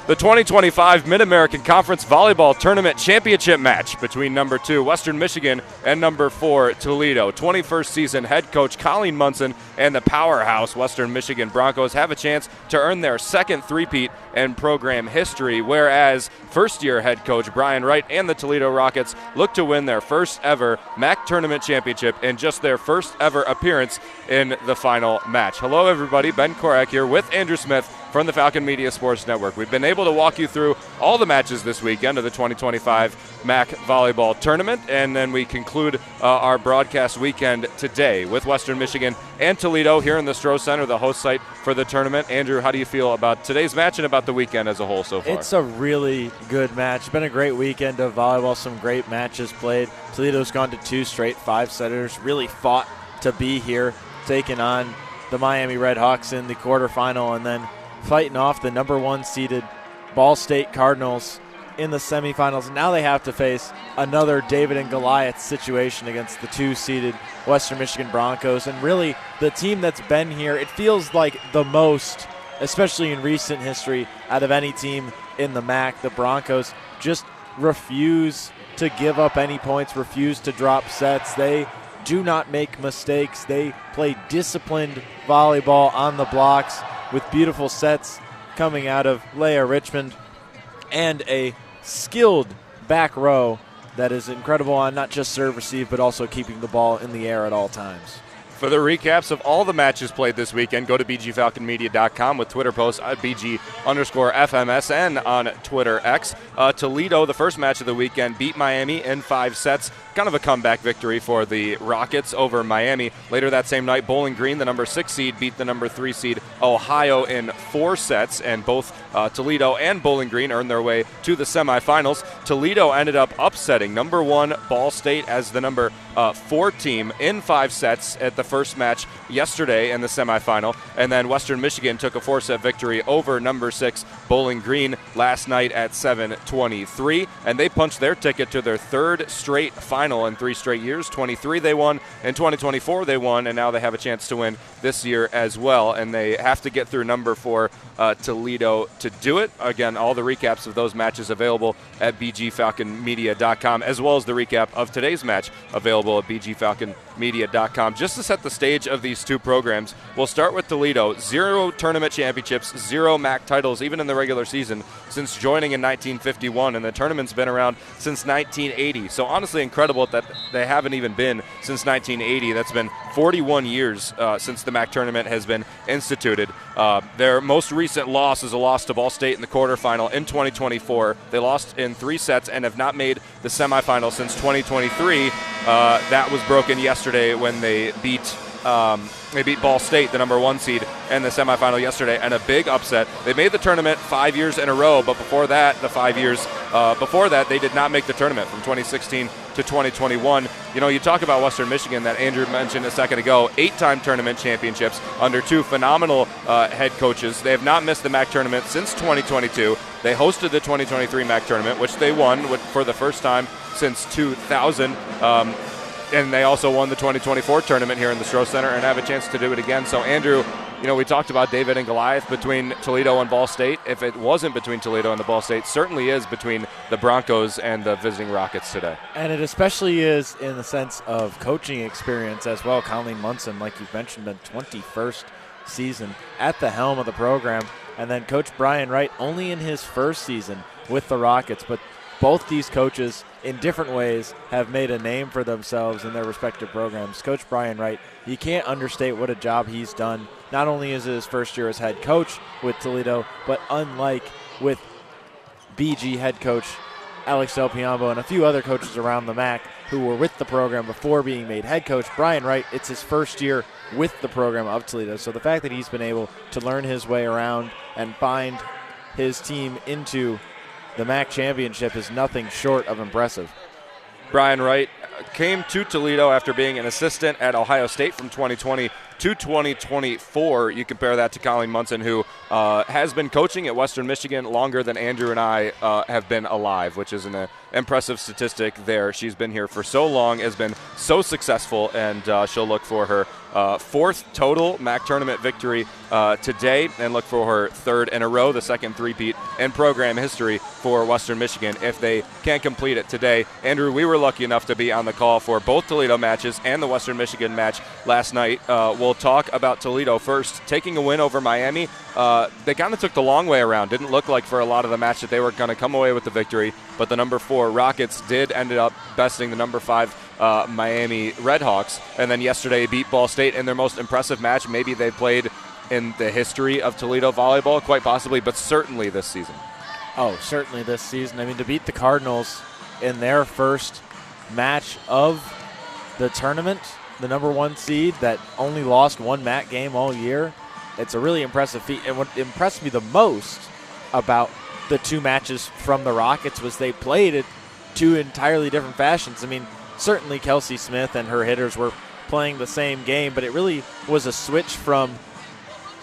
The 2025 Mid-American Conference Volleyball Tournament Championship match between number 2 Western Michigan and number 4 Toledo. 21st season head coach Colleen Munson and the powerhouse Western Michigan Broncos have a chance to earn their second three-peat in program history, whereas first-year head coach Brian Wright and the Toledo Rockets look to win their first ever MAC Tournament Championship in just their first ever appearance in the final match. Hello everybody, Ben Korak here with Andrew Smith from the Falcon Media Sports Network. We've been able to walk you through all the matches this weekend of the 2025 MAC Volleyball Tournament, and then we conclude our broadcast weekend today with Western Michigan and Toledo here in the Stroh Center, the host site for the tournament. Andrew, how do you feel about today's match and about the weekend as a whole so far? It's a really good match. It's been a great weekend of volleyball, some great matches played. Toledo's gone to 2 straight 5-setters, really fought to be here, taking on the Miami Redhawks in the quarterfinal, and then fighting off the number 1 seeded Ball State Cardinals in the semifinals. Now they have to face another David and Goliath situation against the 2 seeded Western Michigan Broncos. And really, the team that's been here, it feels like the most, especially in recent history, out of any team in the MAC. The Broncos just refuse to give up any points, refuse to drop sets. They do not make mistakes. They play disciplined volleyball on the blocks with beautiful sets coming out of Leah Richmond and a skilled back row that is incredible on not just serve receive, but also keeping the ball in the air at all times. For the recaps of all the matches played this weekend, go to bgfalconmedia.com with Twitter posts at BG_FMSN on Twitter X. Toledo, the first match of the weekend, beat Miami in 5 sets. Kind of a comeback victory for the Rockets over Miami. Later that same night, Bowling Green, the number 6 seed, beat the number 3 seed Ohio in 4 sets, and both Toledo and Bowling Green earned their way to the semifinals. Toledo ended up upsetting number 1 Ball State as the number 4 team in 5 sets at the first match yesterday in the semifinal, and then Western Michigan took a 4-set victory over number 6 Bowling Green last night at 7-23, and they punched their ticket to their 3rd straight final in 3 straight years. 23 they won, in 2024 they won, and now they have a chance to win this year as well, and they have to get through number 4 Toledo to do it. Again, all the recaps of those matches available at bgfalconmedia.com, as well as the recap of today's match available at bgfalconmedia.com. Just to set the stage of these 2 programs, we'll start with Toledo. 0 tournament championships, 0 MAC titles, even in the regular season, since joining in 1951, and the tournament's been around since 1980. So honestly incredible that they haven't even been since 1980. That's been 41 years since the MAC tournament has been instituted. Their most recent loss is a loss to Ball State in the quarterfinal in 2024. They lost in 3 sets and have not made the semifinal since 2023. That was broken yesterday when they beat Ball State, the number 1 seed, in the semifinal yesterday, and a big upset. They made the tournament 5 years in a row, but before that, the 5 years before that, they did not make the tournament from 2016 to 2021. You know, you talk about Western Michigan that Andrew mentioned a second ago, 8-time tournament championships under 2 phenomenal head coaches. They have not missed the MAC tournament since 2022. They hosted the 2023 MAC tournament, which they won for the first time since 2000. And they also won the 2024 tournament here in the Stroh Center and have a chance to do it again. So, Andrew, you know, we talked about David and Goliath between Toledo and Ball State. If it wasn't between Toledo and the Ball State, certainly is between the Broncos and the visiting Rockets today. And it especially is in the sense of coaching experience as well. Colleen Munson, like you've mentioned, been 21st season at the helm of the program. And then Coach Brian Wright only in his 1st season with the Rockets. But both these coaches, in different ways, have made a name for themselves in their respective programs. Coach Brian Wright, you can't understate what a job he's done. Not only is it his first year as head coach with Toledo, but unlike with BG head coach Alex Del Piombo and a few other coaches around the MAC who were with the program before being made head coach, Brian Wright, it's his first year with the program of Toledo. So the fact that he's been able to learn his way around and find his team into the MAC championship is nothing short of impressive. Brian Wright came to Toledo after being an assistant at Ohio State from 2020 220-24. You compare that to Colleen Munson, who has been coaching at Western Michigan longer than Andrew and I have been alive, which is an impressive statistic there. She's been here for so long, has been so successful, and she'll look for her fourth total MAC tournament victory today, and look for her third in a row, the second three-peat in program history for Western Michigan if they can't complete it today. Andrew, we were lucky enough to be on the call for both Toledo matches and the Western Michigan match last night. We'll talk about Toledo first. Taking a win over Miami, they kind of took the long way around. Didn't look like for a lot of the match that they were going to come away with the victory, but the number 4 Rockets did end up besting the number 5 Miami Redhawks, and then yesterday beat Ball State in their most impressive match maybe they played in the history of Toledo volleyball, quite possibly, but certainly this season. Oh, certainly this season. I mean, to beat the Cardinals in their first match of the tournament, the number 1 seed that only lost 1 MAC game all year, it's a really impressive feat. And what impressed me the most about the 2 matches from the Rockets was they played it 2 entirely different fashions. I mean, certainly Kelsey Smith and her hitters were playing the same game, but it really was a switch from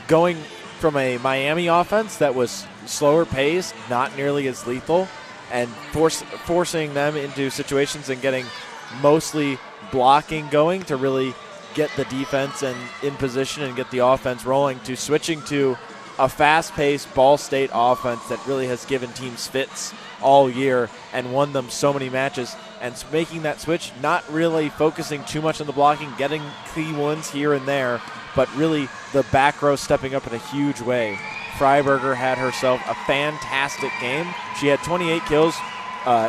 going from a Miami offense that was slower paced, not nearly as lethal, and forcing them into situations and getting mostly blocking going to really get the defense and in position and get the offense rolling, to switching to a fast-paced Ball State offense that really has given teams fits all year and won them so many matches, and making that switch, not really focusing too much on the blocking, getting key ones here and there, but really the back row stepping up in a huge way. Freiberger had herself a fantastic game. She had 28 kills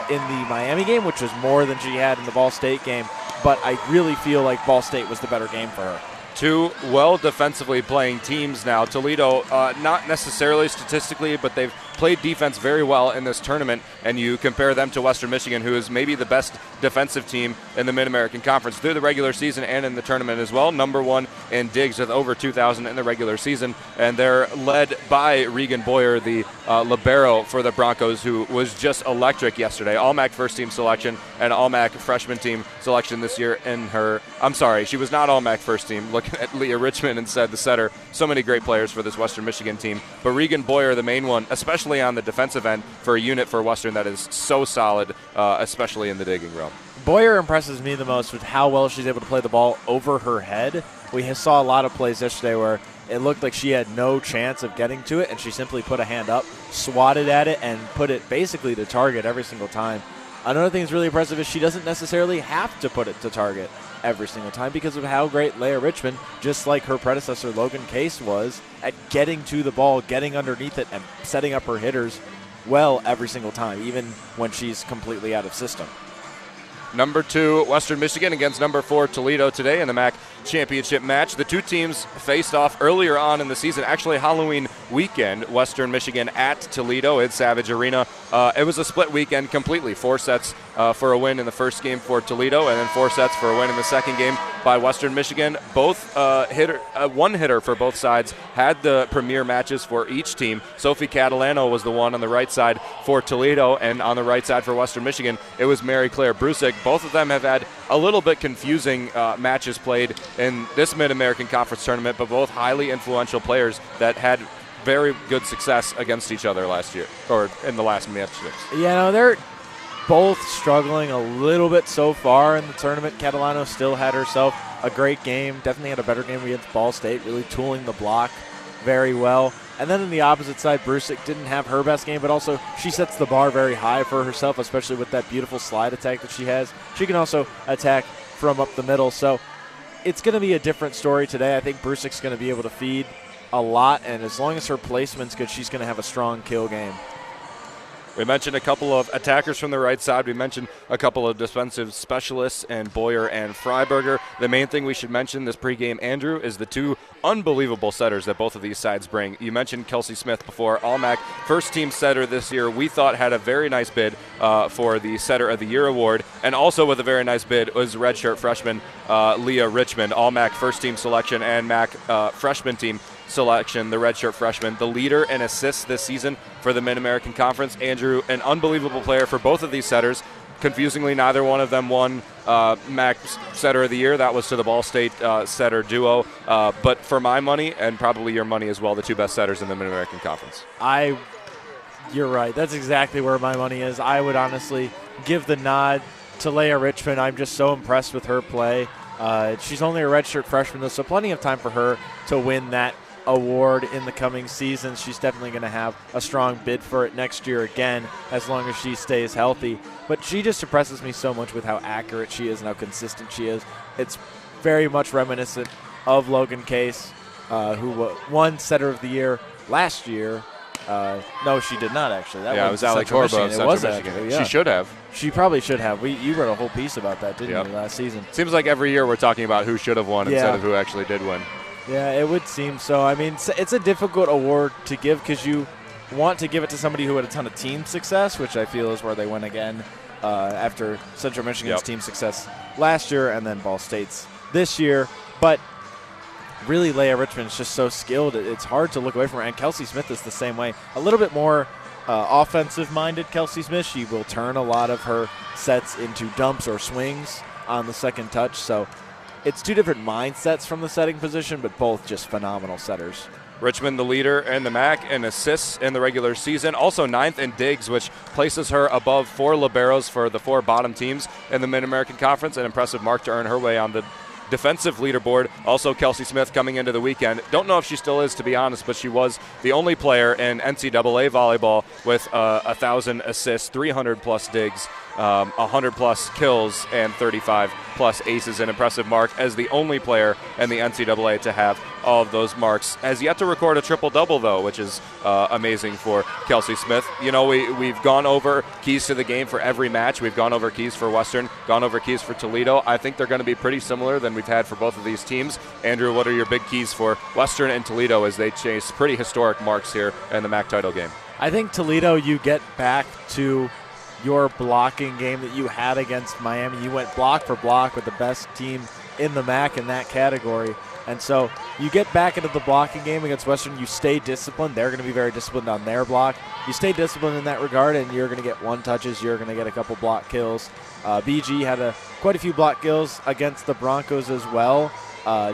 in the Miami game, which was more than she had in the Ball State game, but I really feel like Ball State was the better game for her. 2 well defensively playing teams now. Toledo, not necessarily statistically, but they've played defense very well in this tournament, and you compare them to Western Michigan, who is maybe the best defensive team in the Mid-American Conference through the regular season and in the tournament as well. Number 1 in digs with over 2,000 in the regular season, and they're led by Regan Boyer, the libero for the Broncos, who was just electric yesterday. All-MAC first-team selection and All-MAC freshman team selection this year in her. I'm sorry, she was not All-MAC first team. Looking at Leah Richmond instead, the setter. So many great players for this Western Michigan team, but Regan Boyer, the main one, especially on the defensive end for a unit for Western that is so solid, especially in the digging realm. Boyer impresses me the most with how well she's able to play the ball over her head. We saw a lot of plays yesterday where it looked like she had no chance of getting to it, and she simply put a hand up, swatted at it, and put it basically to target every single time. Another thing that's really impressive is she doesn't necessarily have to put it to target every single time because of how great Leah Richmond, just like her predecessor Logan Case was, at getting to the ball, getting underneath it, and setting up her hitters well every single time, even when she's completely out of system. Number 2, Western Michigan against number 4, Toledo today in the MAC championship match. The 2 teams faced off earlier on in the season, actually Halloween weekend. Western Michigan at Toledo at Savage Arena. It was a split weekend completely. 4 sets for a win in the first game for Toledo, and then 4 sets for a win in the second game by Western Michigan. Both one hitter for both sides had the premier matches for each team. Sophie Catalano was the one on the right side for Toledo, and on the right side for Western Michigan, it was Mary Claire Brusick. Both of them have had a little bit confusing matches played in this Mid-American Conference tournament, but both highly influential players that had very good success against each other last year, or in the last matches. Yeah, no, they're both struggling a little bit so far in the tournament. Catalano still had herself a great game, definitely had a better game against Ball State, really tooling the block very well. And then on the opposite side, Brusick didn't have her best game, but also she sets the bar very high for herself, especially with that beautiful slide attack that she has. She can also attack from up the middle. So it's going to be a different story today. I think Brusick's going to be able to feed a lot, and as long as her placement's good, she's going to have a strong kill game. We mentioned a couple of attackers from the right side. We mentioned a couple of defensive specialists and Boyer and Freiberger. The main thing we should mention this pregame, Andrew, is the 2 unbelievable setters that both of these sides bring. You mentioned Kelsey Smith before. All-MAC first-team setter this year, we thought had a very nice bid for the Setter of the Year award, and also with a very nice bid was redshirt freshman Leah Richmond, All-MAC first-team selection and MAC freshman team selection, the redshirt freshman, the leader in assists this season for the Mid-American Conference. Andrew, an unbelievable player for both of these setters. Confusingly, neither one of them won MAC Setter of the Year. That was to the Ball State setter duo. But for my money, and probably your money as well, the two best setters in the Mid-American Conference. You're right. That's exactly where my money is. I would honestly give the nod to Leah Richmond. I'm just so impressed with her play. She's only a redshirt freshman, though, so plenty of time for her to win that award in the coming seasons. She's definitely going to have a strong bid for it next year again, as long as she stays healthy. But she just impresses me so much with how accurate she is and how consistent she is. It's very much reminiscent of Logan Case, who won Setter of the Year last year. No, she did not, actually. That it was Allie Korba of Central Michigan. Actually, yeah. She should have. She probably should have. You wrote a whole piece about that, didn't you, last season? Seems like every year we're talking about who should have won instead of who actually did win. Yeah, it would seem so. I mean, it's a difficult award to give because you want to give it to somebody who had a ton of team success, which I feel is where they went again after Central Michigan's team success last year and then Ball State's this year. But really, Leah Richmond is just so skilled. It's hard to look away from her. And Kelsey Smith is the same way. A little bit more offensive-minded Kelsey Smith. She will turn a lot of her sets into dumps or swings on the second touch. So it's two different mindsets from the setting position, but both just phenomenal setters. Richmond, the leader in the MAC in assists in the regular season, also 9th in digs, which places her above 4 liberos for the 4 bottom teams in the Mid-American Conference, an impressive mark to earn her way on the defensive leaderboard. Also, Kelsey Smith coming into the weekend. Don't know if she still is, to be honest, but she was the only player in NCAA volleyball with 1,000 assists, 300-plus digs, 100-plus kills, and 35-plus aces, an impressive mark as the only player in the NCAA to have all of those marks. Has yet to record a triple-double, though, which is amazing for Kelsey Smith. You know, we've gone over keys to the game for every match. We've gone over keys for Western, gone over keys for Toledo. I think they're going to be pretty similar than we've had for both of these teams. Andrew, what are your big keys for Western and Toledo as they chase pretty historic marks here in the MAC title game? I think Toledo, you get back to your blocking game that you had against Miami. You went block for block with the best team in the MAC in that category. And so you get back into the blocking game against Western. You stay disciplined. They're going to be very disciplined on their block. You stay disciplined in that regard, and you're going to get 1 touches. You're going to get a couple block kills. BG had quite a few block kills against the Broncos as well.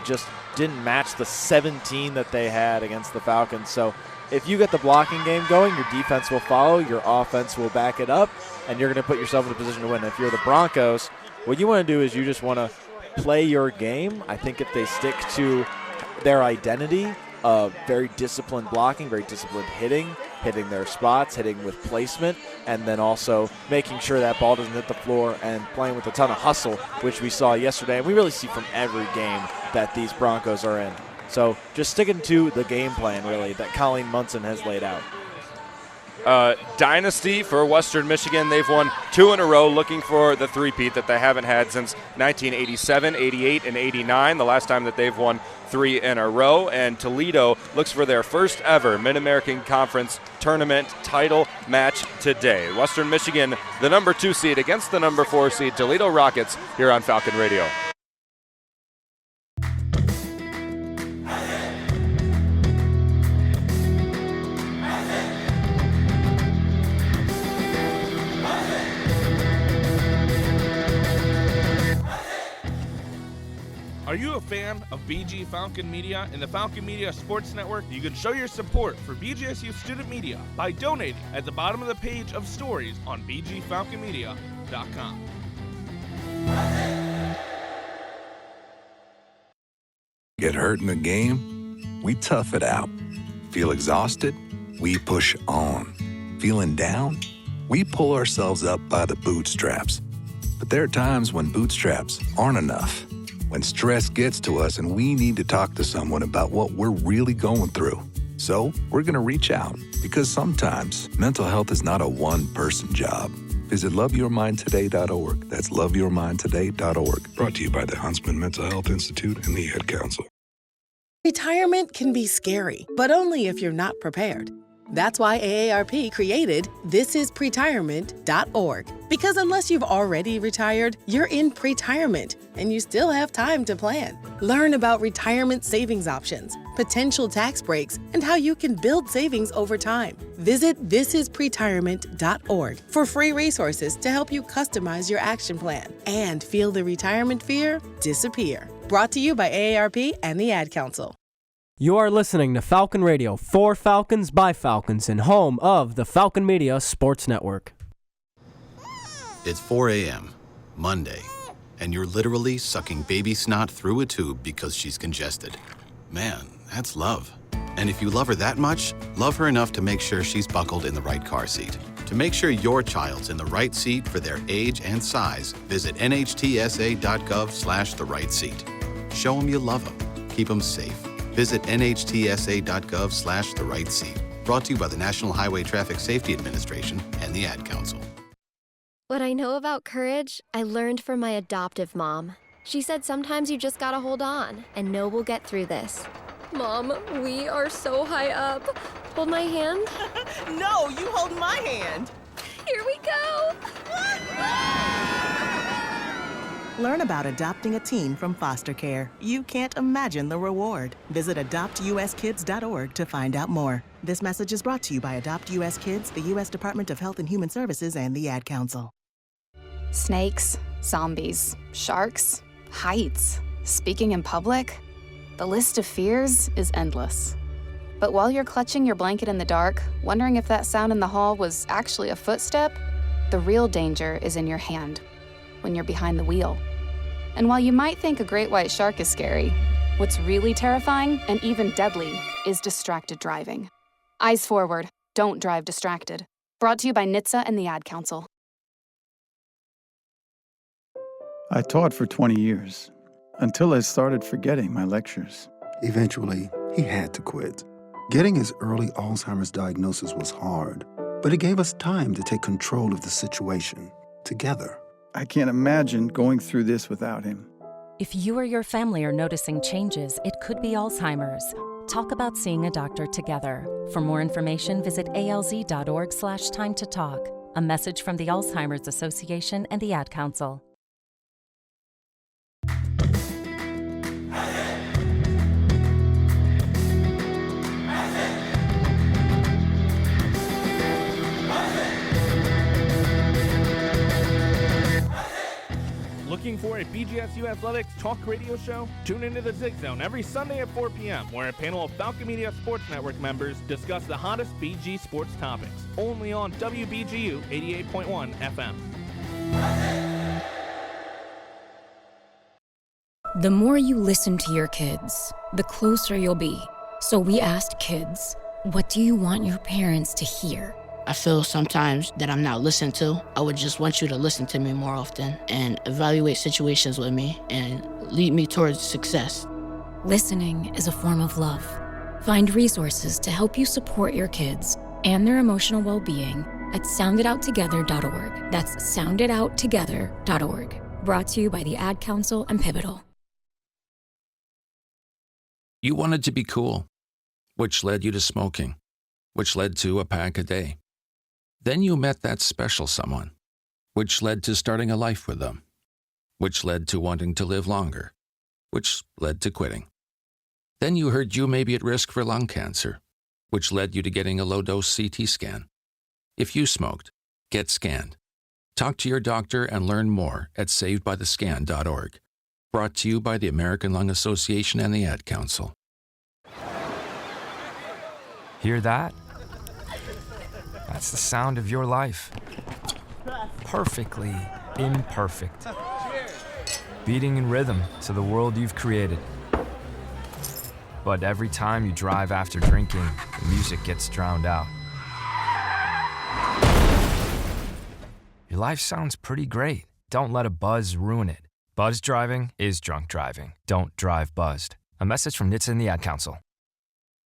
Just didn't match the 17 that they had against the Falcons. So if you get the blocking game going, your defense will follow, your offense will back it up, and you're going to put yourself in a position to win. If you're the Broncos, what you want to do is you just want to play your game. I think if they stick to their identity of very disciplined blocking, very disciplined hitting their spots, hitting with placement, and then also making sure that ball doesn't hit the floor and playing with a ton of hustle, which we saw yesterday. And we really see from every game that these Broncos are in. So just sticking to the game plan, really, that Colleen Munson has laid out. Dynasty for Western Michigan. They've won 2 in a row, looking for the three-peat that they haven't had since 1987, 88, and 89, the last time that they've won 3 in a row. And Toledo looks for their first ever Mid-American Conference tournament title match today. Western Michigan, the number 2 seed against the number 4 seed Toledo Rockets here on Falcon Radio. Are you a fan of BG Falcon Media and the Falcon Media Sports Network? You can show your support for BGSU Student Media by donating at the bottom of the page of stories on bgfalconmedia.com. Get hurt in the game? We tough it out. Feel exhausted? We push on. Feeling down? We pull ourselves up by the bootstraps. But there are times when bootstraps aren't enough. When stress gets to us and we need to talk to someone about what we're really going through. So we're going to reach out because sometimes mental health is not a one-person job. Visit loveyourmindtoday.org. That's loveyourmindtoday.org. Brought to you by the Huntsman Mental Health Institute and the Ad Council. Retirement can be scary, but only if you're not prepared. That's why AARP created thisispretirement.org. Because unless you've already retired, you're in pretirement, and you still have time to plan. Learn about retirement savings options, potential tax breaks, and how you can build savings over time. Visit thisispretirement.org for free resources to help you customize your action plan and feel the retirement fear disappear. Brought to you by AARP and the Ad Council. You are listening to Falcon Radio, for Falcons by Falcons, and home of the Falcon Media Sports Network. It's 4 a.m., Monday, and you're literally sucking baby snot through a tube because she's congested. Man, that's love. And if you love her that much, love her enough to make sure she's buckled in the right car seat. To make sure your child's in the right seat for their age and size, visit nhtsa.gov/the right seat. Show them you love them. Keep them safe. Visit nhtsa.gov/the right seat. Brought to you by the National Highway Traffic Safety Administration and the Ad Council. What I know about courage, I learned from my adoptive mom. She said sometimes you just gotta hold on and know we'll get through this. Mom, we are so high up. Hold my hand. No, you hold my hand. Here we go. Learn about adopting a teen from foster care. You can't imagine the reward. Visit adoptuskids.org to find out more. This message is brought to you by Adopt US Kids, the U.S. Department of Health and Human Services, and the Ad Council. Snakes, zombies, sharks, heights, speaking in public. The list of fears is endless. But while you're clutching your blanket in the dark, wondering if that sound in the hall was actually a footstep, the real danger is in your hand, when you're behind the wheel. And while you might think a great white shark is scary, what's really terrifying and even deadly is distracted driving. Eyes forward, don't drive distracted. Brought to you by NHTSA and the Ad Council. I taught for 20 years, until I started forgetting my lectures. Eventually, he had to quit. Getting his early Alzheimer's diagnosis was hard, but it gave us time to take control of the situation together. I can't imagine going through this without him. If you or your family are noticing changes, it could be Alzheimer's. Talk about seeing a doctor together. For more information, visit alz.org/time to talk. A message from the Alzheimer's Association and the Ad Council. Looking for a BGSU Athletics talk radio show? Tune into the Zig Zone every Sunday at 4 p.m., where a panel of Falcon Media Sports Network members discuss the hottest BG sports topics. Only on WBGU 88.1 FM. The more you listen to your kids, the closer you'll be. So we asked kids, what do you want your parents to hear? I feel sometimes that I'm not listened to. I would just want you to listen to me more often and evaluate situations with me and lead me towards success. Listening is a form of love. Find resources to help you support your kids and their emotional well-being at sounditouttogether.org. That's sounditouttogether.org. Brought to you by the Ad Council and Pivotal. You wanted to be cool, which led you to smoking, which led to a pack a day. Then you met that special someone, which led to starting a life with them, which led to wanting to live longer, which led to quitting. Then you heard you may be at risk for lung cancer, which led you to getting a low-dose CT scan. If you smoked, get scanned. Talk to your doctor and learn more at savedbythescan.org. Brought to you by the American Lung Association and the Ad Council. Hear that? That's the sound of your life. Perfectly imperfect. Beating in rhythm to the world you've created. But every time you drive after drinking, the music gets drowned out. Your life sounds pretty great. Don't let a buzz ruin it. Buzz driving is drunk driving. Don't drive buzzed. A message from NHTSA and the Ad Council.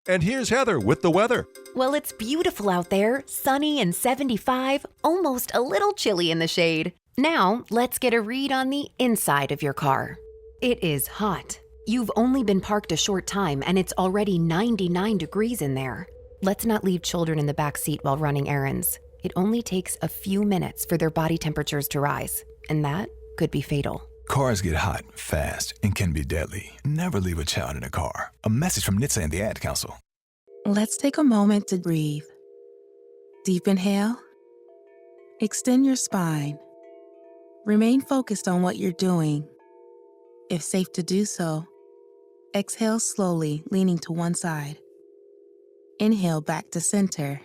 And here's Heather with the weather. Well, it's beautiful out there, sunny and 75, almost a little chilly in the shade. Now, let's get a read on the inside of your car. It is hot. You've only been parked a short time and it's already 99 degrees in there. Let's not leave children in the back seat while running errands. It only takes a few minutes for their body temperatures to rise, and that could be fatal. Cars get hot, fast, and can be deadly. Never leave a child in a car. A message from NHTSA and the Ad Council. Let's take a moment to breathe. Deep inhale. Extend your spine. Remain focused on what you're doing. If safe to do so, exhale slowly, leaning to one side. Inhale back to center.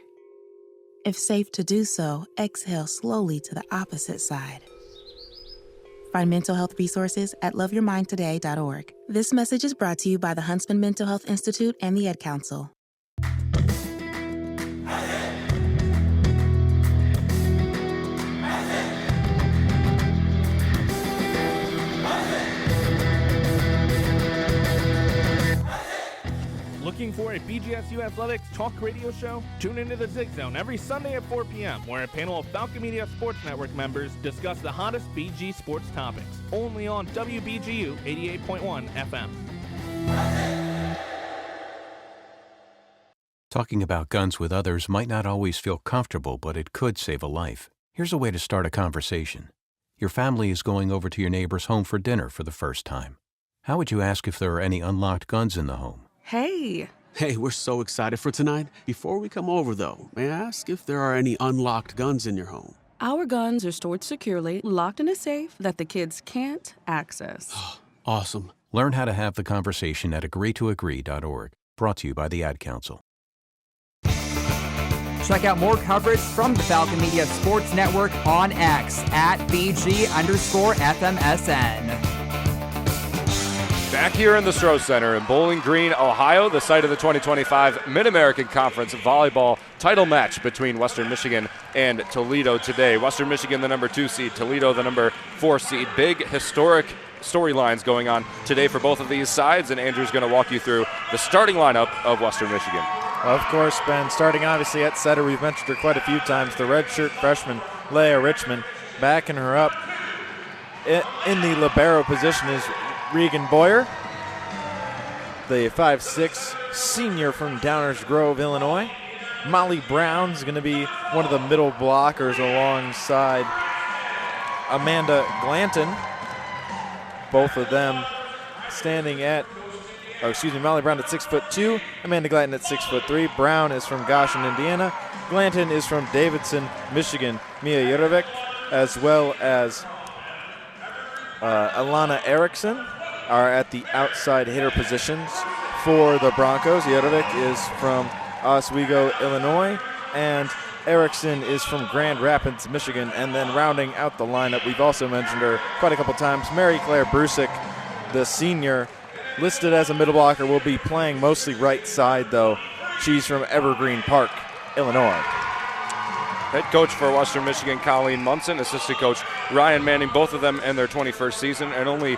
If safe to do so, exhale slowly to the opposite side. Find mental health resources at loveyourmindtoday.org. This message is brought to you by the Huntsman Mental Health Institute and the Ad Council. Looking for a BGSU Athletics talk radio show? Tune into the Zig Zone every Sunday at 4 p.m., where a panel of Falcon Media Sports Network members discuss the hottest BG sports topics. Only on WBGU 88.1 FM. Talking about guns with others might not always feel comfortable, but it could save a life. Here's a way to start a conversation. Your family is going over to your neighbor's home for dinner for the first time. How would you ask if there are any unlocked guns in the home? Hey, we're so excited for tonight. Before we come over, though, may I ask if there are any unlocked guns in your home? Our guns are stored securely, locked in a safe that the kids can't access. Awesome. Learn how to have the conversation at agreetoagree.org. Brought to you by the Ad Council. Check out more coverage from the Falcon Media Sports Network on X at BG_FMSN. Back here in the Stroh Center in Bowling Green, Ohio, the site of the 2025 Mid-American Conference Volleyball title match between Western Michigan and Toledo today. Western Michigan, the number 2 seed, Toledo, the number 4 seed. Big historic storylines going on today for both of these sides, and Andrew's going to walk you through the starting lineup of Western Michigan. Of course, Ben, starting obviously at setter, we've mentioned her quite a few times, the redshirt freshman, Leah Richmond. Backing her up in the libero position is Regan Boyer, the 5'6" senior from Downers Grove, Illinois. Molly Brown is going to be one of the middle blockers alongside Amanda Glanton. Both of them standing at, Molly Brown at 6'2", Amanda Glanton at 6'3". Brown is from Goshen, Indiana. Glanton is from Davidson, Michigan. Mia Jurovic, as well as Alana Erickson, are at the outside hitter positions for the Broncos. Jurovic is from Oswego, Illinois, and Erickson is from Grand Rapids, Michigan. And then rounding out the lineup, we've also mentioned her quite a couple times, Mary Claire Brusick, the senior, listed as a middle blocker, will be playing mostly right side, though. She's from Evergreen Park, Illinois. Head coach for Western Michigan, Colleen Munson, assistant coach Ryan Manning, both of them in their 21st season, and only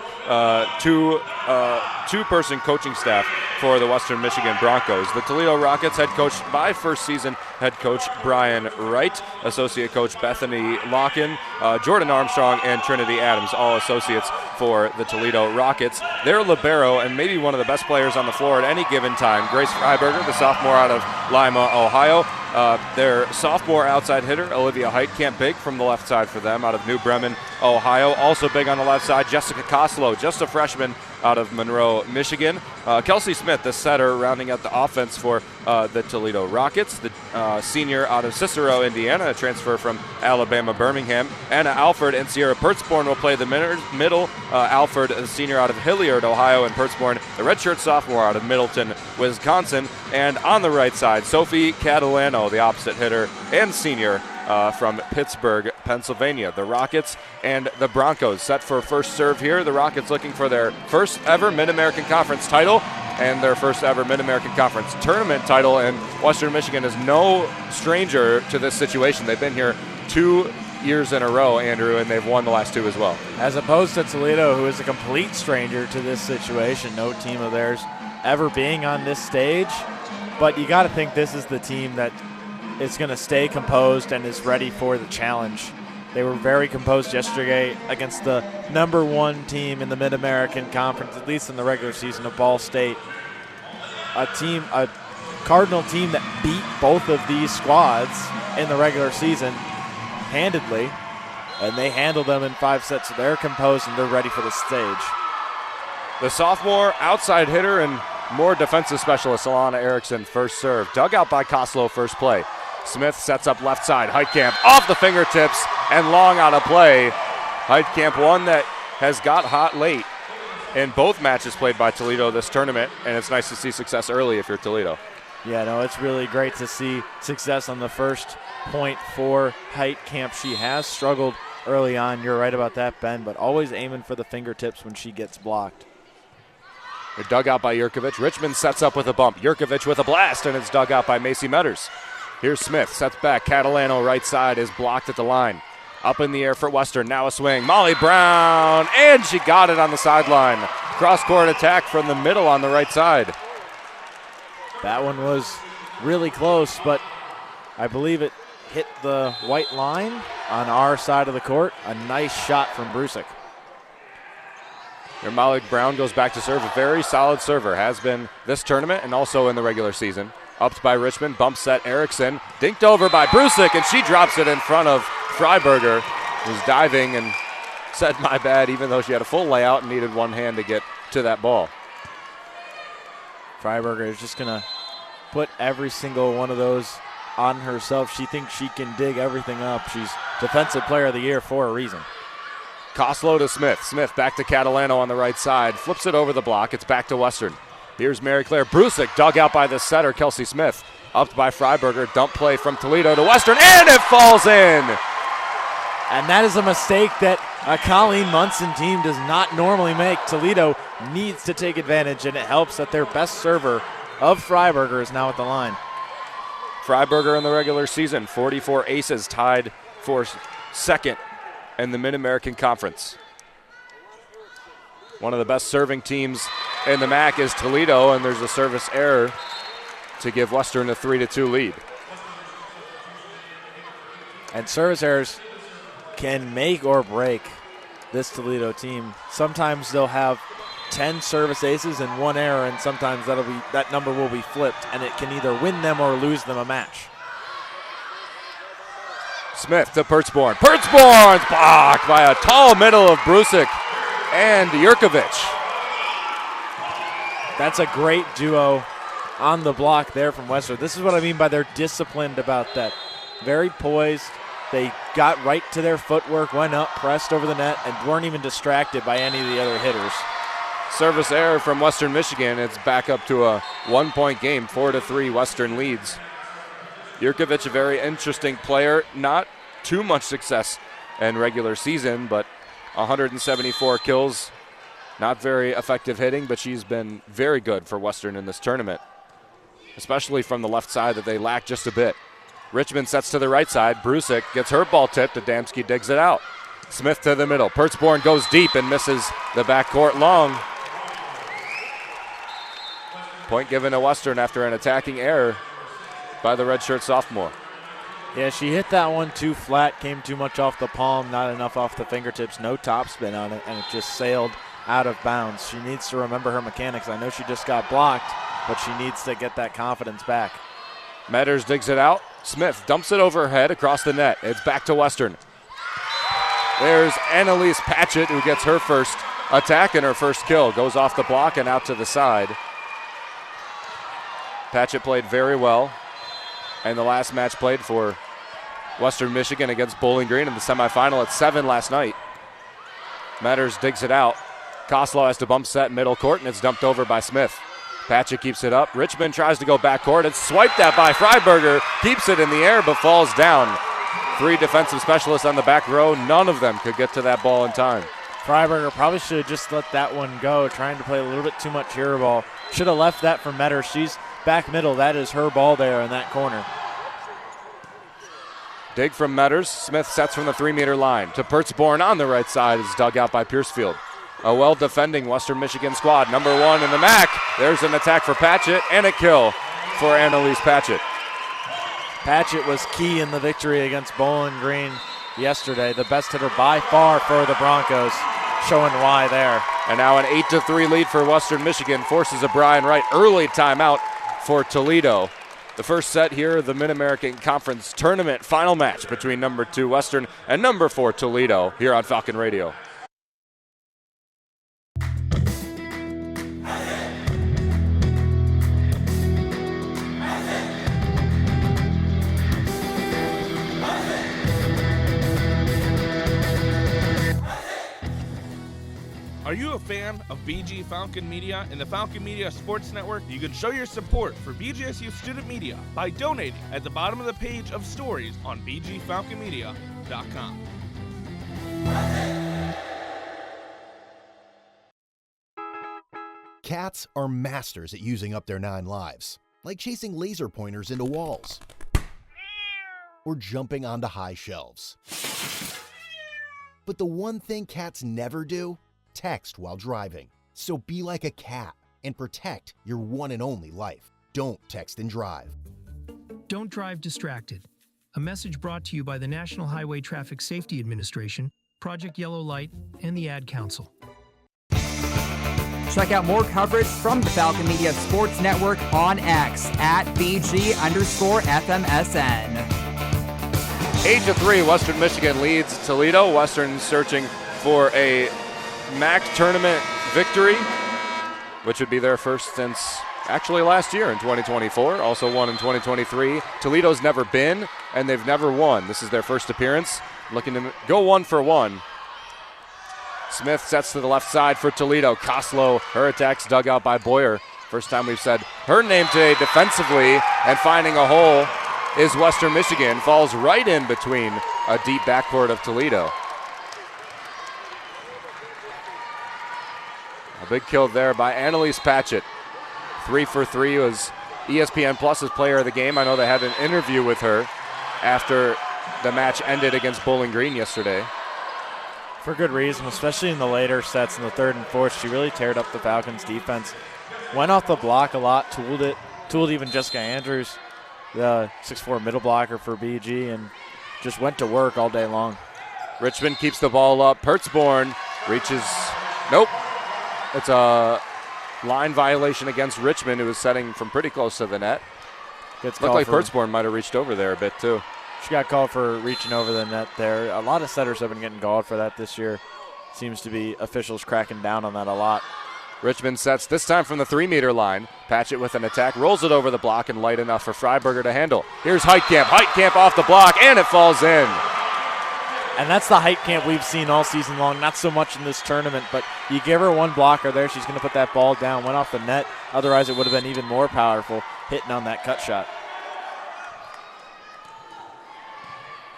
two-person coaching staff for the Western Michigan Broncos. The Toledo Rockets head coached by first season head coach Brian Wright, associate coach Bethany Locken, Jordan Armstrong, and Trinity Adams, all associates for the Toledo Rockets. Their libero and maybe one of the best players on the floor at any given time, Grace Freiberger, the sophomore out of Lima, Ohio. Their sophomore outside hitter, Olivia Heitkamp, big from the left side for them, out of New Bremen, Ohio. Also big on the left side, Jessica Koslow, just a freshman out of Monroe, Michigan. Kelsey Smith, the setter, rounding out the offense for the Toledo Rockets. The senior out of Cicero, Indiana, a transfer from Alabama, Birmingham. Anna Alford and Sierra Pertzborn will play the middle. Alford, the senior out of Hilliard, Ohio, and Pertzborn, the redshirt sophomore out of Middleton, Wisconsin. And on the right side, Sophie Catalano, the opposite hitter and senior from Pittsburgh, Pennsylvania. The Rockets and the Broncos set for first serve here. The Rockets looking for their first ever Mid-American Conference title and their first ever Mid-American Conference tournament title, and Western Michigan is no stranger to this situation. They've been here 2 years in a row, Andrew, and they've won the last 2 as well. As opposed to Toledo, who is a complete stranger to this situation. No team of theirs ever being on this stage. But you got to think this is the team that is going to stay composed and is ready for the challenge. They were very composed yesterday against the number 1 team in the Mid-American Conference, at least in the regular season, of Ball State. A Cardinal team that beat both of these squads in the regular season handedly. and they handle them in 5 sets. So they're composed and they're ready for the stage. The sophomore outside hitter and more defensive specialist, Alana Erickson, first serve. Dug out by Koslow, first play. Smith sets up left side. Heitkamp off the fingertips and long out of play. Heitkamp, one that has got hot late in both matches played by Toledo this tournament, and it's nice to see success early if you're Toledo. Yeah, no, it's really great to see success on the first point for Heitkamp. She has struggled early on. You're right about that, Ben, but always aiming for the fingertips when she gets blocked. They're dug out by Jurkovic. Richmond sets up with a bump. Jurkovic with a blast, and it's dug out by Macy Metters. Here's Smith, sets back. Catalano right side is blocked at the line. Up in the air for Western, now a swing. Molly Brown, and she got it on the sideline. Cross-court attack from the middle on the right side. That one was really close, but I believe it hit the white line on our side of the court. A nice shot from Brusick. Your Molly Brown goes back to serve. A very solid server. Has been this tournament and also in the regular season. Upped by Richmond. Bump set Erickson. Dinked over by Brusick, and she drops it in front of Freiberger, who's diving and said, my bad, even though she had a full layout and needed one hand to get to that ball. Freiberger is just going to put every single one of those on herself. She thinks she can dig everything up. She's Defensive Player of the Year for a reason. Koslow to Smith. Smith back to Catalano on the right side. Flips it over the block. It's back to Western. Here's Mary Claire Brusick, dug out by the setter, Kelsey Smith. Upped by Freiberger. Dump play from Toledo to Western, and it falls in. And that is a mistake that a Colleen Munson team does not normally make. Toledo needs to take advantage, and it helps that their best server of Freiberger is now at the line. Freiberger in the regular season, 44 aces, tied for second in the Mid-American Conference. One of the best serving teams in the MAC is Toledo, and there's a service error to give Western a 3-2 lead. And service errors can make or break this Toledo team. Sometimes they'll have 10 service aces and 1 error, and sometimes that number will be flipped, and it can either win them or lose them a match. Smith to Pertzborn. Pertzborn's blocked by a tall middle of Brusick and Jurkovic. That's a great duo on the block there from Western. This is what I mean by they're disciplined about that. Very poised. They got right to their footwork, went up, pressed over the net, and weren't even distracted by any of the other hitters. Service error from Western Michigan. It's back up to a 1-point game, 4-3 Western leads. Jurkovic, a very interesting player. Not too much success in regular season, but 174 kills. Not very effective hitting, but she's been very good for Western in this tournament, especially from the left side that they lack just a bit. Richmond sets to the right side. Brusick gets her ball tipped. Adamski digs it out. Smith to the middle. Pertzborn goes deep and misses the backcourt long. Point given to Western after an attacking error by the redshirt sophomore. Yeah, she hit that one too flat, came too much off the palm, not enough off the fingertips, no topspin on it, and it just sailed out of bounds. She needs to remember her mechanics. I know she just got blocked, but she needs to get that confidence back. Metters digs it out. Smith dumps it overhead across the net. It's back to Western. There's Annalise Patchett, who gets her first attack and her first kill. Goes off the block and out to the side. Patchett played very well. And the last match played for Western Michigan against Bowling Green in the semifinal at 7 last night. Metters digs it out. Koslow has to bump set middle court, and it's dumped over by Smith. Patchett keeps it up. Richmond tries to go backcourt. It's swiped at by Freiberger. Keeps it in the air, but falls down. 3 defensive specialists on the back row. None of them could get to that ball in time. Freiberger probably should have just let that one go, trying to play a little bit too much hero ball. Should have left that for Metters. She's back middle. That is her ball there in that corner. Dig from Metters. Smith sets from the 3-meter line to Pertzborn on the right side. Is dug out by Piercefield. A well-defending Western Michigan squad. Number 1 in the MAC. There's an attack for Patchett and a kill for Annalise Patchett. Patchett was key in the victory against Bowling Green yesterday. The best hitter by far for the Broncos, showing why there. And now an 8-3 lead for Western Michigan forces a Brian Wright early timeout for Toledo. The first set here, the Mid-American Conference Tournament final match between number 2 Western and number 4 Toledo here on Falcon Radio. Are you a fan of BG Falcon Media and the Falcon Media Sports Network? You can show your support for BGSU Student Media by donating at the bottom of the page of stories on bgfalconmedia.com. Cats are masters at using up their 9 lives, like chasing laser pointers into walls or jumping onto high shelves. But the one thing cats never do? Text while driving. So be like a cat and protect your one and only life. Don't text and drive. Don't drive distracted. A message brought to you by the National Highway Traffic Safety Administration, Project Yellow Light, and the Ad Council. Check out more coverage from the Falcon Media Sports Network on X at BG_FMSN. 8-3, Western Michigan leads Toledo. Western searching for a MAC tournament victory, which would be their first since actually last year in 2024. Also won in 2023. Toledo's never been, and they've never won. This is their first appearance. Looking to go 1-for-1. Smith sets to the left side for Toledo. Koslow, her attack's dug out by Boyer. First time we've said her name today defensively, and finding a hole is Western Michigan. Falls right in between a deep backcourt of Toledo. A big kill there by Annalise Patchett. 3 for 3 was ESPN Plus's player of the game. I know they had an interview with her after the match ended against Bowling Green yesterday. For good reason, especially in the later sets in the third and fourth. She really teared up the Falcons' defense. Went off the block a lot, tooled even Jessica Andrews, the 6'4" middle blocker for BG, and just went to work all day long. Richmond keeps the ball up. Pertzborn reaches, nope. It's a line violation against Richmond, who was setting from pretty close to the net. Looked like Pertzborn might have reached over there a bit too. She got called for reaching over the net there. A lot of setters have been getting called for that this year. Seems to be officials cracking down on that a lot. Richmond sets this time from the 3-meter line. Patchett with an attack, rolls it over the block and light enough for Freiberger to handle. Here's Heitkamp. Heitkamp off the block, and it falls in. And that's the Heitkamp we've seen all season long, not so much in this tournament, but you give her one blocker there, she's going to put that ball down, went off the net. Otherwise, it would have been even more powerful hitting on that cut shot.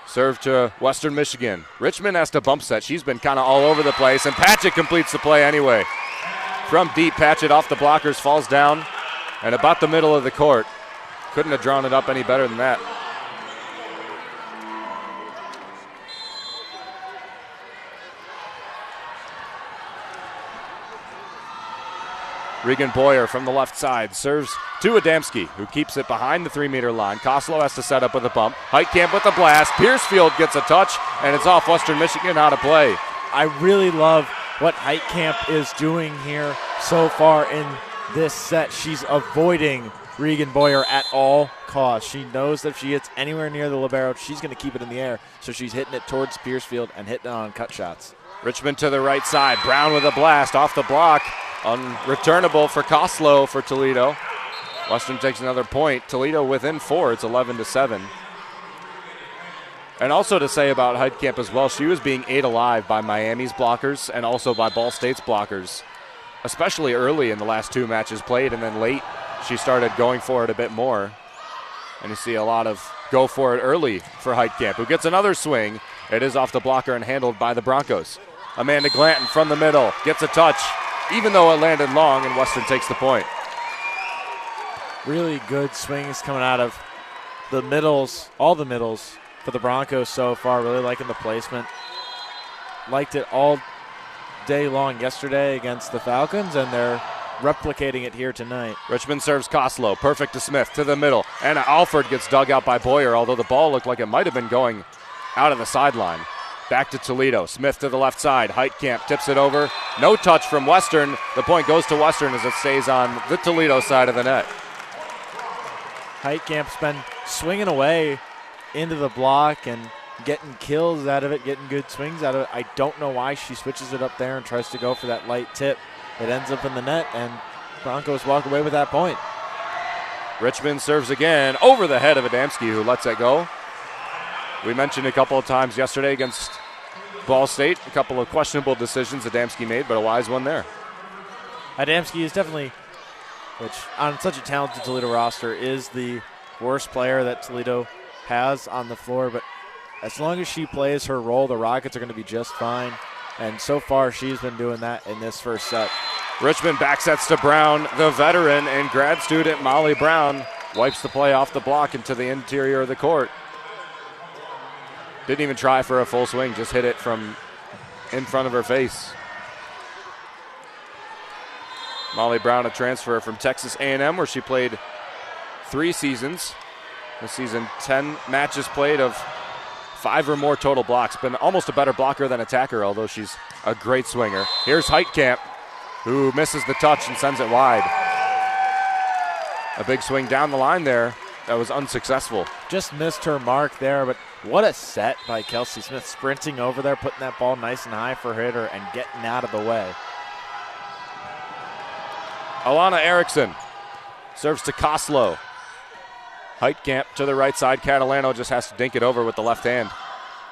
Serve to Western Michigan. Richmond has to bump set. She's been kind of all over the place, and Patchett completes the play anyway. From deep, Patchett off the blockers, falls down, and about the middle of the court. Couldn't have drawn it up any better than that. Regan Boyer from the left side serves to Adamski, who keeps it behind the 3-meter line. Koslow has to set up with a bump. Heitkamp with a blast. Piercefield gets a touch, and it's off Western Michigan out of play. I really love what Heitkamp is doing here so far in this set. She's avoiding Regan Boyer at all costs. She knows that if she gets anywhere near the libero, she's going to keep it in the air, so she's hitting it towards Piercefield and hitting it on cut shots. Richmond to the right side. Brown with a blast off the block. Unreturnable for Koslow for Toledo. Western takes another point. Toledo within 4. It's 11-7. And also to say about Heitkamp as well, she was being ate alive by Miami's blockers and also by Ball State's blockers, especially early in the last 2 matches played, and then late she started going for it a bit more. And you see a lot of go for it early for Heitkamp, who gets another swing. It is off the blocker and handled by the Broncos. Amanda Glanton from the middle gets a touch, even though it landed long, and Western takes the point. Really good swings coming out of the middles, all the middles for the Broncos so far. Really liking the placement. Liked it all day long yesterday against the Falcons, and they're replicating it here tonight. Richmond serves Koslow. Perfect to Smith to the middle. And Alford gets dug out by Boyer, although the ball looked like it might have been going out of the sideline. Back to Toledo. Smith to the left side. Heitkamp tips it over. No touch from Western. The point goes to Western as it stays on the Toledo side of the net. Heitkamp's been swinging away into the block and getting kills out of it, getting good swings out of it. I don't know why she switches it up there and tries to go for that light tip. It ends up in the net, and Broncos walk away with that point. Richmond serves again over the head of Adamski, who lets it go. We mentioned a couple of times yesterday against Ball State, a couple of questionable decisions Adamski made, but a wise one there. Adamski is definitely, which on such a talented Toledo roster, is the worst player that Toledo has on the floor, but as long as she plays her role, the Rockets are going to be just fine, and so far she's been doing that in this first set. Richmond backsets to Brown, the veteran, and grad student Molly Brown wipes the play off the block into the interior of the court. Didn't even try for a full swing, just hit it from in front of her face. Molly Brown, a transfer from Texas A&M, where she played 3 seasons. This season, 10 matches played of 5 or more total blocks. Been almost a better blocker than attacker, although she's a great swinger. Here's Heitkamp, who misses the touch and sends it wide. A big swing down the line there that was unsuccessful. Just missed her mark there, but what a set by Kelsey Smith, sprinting over there, putting that ball nice and high for her hitter and getting out of the way. Alana Erickson serves to Koslow. Heitkamp to the right side. Catalano just has to dink it over with the left hand.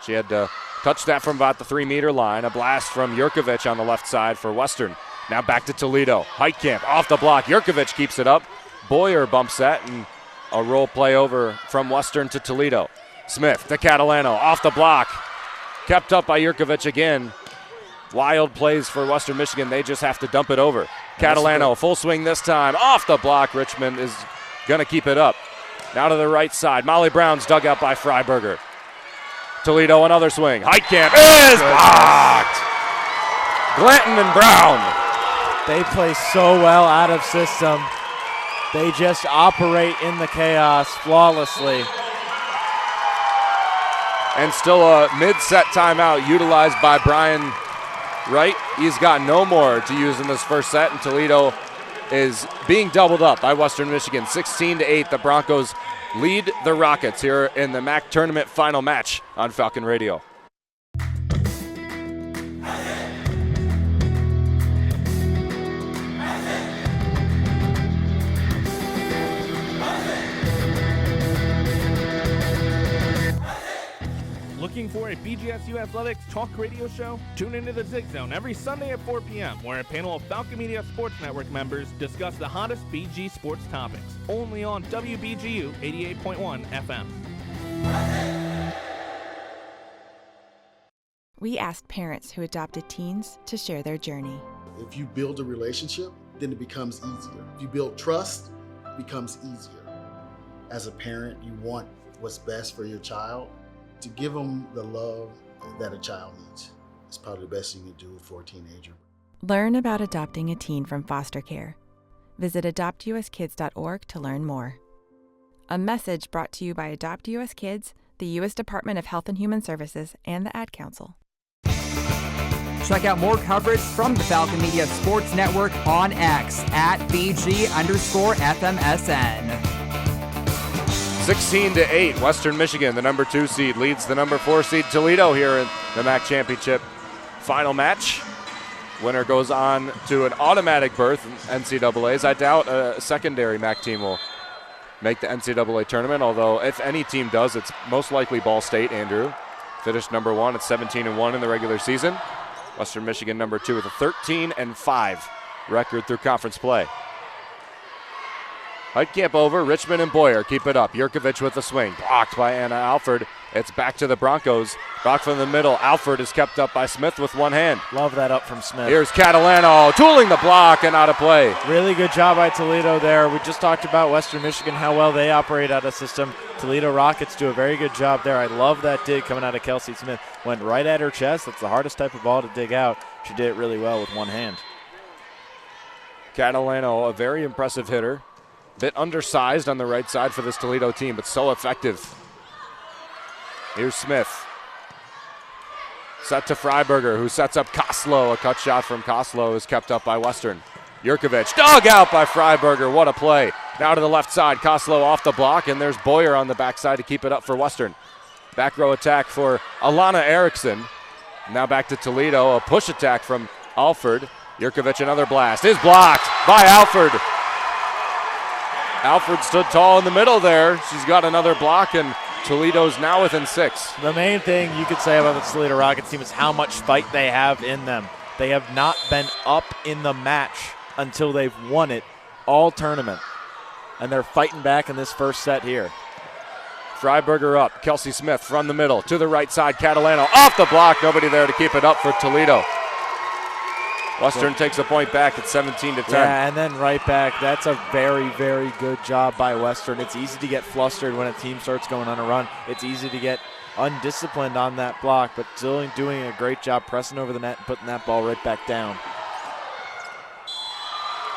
She had to touch that from about the 3-meter line. A blast from Jurkovic on the left side for Western. Now back to Toledo. Heitkamp off the block. Jurkovic keeps it up. Boyer bumps that, and a roll play over from Western to Toledo. Smith to Catalano off the block. Kept up by Jurkovic again. Wild plays for Western Michigan. They just have to dump it over. Catalano, full swing this time. Off the block. Richmond is going to keep it up. Now to the right side. Molly Brown's dug out by Freiberger. Toledo, another swing. Heitkamp is blocked. Glanton and Brown. They play so well out of system. They just operate in the chaos flawlessly. And still a mid-set timeout utilized by Brian Wright. He's got no more to use in this first set, and Toledo is being doubled up by Western Michigan. 16-8, the Broncos lead the Rockets here in the MAC tournament final match on Falcon Radio. Looking for a BGSU Athletics talk radio show? Tune into the Zig Zone every Sunday at 4 p.m., where a panel of Falcon Media Sports Network members discuss the hottest BG sports topics. Only on WBGU 88.1 FM. We asked parents who adopted teens to share their journey. If you build a relationship, then it becomes easier. If you build trust, it becomes easier. As a parent, you want what's best for your child. To give them the love that a child needs is probably the best you can do for a teenager. Learn about adopting a teen from foster care. Visit adoptuskids.org to learn more. A message brought to you by Adopt US Kids, the U.S. Department of Health and Human Services, and the Ad Council. Check out more coverage from the Falcon Media Sports Network on X at BG_FMSN. 16-8, Western Michigan, the number 2 seed, leads the number 4 seed Toledo here in the MAC Championship final match. Winner goes on to an automatic berth in NCAAs. I doubt a secondary MAC team will make the NCAA tournament, although if any team does, it's most likely Ball State, Andrew. Finished number 1 at 17-1 in the regular season. Western Michigan number 2 with a 13-5 record through conference play. Heitkamp over, Richmond and Boyer keep it up. Jurkovic with the swing, blocked by Anna Alford. It's back to the Broncos. Back from the middle, Alford is kept up by Smith with one hand. Love that up from Smith. Here's Catalano, tooling the block and out of play. Really good job by Toledo there. We just talked about Western Michigan, how well they operate out of system. Toledo Rockets do a very good job there. I love that dig coming out of Kelsey Smith. Went right at her chest. That's the hardest type of ball to dig out. She did it really well with one hand. Catalano, a very impressive hitter. Bit undersized on the right side for this Toledo team, but so effective. Here's Smith. Set to Freiberger, who sets up Koslow. A cut shot from Koslow is kept up by Western. Jurkovic dug out by Freiberger. What a play. Now to the left side, Koslow off the block, and there's Boyer on the backside to keep it up for Western. Back row attack for Alana Erickson. Now back to Toledo, a push attack from Alford. Jurkovic, another blast, is blocked by Alford. Alford stood tall in the middle there. She's got another block, and Toledo's now within 6. The main thing you could say about the Toledo Rockets team is how much fight they have in them. They have not been up in the match until they've won it all tournament. And they're fighting back in this first set here. Freiberger up, Kelsey Smith from the middle to the right side, Catalano off the block, nobody there to keep it up for Toledo. Western takes a point back at 17-10. Yeah, and then right back. That's a very, very good job by Western. It's easy to get flustered when a team starts going on a run. It's easy to get undisciplined on that block, but still doing a great job pressing over the net and putting that ball right back down.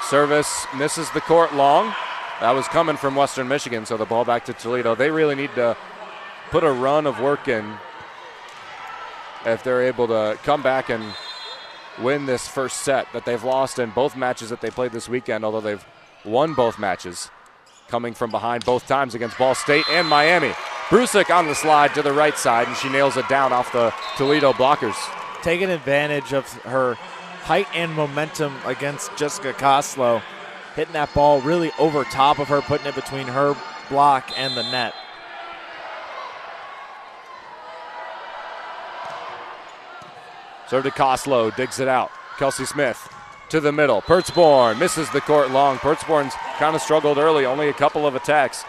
Service misses the court long. That was coming from Western Michigan, so the ball back to Toledo. They really need to put a run of work in if they're able to come back and win this first set that they've lost in both matches that they played this weekend, although they've won both matches, coming from behind both times against Ball State and Miami. Brusik on the slide to the right side, and she nails it down off the Toledo blockers. Taking advantage of her height and momentum against Jessica Koslow, hitting that ball really over top of her, putting it between her block and the net. Serve to Koslow, digs it out. Kelsey Smith to the middle. Pertzborn misses the court long. Pertzborn's kind of struggled early, only a couple of attacks,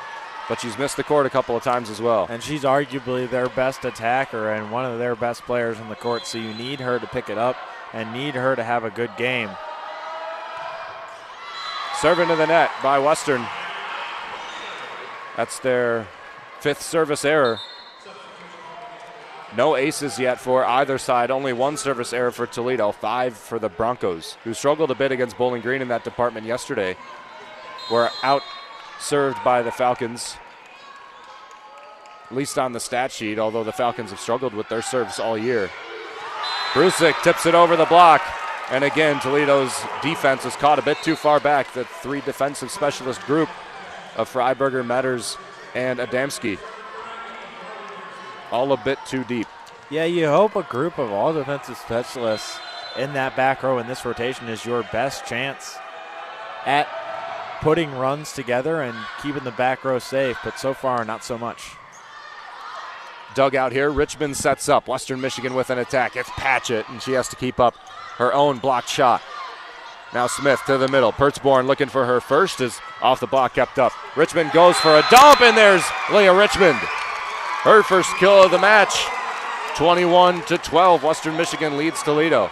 but she's missed the court a couple of times as well. And she's arguably their best attacker and one of their best players on the court, so you need her to pick it up and need her to have a good game. Serving to the net by Western. That's their 5th service error. No aces yet for either side. Only 1 service error for Toledo, 5 for the Broncos, who struggled a bit against Bowling Green in that department yesterday. Were out-served by the Falcons, at least on the stat sheet, although the Falcons have struggled with their serves all year. Brusik tips it over the block. And again, Toledo's defense was caught a bit too far back. The 3 defensive specialist group of Freiberger, Metters, and Adamski. All a bit too deep. Yeah, you hope a group of all defensive specialists in that back row in this rotation is your best chance at putting runs together and keeping the back row safe, but so far, not so much. Dugout here, Richmond sets up. Western Michigan with an attack. It's Patchett, and she has to keep up her own blocked shot. Now Smith to the middle. Pertzborn looking for her first, is off the block, kept up. Richmond goes for a dump, and there's Leah Richmond. Her first kill of the match. 21-12, Western Michigan leads Toledo.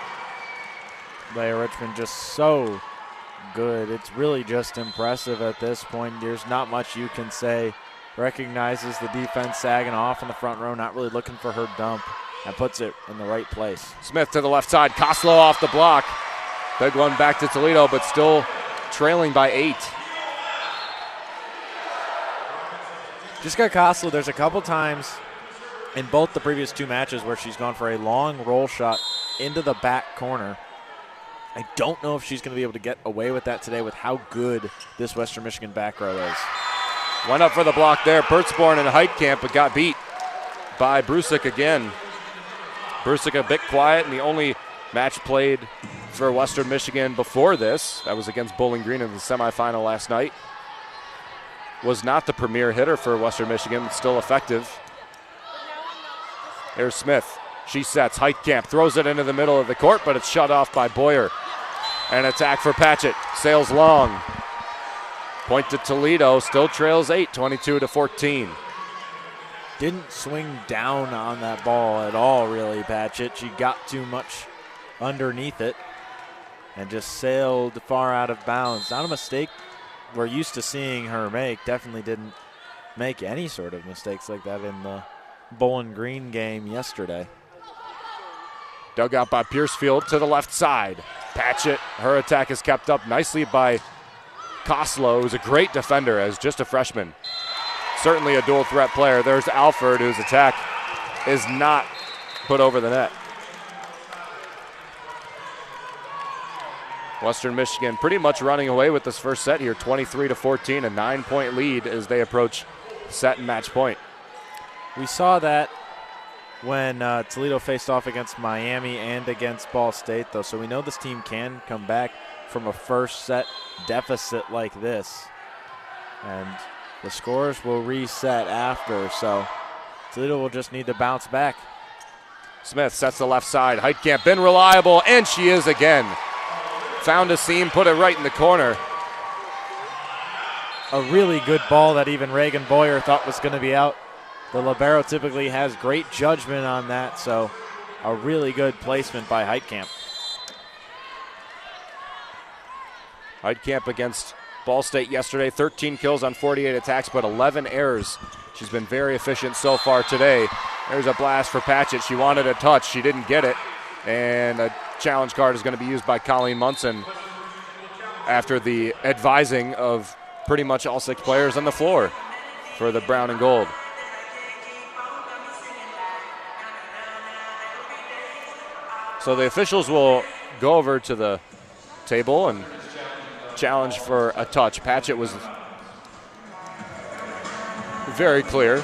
Leah Richmond just so good. It's really just impressive at this point. There's not much you can say. Recognizes the defense sagging off in the front row, not really looking for her dump, and puts it in the right place. Smith to the left side, Koslow off the block. Big one back to Toledo, but still trailing by 8. Jessica Koslow, there's a couple times in both the previous 2 matches where she's gone for a long roll shot into the back corner. I don't know if she's going to be able to get away with that today with how good this Western Michigan back row is. Went up for the block there. Pertzborn in Heitkamp, but got beat by Brusik again. Brusik a bit quiet, and the only match played for Western Michigan before this, that was against Bowling Green in the semifinal last night, was not the premier hitter for Western Michigan, but still effective. There's Smith. She sets. Heitkamp throws it into the middle of the court, but it's shut off by Boyer. An attack for Patchett. Sails long. Point to Toledo. Still trails 8, 22-14. Didn't swing down on that ball at all, really, Patchett. She got too much underneath it and just sailed far out of bounds. Not a mistake we're used to seeing her make. Definitely didn't make any sort of mistakes like that in the Bowling Green game yesterday. Dug out by Piercefield to the left side. Patchett, her attack is kept up nicely by Koslow, who's a great defender as just a freshman. Certainly a dual threat player. There's Alford, whose attack is not put over the net. Western Michigan pretty much running away with this first set here, 23-14, a 9-point lead as they approach set and match point. We saw that when Toledo faced off against Miami and against Ball State, though, so we know this team can come back from a first set deficit like this. And the scores will reset after, so Toledo will just need to bounce back. Smith sets the left side. Heitkamp been reliable, and she is again. Found a seam, put it right in the corner. A really good ball that even Reagan Boyer thought was going to be out. The libero typically has great judgment on that, so a really good placement by Heitkamp. Heitkamp against Ball State yesterday, 13 kills on 48 attacks, but 11 errors. She's been very efficient so far today. There's a blast for Patchett. She wanted a touch. She didn't get it. And a challenge card is going to be used by Colleen Munson after the advising of pretty much all 6 players on the floor for the brown and gold. So the officials will go over to the table and challenge for a touch. Patchett was very clear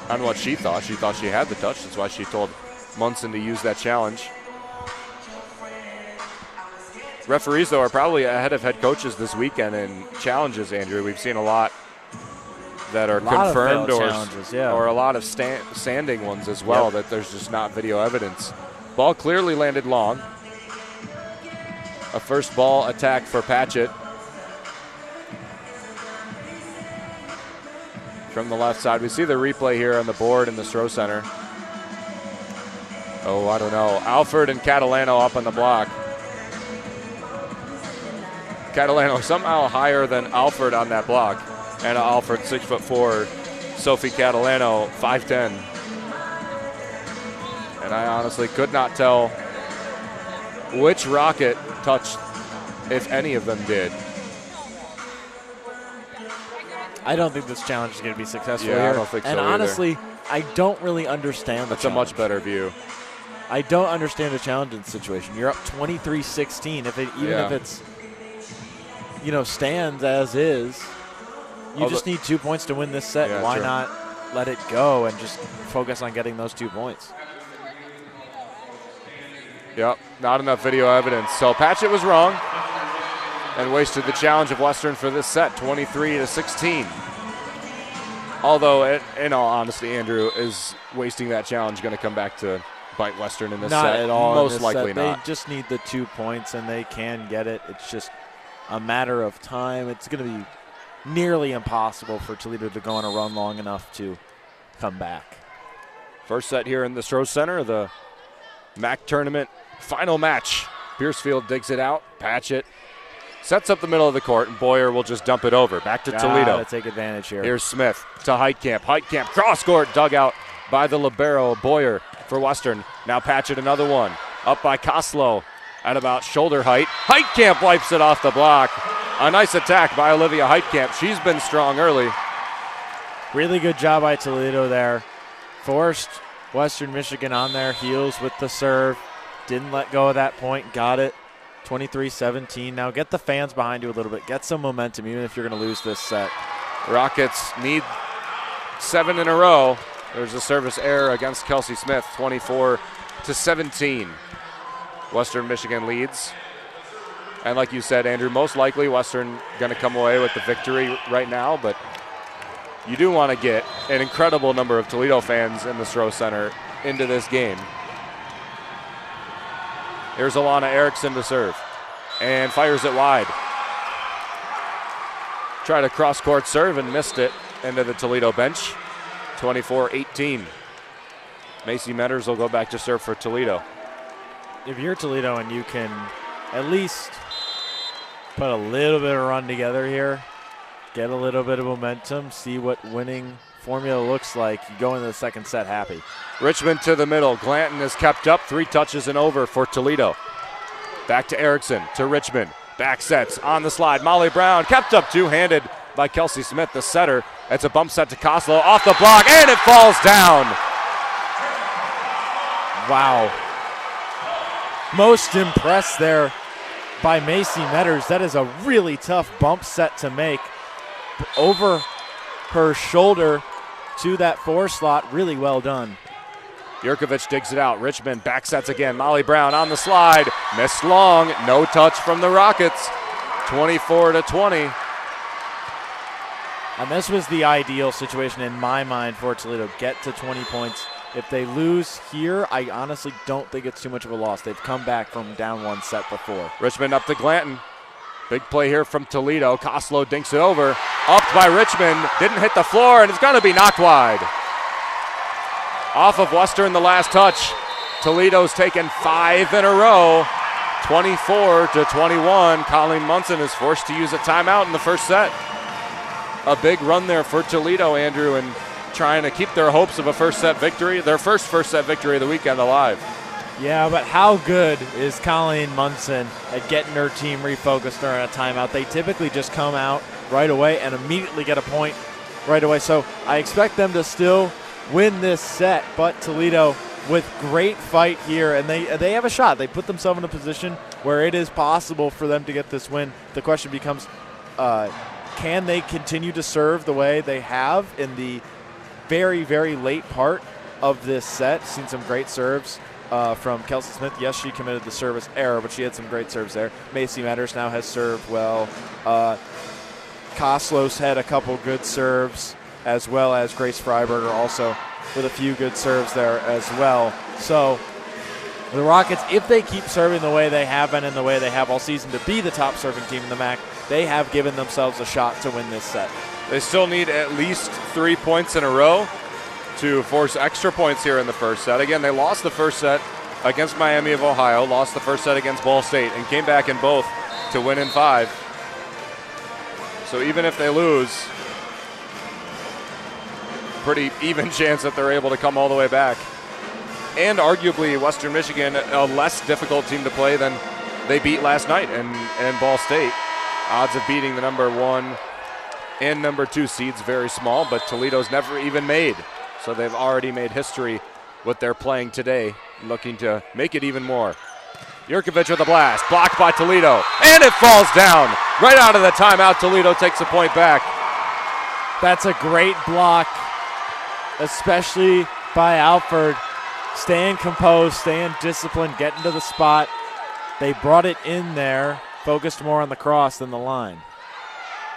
on what she thought. She thought she had the touch. That's why she told Munson to use that challenge. Referees, though, are probably ahead of head coaches this weekend in challenges, Andrew. We've seen a lot that are confirmed or a lot of standing ones as well, that there's just not video evidence. Ball clearly landed long. A first ball attack for Patchett. From the left side. We see the replay here on the board in the Stroh Center. Oh, I don't know. Alford and Catalano up on the block. Catalano somehow higher than Alford on that block. Anna Alford, 6'4". Sophie Catalano, 5'10". And I honestly could not tell which rocket touched, if any of them did. I don't think this challenge is going to be successful here. I don't think so and either. honestly, I don't really understand the That's challenge. a much better view. I don't understand the challenge in this situation. You're up 23-16. If it's, stands as is, you just need 2 points to win this set. Yeah, Why true. not let it go and just focus on getting those 2 points? Yep, not enough video evidence. So Patchett was wrong and wasted the challenge of Western for this set, 23-16. Although, in all honesty, Andrew, is wasting that challenge going to come back to bite Western in this set? Not at all. Most likely not. They just need the 2 points, and they can get it. It's just a matter of time. It's going to be nearly impossible for Toledo to go on a run long enough to come back. First set here in the Stroh Center, the MAC tournament final match. Piercefield digs it out. Patchett sets up the middle of the court, and Boyer will just dump it over. Back to Toledo. To take advantage here. Here's Smith to Heitkamp. Heitkamp cross-court dug out by the libero. Boyer for Western. Now Patchett another one. Up by Koslow at about shoulder height. Heitkamp wipes it off the block. A nice attack by Olivia Heitkamp. She's been strong early. Really good job by Toledo there. Forced Western Michigan on their heels with the serve. Didn't let go of that point. Got it. 23-17. Now get the fans behind you a little bit. Get some momentum even if you're going to lose this set. Rockets need 7 in a row. There's a service error against Kelsey Smith, 24-17. Western Michigan leads. And like you said, Andrew, most likely Western going to come away with the victory right now, but you do want to get an incredible number of Toledo fans in the Stroh Center into this game. Here's Alana Erickson to serve and fires it wide. Tried a cross-court serve and missed it into the Toledo bench. 24-18. Macy Metters will go back to serve for Toledo. If you're Toledo and you can at least put a little bit of run together here, get a little bit of momentum, see what winning formula looks like, you go into the second set happy. Richmond to the middle. Glanton is kept up. 3 touches and over for Toledo. Back to Erickson, to Richmond. Back sets on the slide. Molly Brown kept up two-handed by Kelsey Smith, the setter. It's a bump set to Koslow off the block, and it falls down. Wow. Most impressed there by Macy Metters. That is a really tough bump set to make. Over her shoulder to that 4 slot. Really well done. Jurkovic digs it out. Richmond back sets again. Molly Brown on the slide. Missed long. No touch from the Rockets. 24-20. And this was the ideal situation in my mind for Toledo. Get to 20 points. If they lose here, I honestly don't think it's too much of a loss. They've come back from down 1 set before. Richmond up to Glanton. Big play here from Toledo. Koslow dinks it over. Upped by Richmond. Didn't hit the floor, and it's going to be knocked wide. Off of Western the last touch. Toledo's taken 5 in a row. 24-21. Colleen Munson is forced to use a timeout in the first set. A big run there for Toledo, Andrew, and trying to keep their hopes of a first set victory, their first set victory of the weekend, alive. Yeah, but how good is Colleen Munson at getting her team refocused during a timeout? They typically just come out right away and immediately get a point right away. So I expect them to still win this set, but Toledo with great fight here, and they have a shot. They put themselves in a position where it is possible for them to get this win. The question becomes, can they continue to serve the way they have in the very, very late part of this set? Seen some great serves from Kelsey Smith. Yes, she committed the service error, but she had some great serves there. Macy Metters now has served well. Koslow's had a couple good serves, as well as Grace Freiberger also with a few good serves there as well. So the Rockets, if they keep serving the way they have been and the way they have all season to be the top serving team in the MAC, they have given themselves a shot to win this set. They still need at least 3 points in a row to force extra points here in the first set. Again, they lost the first set against Miami of Ohio, lost the first set against Ball State, and came back in both to win in 5. So even if they lose, pretty even chance that they're able to come all the way back. And arguably Western Michigan, a less difficult team to play than they beat last night in Ball State. Odds of beating the number 1 and number 2 seeds very small, but Toledo's never even made. So they've already made history with their playing today, looking to make it even more. Jurkovic with a blast, blocked by Toledo, and it falls down. Right out of the timeout, Toledo takes a point back. That's a great block, especially by Alford. Staying composed, staying disciplined, getting to the spot. They brought it in there, focused more on the cross than the line.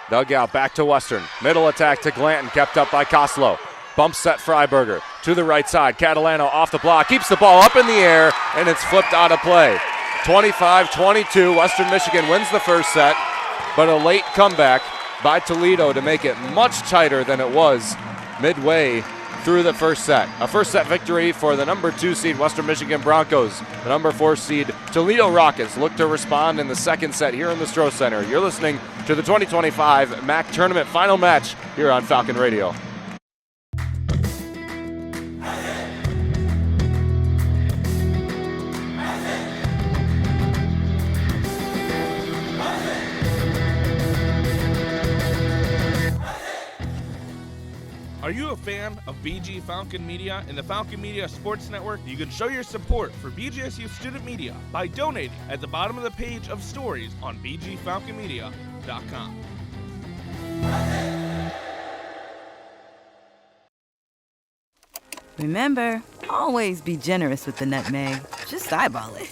Dugout back to Western. Middle attack to Glanton, kept up by Koslow. Bump set Freiberger to the right side. Catalano off the block, keeps the ball up in the air, and it's flipped out of play. 25-22, Western Michigan wins the first set, but a late comeback by Toledo to make it much tighter than it was midway through the first set. A first set victory for the number 2 seed Western Michigan Broncos. The number 4 seed Toledo Rockets look to respond in the second set here in the Stroh Center. You're listening to the 2025 MAC Tournament final match here on Falcon Radio. Are you a fan of BG Falcon Media and the Falcon Media Sports Network? You can show your support for BGSU Student Media by donating at the bottom of the page of stories on bgfalconmedia.com. Remember, always be generous with the nutmeg. Just eyeball it.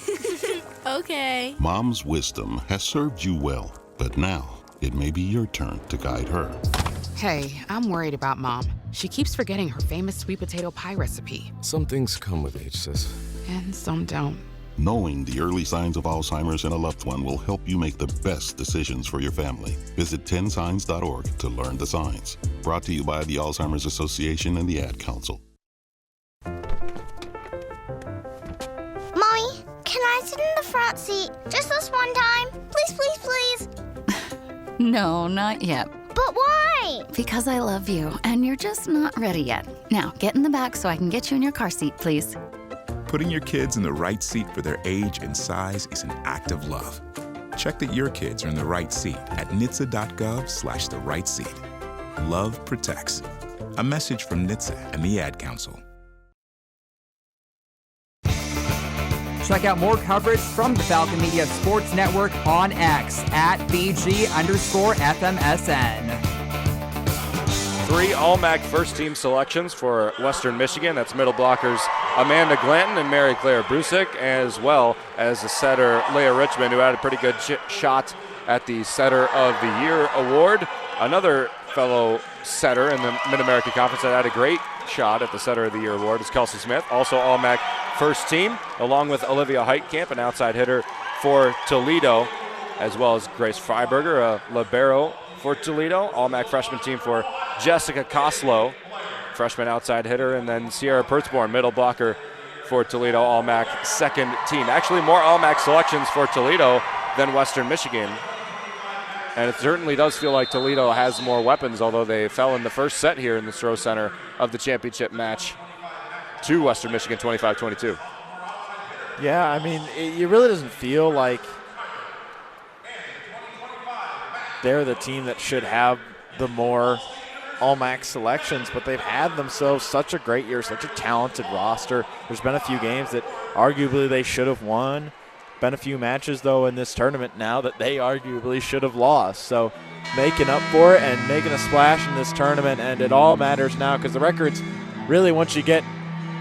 Okay. Mom's wisdom has served you well, but now it may be your turn to guide her. Hey, I'm worried about Mom. She keeps forgetting her famous sweet potato pie recipe. Some things come with age, sis. And some don't. Knowing the early signs of Alzheimer's in a loved one will help you make the best decisions for your family. Visit 10signs.org to learn the signs. Brought to you by the Alzheimer's Association and the Ad Council. Mommy, can I sit in the front seat just this one time? Please, please, please. No, not yet. But why? Because I love you, and you're just not ready yet. Now, get in the back so I can get you in your car seat, please. Putting your kids in the right seat for their age and size is an act of love. Check that your kids are in the right seat at NHTSA.gov/the right seat. Love protects. A message from NHTSA and the Ad Council. Check out more coverage from the Falcon Media Sports Network on X at BG_FMSN. 3 All-MAC first-team selections for Western Michigan. That's middle blockers Amanda Glanton and Mary Claire Brusick, as well as the setter Leah Richmond, who had a pretty good shot at the Setter of the Year award. Another fellow setter in the Mid-American Conference that had a great shot at the Setter of the Year award is Kelsey Smith, also All-MAC first team, along with Olivia Heitkamp, an outside hitter for Toledo, as well as Grace Freiberger, a libero for Toledo. All-MAC freshman team for Jessica Koslow, freshman outside hitter, and then Sierra Pertzborn, middle blocker for Toledo, All-MAC second team. Actually, more All-MAC selections for Toledo than Western Michigan. And it certainly does feel like Toledo has more weapons, although they fell in the first set here in the Stroh Center of the championship match to Western Michigan 25-22. Yeah, I mean, it really doesn't feel like they're the team that should have the more All-MAC selections, but they've had themselves such a great year, such a talented roster. There's been a few games that arguably they should have won. Been a few matches, though, in this tournament now that they arguably should have lost. So making up for it and making a splash in this tournament, and it all matters now because the records really, once you get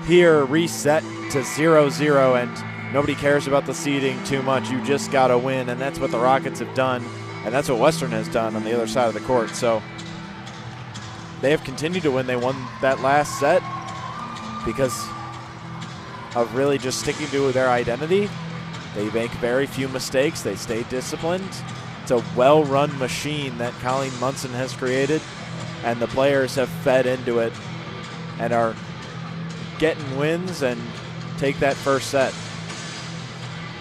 here, reset to 0-0, and nobody cares about the seeding too much. You just got to win, and that's what the Rockets have done, and that's what Western has done on the other side of the court. So they have continued to win. They won that last set because of really just sticking to their identity. They make very few mistakes. They stay disciplined. It's a well-run machine that Colleen Munson has created, and the players have fed into it and are getting wins and take that first set.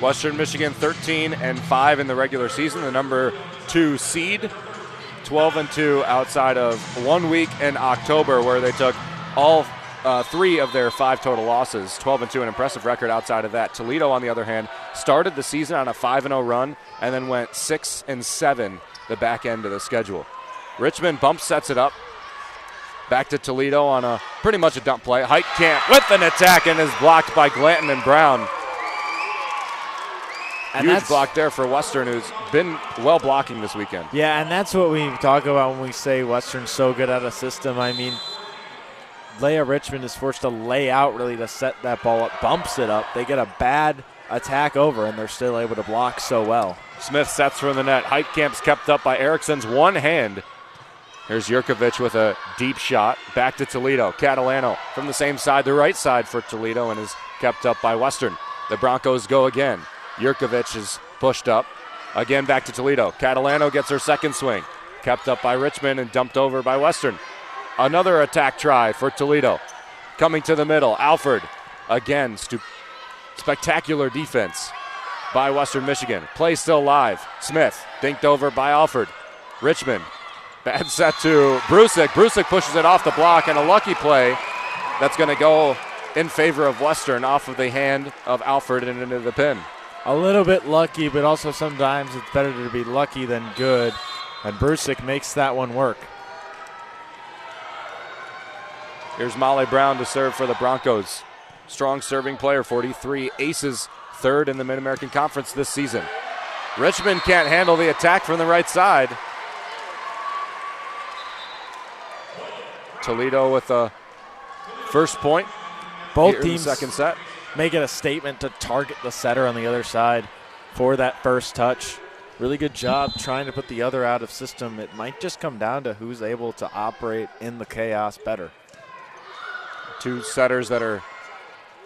Western Michigan 13-5 in the regular season, the number 2 seed, 12-2 outside of 1 week in October where they took all 3 of their 5 total losses, 12-2, an impressive record outside of that. Toledo, on the other hand, started the season on a 5-0 run and then went 6-7 the back end of the schedule. Richmond sets it up. Back to Toledo on a pretty much a dump play. Heitkamp with an attack and is blocked by Glanton and Brown. And huge block there for Western, who's been well blocking this weekend. Yeah, and that's what we talk about when we say Western's so good at a system. I mean, Leah Richmond is forced to lay out really to set that ball up, bumps it up. They get a bad attack over, and they're still able to block so well. Smith sets from the net. Heitkamp's kept up by Erickson's one hand. Here's Jurkovic with a deep shot. Back to Toledo. Catalano from the same side, the right side for Toledo, and is kept up by Western. The Broncos go again. Jurkovic is pushed up. Again back to Toledo. Catalano gets her second swing. Kept up by Richmond and dumped over by Western. Another attack try for Toledo. Coming to the middle, Alford. Again, spectacular defense by Western Michigan. Play still live. Smith dinked over by Alford. Richmond. Bad set to Brusick. Brusick pushes it off the block, and a lucky play that's going to go in favor of Western off of the hand of Alford and into the pin. A little bit lucky, but also sometimes it's better to be lucky than good, and Brusick makes that one work. Here's Molly Brown to serve for the Broncos. Strong serving player, 43 aces, third in the Mid-American Conference this season. Richmond can't handle the attack from the right side. Toledo with a first point. Both teams second set. Make it a statement to target the setter on the other side for that first touch. Really good job trying to put the other out of system. It might just come down to who's able to operate in the chaos better. 2 setters that are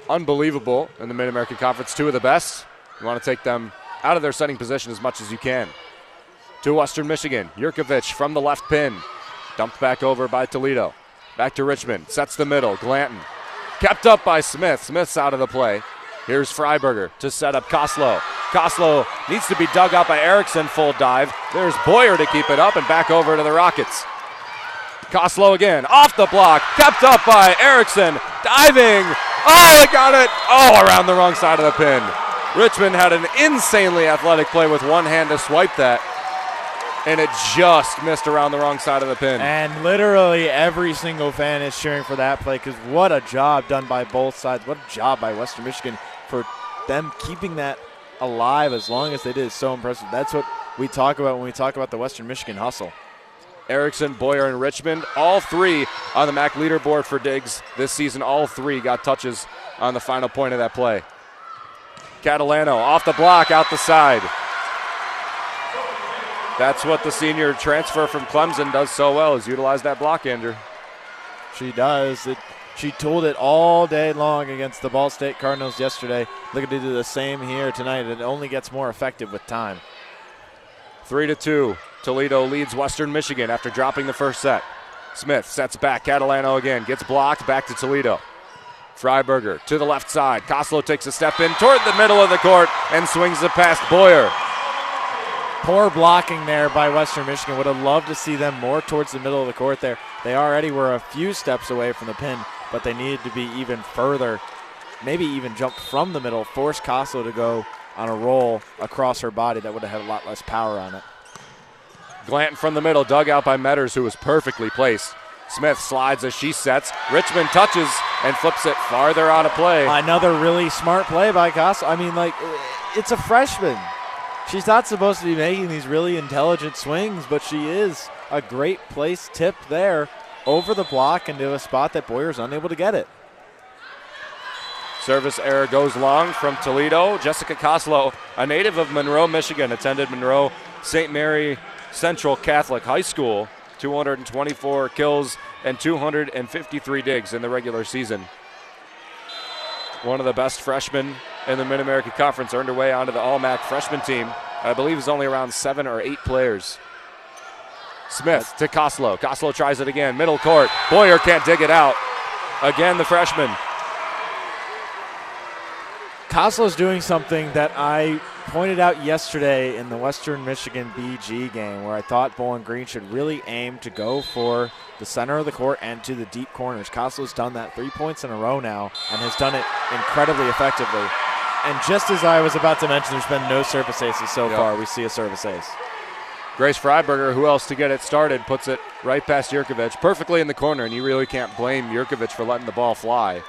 unbelievable in the Mid-American Conference, 2 of the best. You want to take them out of their setting position as much as you can. To Western Michigan, Jurkovic from the left pin. Dumped back over by Toledo. Back to Richmond, sets the middle, Glanton. Kept up by Smith. Smith's out of the play. Here's Freiberger to set up Koslow. Koslow needs to be dug out by Erickson, full dive. There's Boyer to keep it up and back over to the Rockets. Koslow again, off the block, kept up by Erickson, diving. Oh, they got it. Oh, around the wrong side of the pin. Richmond had an insanely athletic play with one hand to swipe that, and it just missed around the wrong side of the pin. And literally every single fan is cheering for that play because what a job done by both sides. What a job by Western Michigan for them keeping that alive as long as they did is so impressive. That's what we talk about when we talk about the Western Michigan hustle. Erickson, Boyer, and Richmond, all three on the MAC leaderboard for digs this season. All three got touches on the final point of that play. Catalano off the block, out the side. That's what the senior transfer from Clemson does so well, is utilize that block, Andrew. She does. She tooled it all day long against the Ball State Cardinals yesterday. Looking to do the same here tonight. It only gets more effective with time. 3-2. Toledo leads Western Michigan after dropping the first set. Smith sets back. Catalano again gets blocked. Back to Toledo. Freiberger to the left side. Koslow takes a step in toward the middle of the court and swings it past Boyer. Poor blocking there by Western Michigan. Would have loved to see them more towards the middle of the court there. They already were a few steps away from the pin, but they needed to be even further, maybe even jump from the middle, force Koslow to go on a roll across her body. That would have had a lot less power on it. Glanton from the middle, dug out by Metters, who was perfectly placed. Smith slides as she sets. Richmond touches and flips it farther on a play. Another really smart play by Koslow. I mean, like, it's a freshman. She's not supposed to be making these really intelligent swings, but she is. A great place tip there over the block into a spot that Boyer's unable to get it. Service error goes long from Toledo. Jessica Koslow, a native of Monroe, Michigan, attended Monroe St. Mary Central Catholic High School. 224 kills and 253 digs in the regular season. One of the best freshmen in the Mid-America Conference, earned her way onto the All-MAC freshman team. I believe it's only around 7 or 8 players. Smith to Koslow. Koslow tries it again, middle court. Boyer can't dig it out. Again, the freshman. Koslow's doing something that I pointed out yesterday in the Western Michigan BG game, where I thought Bowling Green should really aim to go for the center of the court and to the deep corners. Koslow's done that 3 points in a row now and has done it incredibly effectively. And just as I was about to mention, there's been no service aces so far. We see a service ace. Grace Freiberger, who else to get it started, puts it right past Jurkovic, perfectly in the corner, and you really can't blame Jurkovic for letting the ball fly.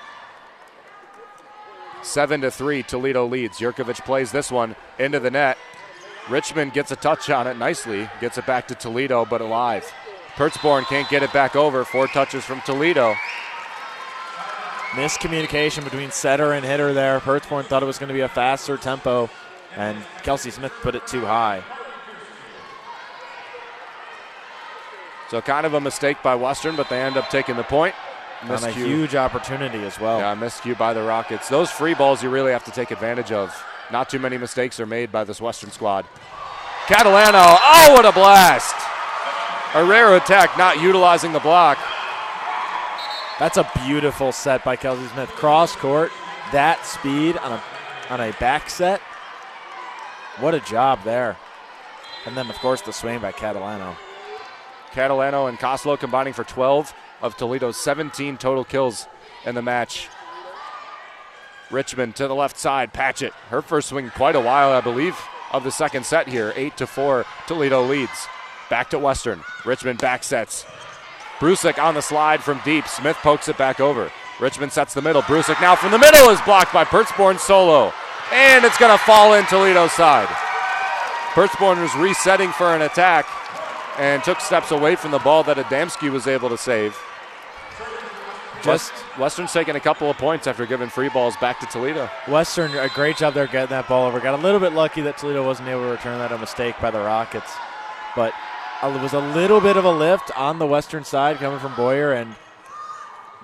7-3, Toledo leads. Jurkovic plays this one into the net. Richmond gets a touch on it nicely, gets it back to Toledo, but alive. Pertzborn can't get it back over. 4 touches from Toledo. Miscommunication between setter and hitter there. Pertzborn thought it was going to be a faster tempo, and Kelsey Smith put it too high. So kind of a mistake by Western, but they end up taking the point. And a huge opportunity as well. Yeah, miscue by the Rockets. Those free balls you really have to take advantage of. Not too many mistakes are made by this Western squad. Catalano, oh, what a blast! A rare attack, not utilizing the block. That's a beautiful set by Kelsey Smith. Cross court, that speed on a back set. What a job there. And then, of course, the swing by Catalano. Catalano and Koslow combining for 12 of Toledo's 17 total kills in the match. Richmond to the left side, Patchett. Her first swing in quite a while, I believe, of the second set here. 8-4, Toledo leads. Back to Western. Richmond back sets. Brusik on the slide from deep. Smith pokes it back over. Richmond sets the middle. Brusik now from the middle is blocked by Pertzborn solo. And it's going to fall in Toledo's side. Pertzborn was resetting for an attack and took steps away from the ball that Adamski was able to save. Western's taking a couple of points after giving free balls back to Toledo. Western, a great job there getting that ball over. Got a little bit lucky that Toledo wasn't able to return that, a mistake by the Rockets. But it was a little bit of a lift on the Western side coming from Boyer, and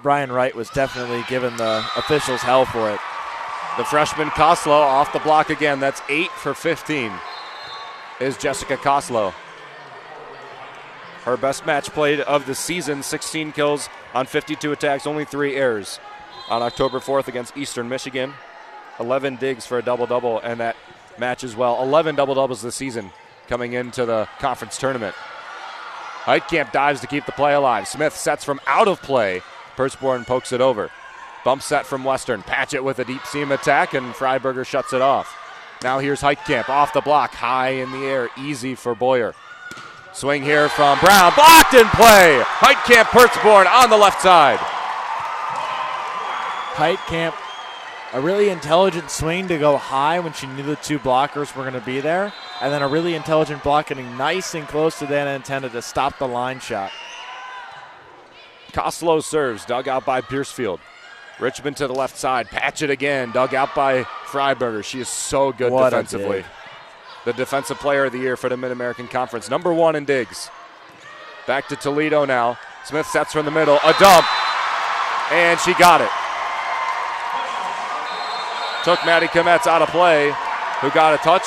Brian Wright was definitely giving the officials hell for it. The freshman Koslow off the block again. That's 8 for 15 is Jessica Koslow. Her best match played of the season, 16 kills on 52 attacks, only 3 errors. On October 4th against Eastern Michigan, 11 digs for a double-double in that match as well. 11 double-doubles this season coming into the conference tournament. Heitkamp dives to keep the play alive. Smith sets from out of play. Pertzborn pokes it over. Bump set from Western. Patchett with a deep seam attack, and Freiberger shuts it off. Now here's Heitkamp off the block, high in the air, easy for Boyer. Swing here from Brown, blocked in play. Heitkamp, Pertzborn on the left side. Heitkamp A really intelligent swing to go high when she knew the two blockers were going to be there. And then a really intelligent block getting nice and close to that antenna to stop the line shot. Costello serves, dug out by Piercefield. Richmond to the left side, patch it again, dug out by Freiberger. She is so good defensively. The defensive player of the year for the Mid-American Conference. Number 1 in digs. Back to Toledo now. Smith sets from the middle, a dump, and she got it. Took Maddie Kometz out of play, who got a touch.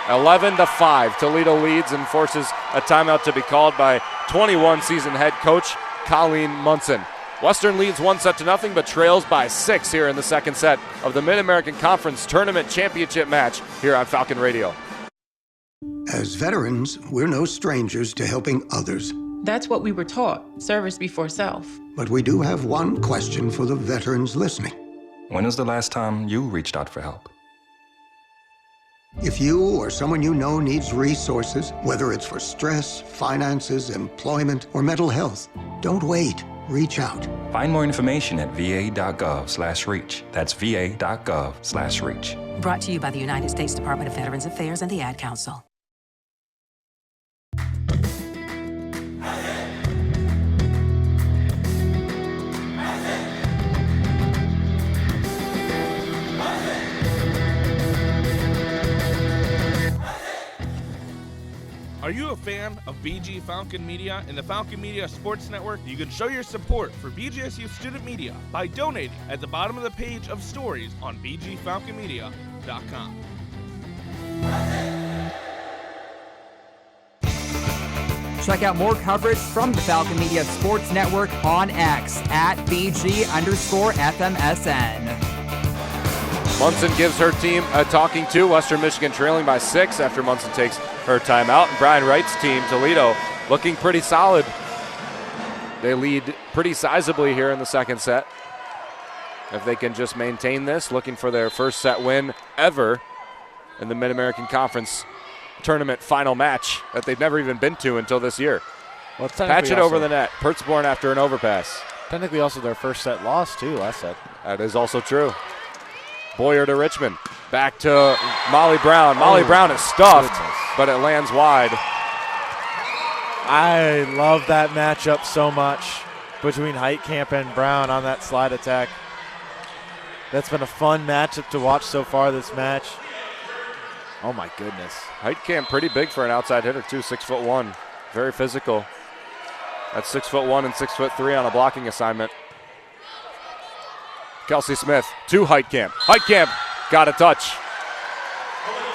11-5, Toledo leads and forces a timeout to be called by 21 season head coach Colleen Munson. Western leads 1-0, but trails by 6 here in the second set of the Mid-American Conference Tournament Championship match here on Falcon Radio. As veterans, we're no strangers to helping others. That's what we were taught, service before self. But we do have one question for the veterans listening. When was the last time you reached out for help? If you or someone you know needs resources, whether it's for stress, finances, employment, or mental health, don't wait. Reach out. Find more information at va.gov/reach. That's va.gov/reach. Brought to you by the United States Department of Veterans Affairs and the Ad Council. Are you a fan of BG Falcon Media and the Falcon Media Sports Network? You can show your support for BGSU Student Media by donating at the bottom of the page of stories on bgfalconmedia.com. Check out more coverage from the Falcon Media Sports Network on X at BG_FMSN. Munson gives her team a talking to. Western Michigan trailing by 6 after Munson takes her timeout. And Brian Wright's team, Toledo, looking pretty solid. They lead pretty sizably here in the second set. If they can just maintain this, looking for their first set win ever in the Mid-American Conference Tournament final match that they've never even been to until this year. Well, patch it over the net. Pertzborn after an overpass. Technically also their first set loss too last set. That is also true. Boyer to Richmond. Back to Molly Brown. Molly Brown is stuffed, but it lands wide. I love that matchup so much between Heitkamp and Brown on that slide attack. That's been a fun matchup to watch so far this match. Oh my goodness. Heitkamp pretty big for an outside hitter too, 6'1". Very physical. That's 6'1" and 6'3" on a blocking assignment. Kelsey Smith to Heitkamp. Heitkamp got a touch.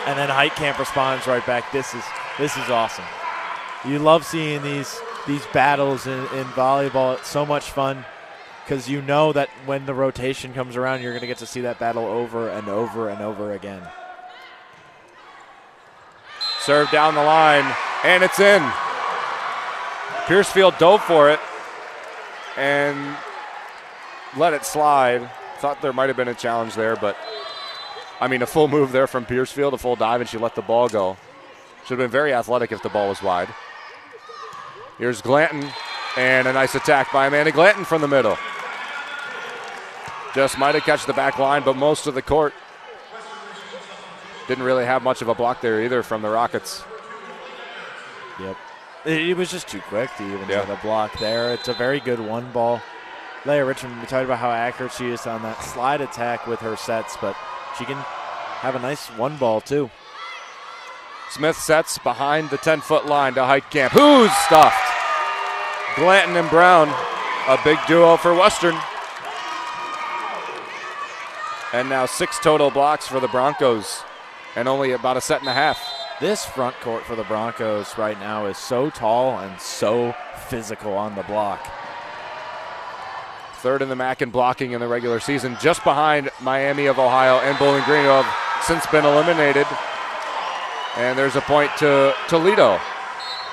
And then Heitkamp responds right back. This is awesome. You love seeing these battles in volleyball. It's so much fun because you know that when the rotation comes around, you're going to get to see that battle over and over and over again. Serve down the line, and it's in. Piercefield dove for it and let it slide. Thought there might have been a challenge there, but I mean, a full move there from Piercefield, a full dive, and she let the ball go. Should have been very athletic if the ball was wide. Here's Glanton, and a nice attack by Amanda Glanton from the middle. Just might have catched the back line, but most of the court didn't really have much of a block there either from the Rockets. Yep. It was just too quick to even get a block there. It's a very good one ball. Leia Richmond, we talked about how accurate she is on that slide attack with her sets, but she can have a nice one ball too. Smith sets behind the 10-foot line to Heitkamp, who's stuffed. Glanton and Brown, a big duo for Western. And now 6 total blocks for the Broncos, and only about a set and a half. This front court for the Broncos right now is so tall and so physical on the block. Third in the MAC in blocking in the regular season, just behind Miami of Ohio and Bowling Green, who have since been eliminated. And there's a point to Toledo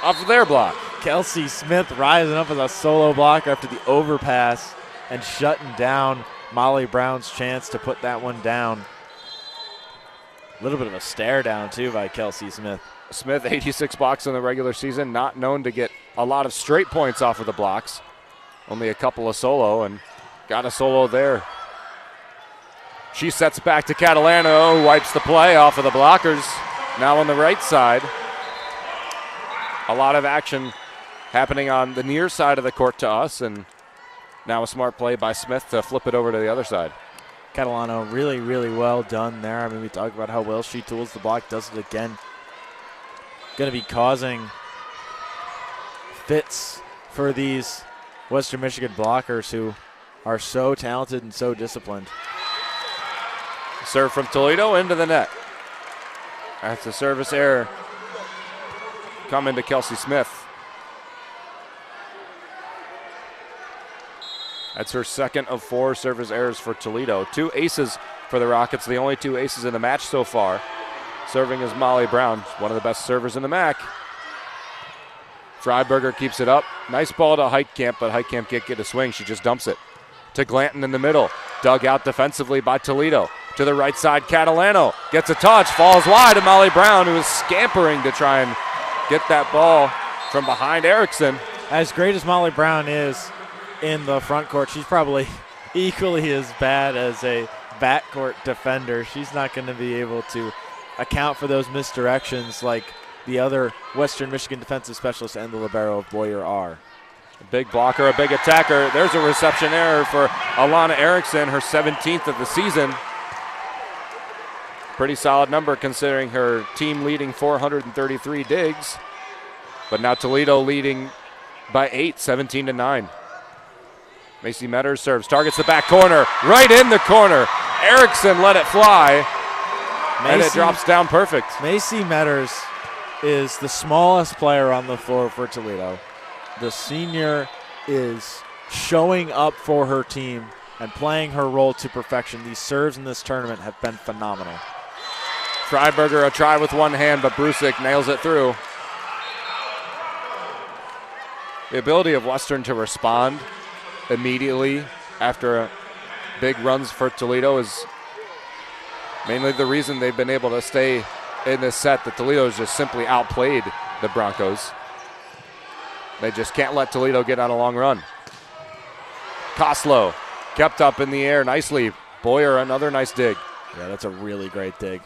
off of their block. Kelsey Smith rising up as a solo blocker after the overpass and shutting down Molly Brown's chance to put that one down. A little bit of a stare down, too, by Kelsey Smith. Smith, 86 blocks in the regular season, not known to get a lot of straight points off of the blocks. Only a couple of solo, and got a solo there. She sets back to Catalano, who wipes the play off of the blockers. Now on the right side. A lot of action happening on the near side of the court to us, and now a smart play by Smith to flip it over to the other side. Catalano really, really well done there. I mean, we talked about how well she tools the block, does it again. Going to be causing fits for these Western Michigan blockers who are so talented and so disciplined. Serve from Toledo into the net. That's a service error coming to Kelsey Smith. That's her second of 4 service errors for Toledo. 2 aces for the Rockets, the only 2 aces in the match so far. Serving is Molly Brown, one of the best servers in the MAC. Freiberger keeps it up. Nice ball to Heitkamp, but Heitkamp can't get a swing. She just dumps it to Glanton in the middle. Dug out defensively by Toledo. To the right side, Catalano gets a touch, falls wide to Molly Brown, who is scampering to try and get that ball from behind Erickson. As great as Molly Brown is in the front court, she's probably equally as bad as a backcourt defender. She's not going to be able to account for those misdirections like the other Western Michigan defensive specialists and the libero of Boyer are. A big blocker, a big attacker. There's a reception error for Alana Erickson, her 17th of the season. Pretty solid number considering her team leading 433 digs. But now Toledo leading by 8, 17-9. Macy Metters serves, targets the back corner, right in the corner. Erickson let it fly, and it drops down perfect. Macy Metters is the smallest player on the floor for Toledo. The senior is showing up for her team and playing her role to perfection. These serves in this tournament have been phenomenal. Freiberger a try with one hand, but Brusick nails it through. The ability of Western to respond immediately after big runs for Toledo is mainly the reason they've been able to stay in this set. That Toledo's just simply outplayed the Broncos. They just can't let Toledo get on a long run. Koslow kept up in the air nicely. Boyer, another nice dig. Yeah, that's a really great dig.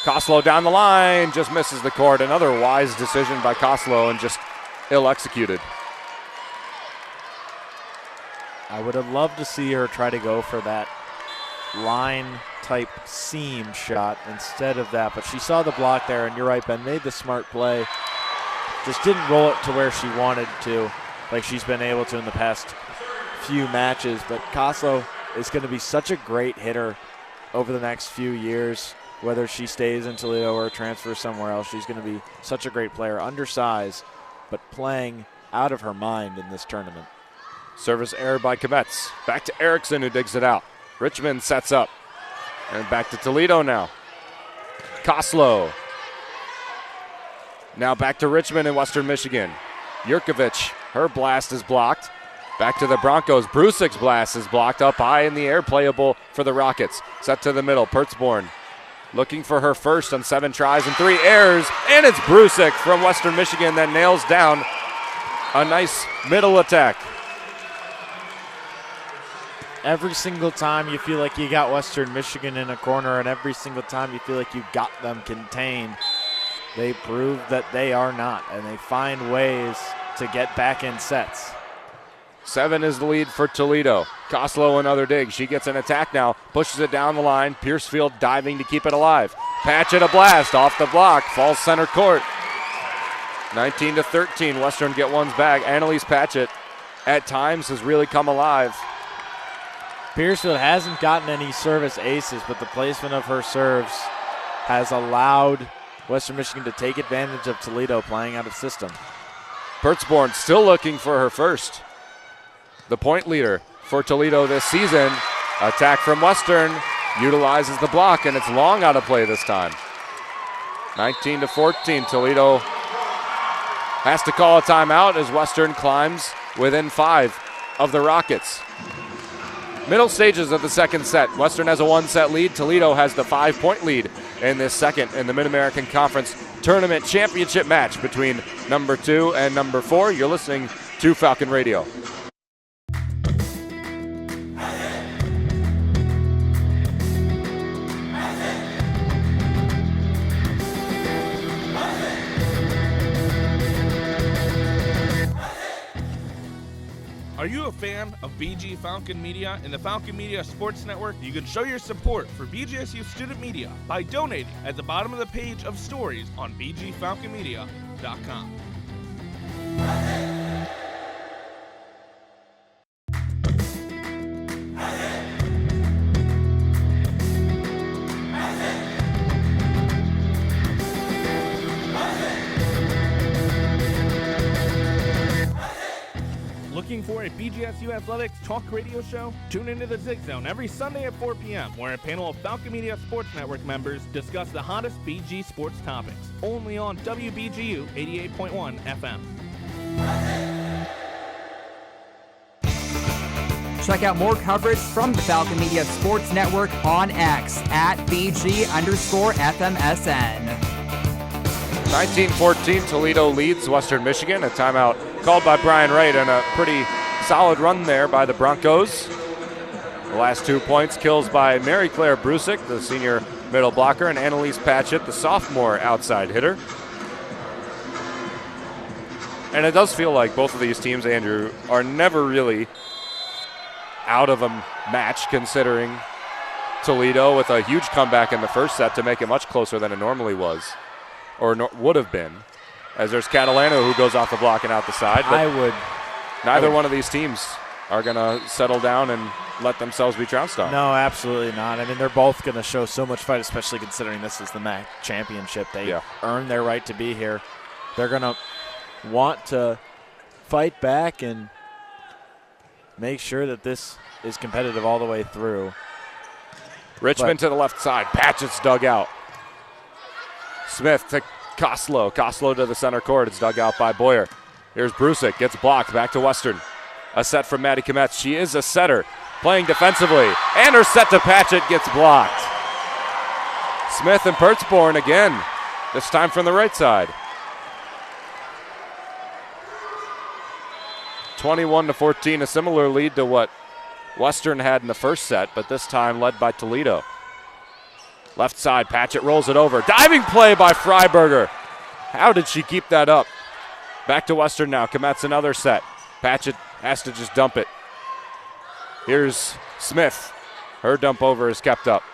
Koslow down the line, just misses the court. Another wise decision by Koslow and just ill-executed. I would have loved to see her try to go for that line-type seam shot instead of that, but she saw the block there, and you're right, Ben, made the smart play. Just didn't roll it to where she wanted to, like she's been able to in the past few matches. But Koslow is going to be such a great hitter over the next few years, whether she stays in Toledo or transfers somewhere else. She's going to be such a great player, undersized, but playing out of her mind in this tournament. Service error by Kometz. Back to Erickson, who digs it out. Richmond sets up. And back to Toledo now. Koslow. Now back to Richmond in Western Michigan. Jurkovic, her blast is blocked. Back to the Broncos. Brusick's blast is blocked up high in the air, playable for the Rockets. Set to the middle, Pertzborn looking for her first on 7 tries and 3 errors, and it's Brusick from Western Michigan that nails down a nice middle attack. Every single time you feel like you got Western Michigan in a corner, and every single time you feel like you got them contained, they prove that they are not, and they find ways to get back in sets. 7 is the lead for Toledo. Koslow another dig. She gets an attack now, pushes it down the line. Piercefield diving to keep it alive. Patchett a blast off the block, falls center court. 19-13, Western get one's back. Annalise Patchett at times has really come alive. Piercefield hasn't gotten any service aces, but the placement of her serves has allowed Western Michigan to take advantage of Toledo playing out of system. Pertzborn still looking for her first. The point leader for Toledo this season. Attack from Western, utilizes the block, and it's long out of play this time. 19-14, Toledo has to call a timeout as Western climbs within 5 of the Rockets. Middle stages of the second set. Western has a 1-set lead. Toledo has the 5-point lead in this second in the Mid-American Conference Tournament Championship match between number 2 and number 4. You're listening to Falcon Radio. Are you a fan of BG Falcon Media and the Falcon Media Sports Network? You can show your support for BGSU Student Media by donating at the bottom of the page of stories on bgfalconmedia.com. Looking for a BGSU Athletics talk radio show? Tune into the Zig Zone every Sunday at 4 p.m., where a panel of Falcon Media Sports Network members discuss the hottest BG sports topics. Only on WBGU 88.1 FM. Check out more coverage from the Falcon Media Sports Network on X at BG_FMSN. 19-14, Toledo leads Western Michigan. A timeout called by Brian Wright, and a pretty solid run there by the Broncos. The last 2 points, kills by Mary Claire Brusick, the senior middle blocker, and Annalise Patchett, the sophomore outside hitter. And it does feel like both of these teams, Andrew, are never really out of a match, considering Toledo with a huge comeback in the first set to make it much closer than it normally was, or would have been, as there's Catalano who goes off the block and out the side. Neither one of these teams are going to settle down and let themselves be trounced on. No, absolutely not. I mean, they're both going to show so much fight, especially considering this is the MAC championship. They earned their right to be here. They're going to want to fight back and make sure that this is competitive all the way through. Richmond to the left side. Patchett's dug out. Smith to Koslow. Koslow to the center court. It's dug out by Boyer. Here's Brusick. Gets blocked. Back to Western. A set from Maddie Kometz. She is a setter. Playing defensively. And her set to Patchett gets blocked. Smith and Pertzborn again. This time from the right side. 21-14. A similar lead to what Western had in the first set, but this time led by Toledo. Left side, Patchett rolls it over. Diving play by Freiberger. How did she keep that up? Back to Western now. Kometz another set. Patchett has to just dump it. Here's Smith. Her dump over is kept up.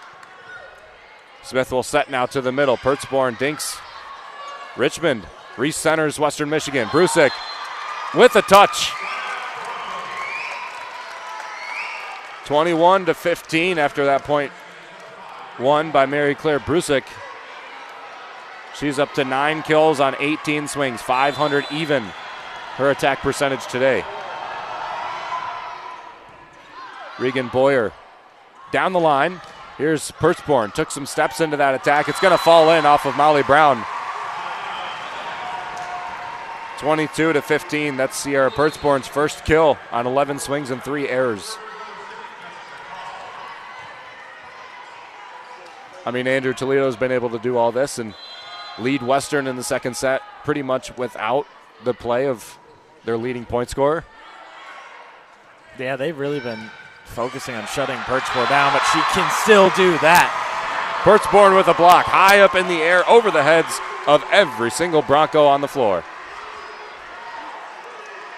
Smith will set now to the middle. Pertzborn dinks. Richmond recenters Western Michigan. Brusick with a touch. 21-15 after that point. Won by Mary Claire Brusick. She's up to 9 kills on 18 swings, 500 even. Her attack percentage today. Regan Boyer down the line. Here's Pertzborn. Took some steps into that attack. It's going to fall in off of Molly Brown. 22-15. That's Sierra Pertzborn's first kill on 11 swings and 3 errors. I mean, Andrew, Toledo's been able to do all this and lead Western in the second set pretty much without the play of their leading point scorer. Yeah, they've really been focusing on shutting Pertzborn down, but she can still do that. Pertzborn with a block high up in the air over the heads of every single Bronco on the floor.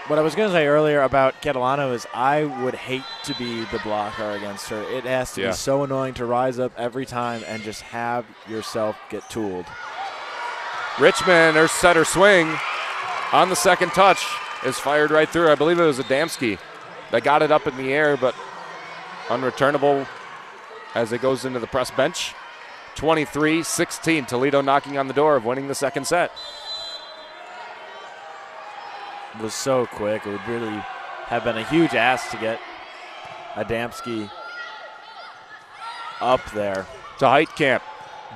What I was going to say earlier about Catalano is I would hate to be the blocker against her. It has to be so annoying to rise up every time and just have yourself get tooled. Richmond, her setter swing on the second touch is fired right through. I believe it was Adamski that got it up in the air, but unreturnable as it goes into the press bench. 23-16, Toledo knocking on the door of winning the second set. It was so quick. It would really have been a huge ask to get Adamski up there. To Heitkamp.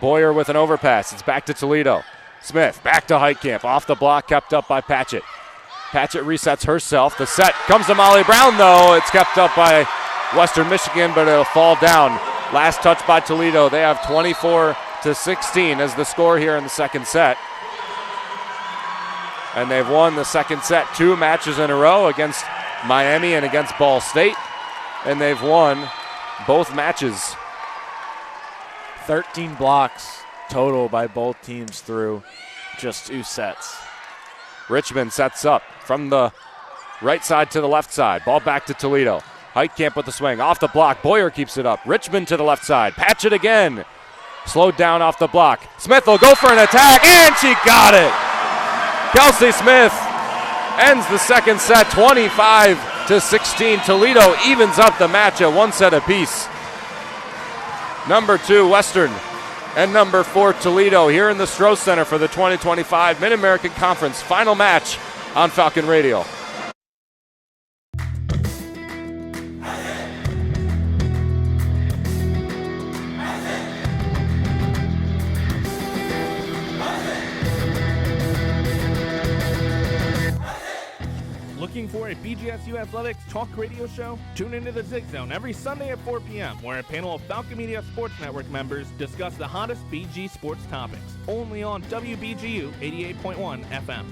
Boyer with an overpass. It's back to Toledo. Smith back to Heitkamp. Off the block, kept up by Patchett. Patchett resets herself. The set comes to Molly Brown, though. It's kept up by Western Michigan, but it'll fall down. Last touch by Toledo. They have 24-16 as the score here in the second set. And they've won the second set 2 matches in a row against Miami and against Ball State. And they've won both matches. 13 blocks total by both teams through just 2 sets. Richmond sets up from the Right side to the left side. Ball back to Toledo. Heitkamp with the swing. Off the block. Boyer keeps it up. Richmond to the left side. Patch it again. Slowed down off the block. Smith will go for an attack, and she got it. Kelsey Smith ends the second set 25-16. Toledo evens up the match at 1 set apiece. Number 2, Western, and number 4, Toledo, here in the Stroh Center for the 2025 Mid-American Conference final match on Falcon Radio. Looking for a BGSU Athletics talk radio show? Tune into the Zig Zone every Sunday at 4 p.m., where a panel of Falcon Media Sports Network members discuss the hottest BG sports topics. Only on WBGU 88.1 FM.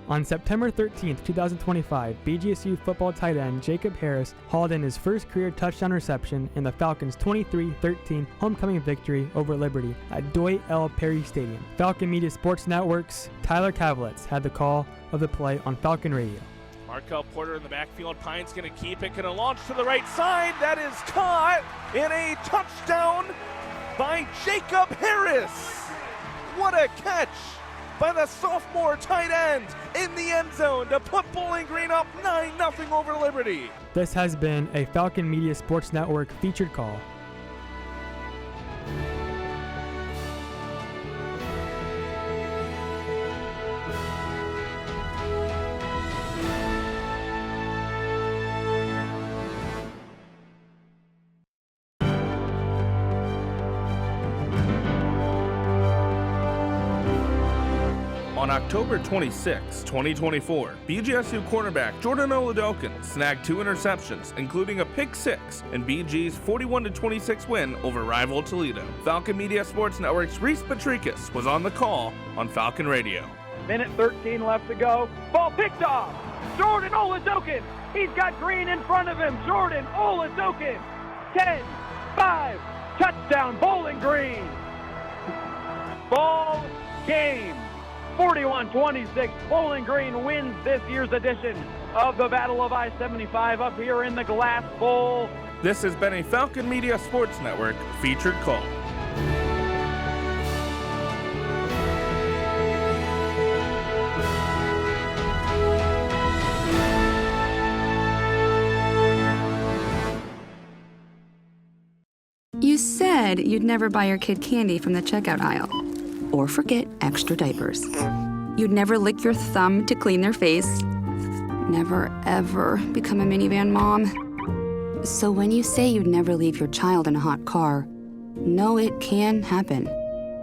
On September 13, 2025, BGSU football tight end Jacob Harris hauled in his first career touchdown reception in the Falcons' 23-13 homecoming victory over Liberty at Dwight L. Perry Stadium. Falcon Media Sports Network's Tyler Kavlitz had the call of the play on Falcon Radio. Markel Porter in the backfield. Pine's going to keep it, going to launch to the right side. That is caught in a touchdown by Jacob Harris. What a catch by the sophomore tight end in the end zone to put Bowling Green up 9-0 over Liberty. This has been a Falcon Media Sports Network featured call. On October 26, 2024, BGSU cornerback Jordan Oladokin snagged 2 interceptions, including a pick 6 in BG's 41-26 win over rival Toledo. Falcon Media Sports Network's Reese Patricus was on the call on Falcon Radio. Minute 13 left to go. Ball picked off. Jordan Oladokin. He's got Green in front of him. Jordan Oladokin. 10-5. Touchdown Bowling Green. Ball game. 41-26, Bowling Green wins this year's edition of the Battle of I-75 up here in the Glass Bowl. This has been a Falcon Media Sports Network featured call. You said you'd never buy your kid candy from the checkout aisle. Or forget extra diapers. You'd never lick your thumb to clean their face. Never, ever become a minivan mom. So when you say you'd never leave your child in a hot car, know it can happen.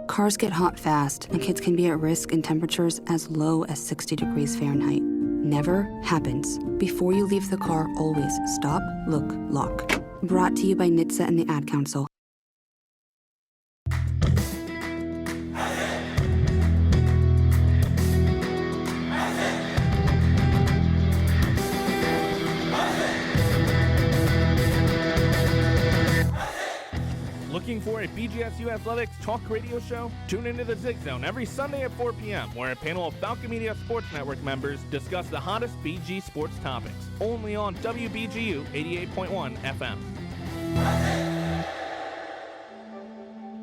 Cars get hot fast, and kids can be at risk in temperatures as low as 60 degrees Fahrenheit. Never happens. Before you leave the car, always stop, look, lock. Brought to you by NHTSA and the Ad Council. Looking for a BGSU Athletics talk radio show? Tune into the Zig Zone every Sunday at 4 p.m., where a panel of Falcon Media Sports Network members discuss the hottest BG sports topics. Only on WBGU 88.1 FM.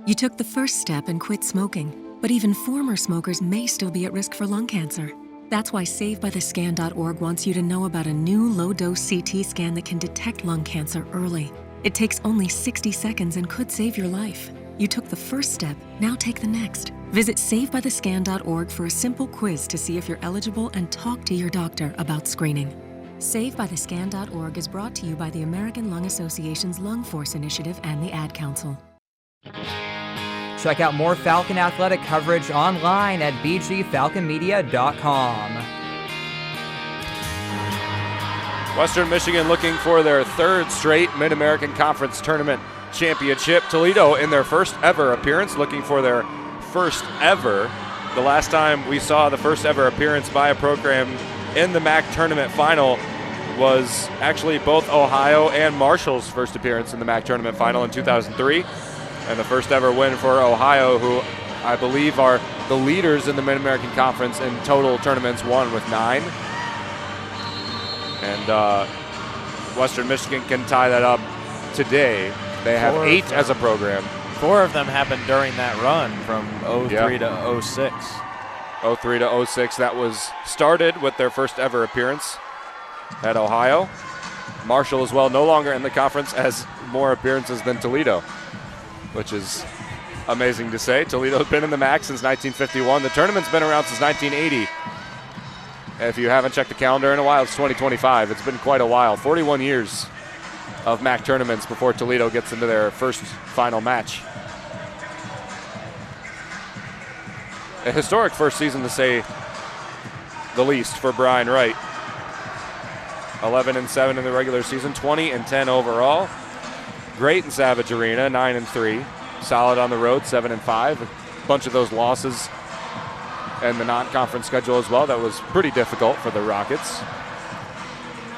You took the first step and quit smoking, but even former smokers may still be at risk for lung cancer. That's why SaveByTheScan.org wants you to know about a new low-dose CT scan that can detect lung cancer early. It takes only 60 seconds and could save your life. You took the first step, now take the next. Visit SaveByTheScan.org for a simple quiz to see if you're eligible and talk to your doctor about screening. SaveByTheScan.org is brought to you by the American Lung Association's Lung Force Initiative and the Ad Council. Check out more Falcon athletic coverage online at bgfalconmedia.com. Western Michigan looking for their 3rd straight Mid-American Conference Tournament championship. Toledo in their first ever appearance, looking for their first ever. The last time we saw the first ever appearance by a program in the MAC tournament final was actually both Ohio and Marshall's first appearance in the MAC tournament final in 2003, and the first ever win for Ohio, who I believe are the leaders in the Mid-American Conference in total tournaments won with 9. And Western Michigan can tie that up today. They have 8 as a program. 4 of them happened during that run from 03 to 06. 03 to 06, that was started with their first ever appearance at Ohio. Marshall as well, no longer in the conference, has more appearances than Toledo, which is amazing to say. Toledo's been in the MAC since 1951. The tournament's been around since 1980. If you haven't checked the calendar in a while, it's 2025. It's been quite a while. 41 years of MAC tournaments before Toledo gets into their first final match. A historic first season, to say the least, for Brian Wright. 11-7 in the regular season, 20-10 overall. Great in Savage Arena, 9-3. Solid on the road, 7-5. A bunch of those losses and the non-conference schedule as well. That was pretty difficult for the Rockets.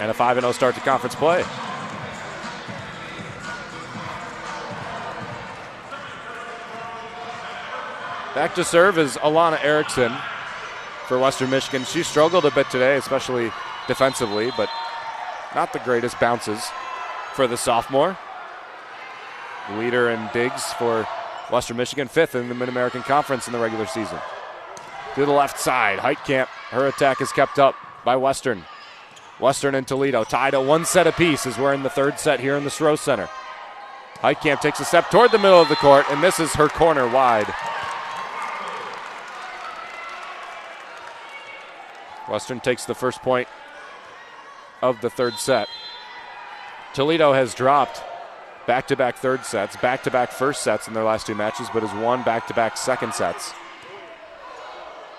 And a 5-0 start to conference play. Back to serve is Alana Erickson for Western Michigan. She struggled a bit today, especially defensively, but not the greatest bounces for the sophomore. Leader in digs for Western Michigan, 5th in the Mid-American Conference in the regular season. To the left side, Heitkamp, her attack is kept up by Western. Western and Toledo tied at 1 set apiece as we're in the 3rd set here in the Stroh Center. Heitkamp takes a step toward the middle of the court and misses her corner wide. Western takes the first point of the 3rd set. Toledo has dropped back-to-back 3rd sets, back-to-back 1st sets in their last 2 matches, but has won back-to-back 2nd sets.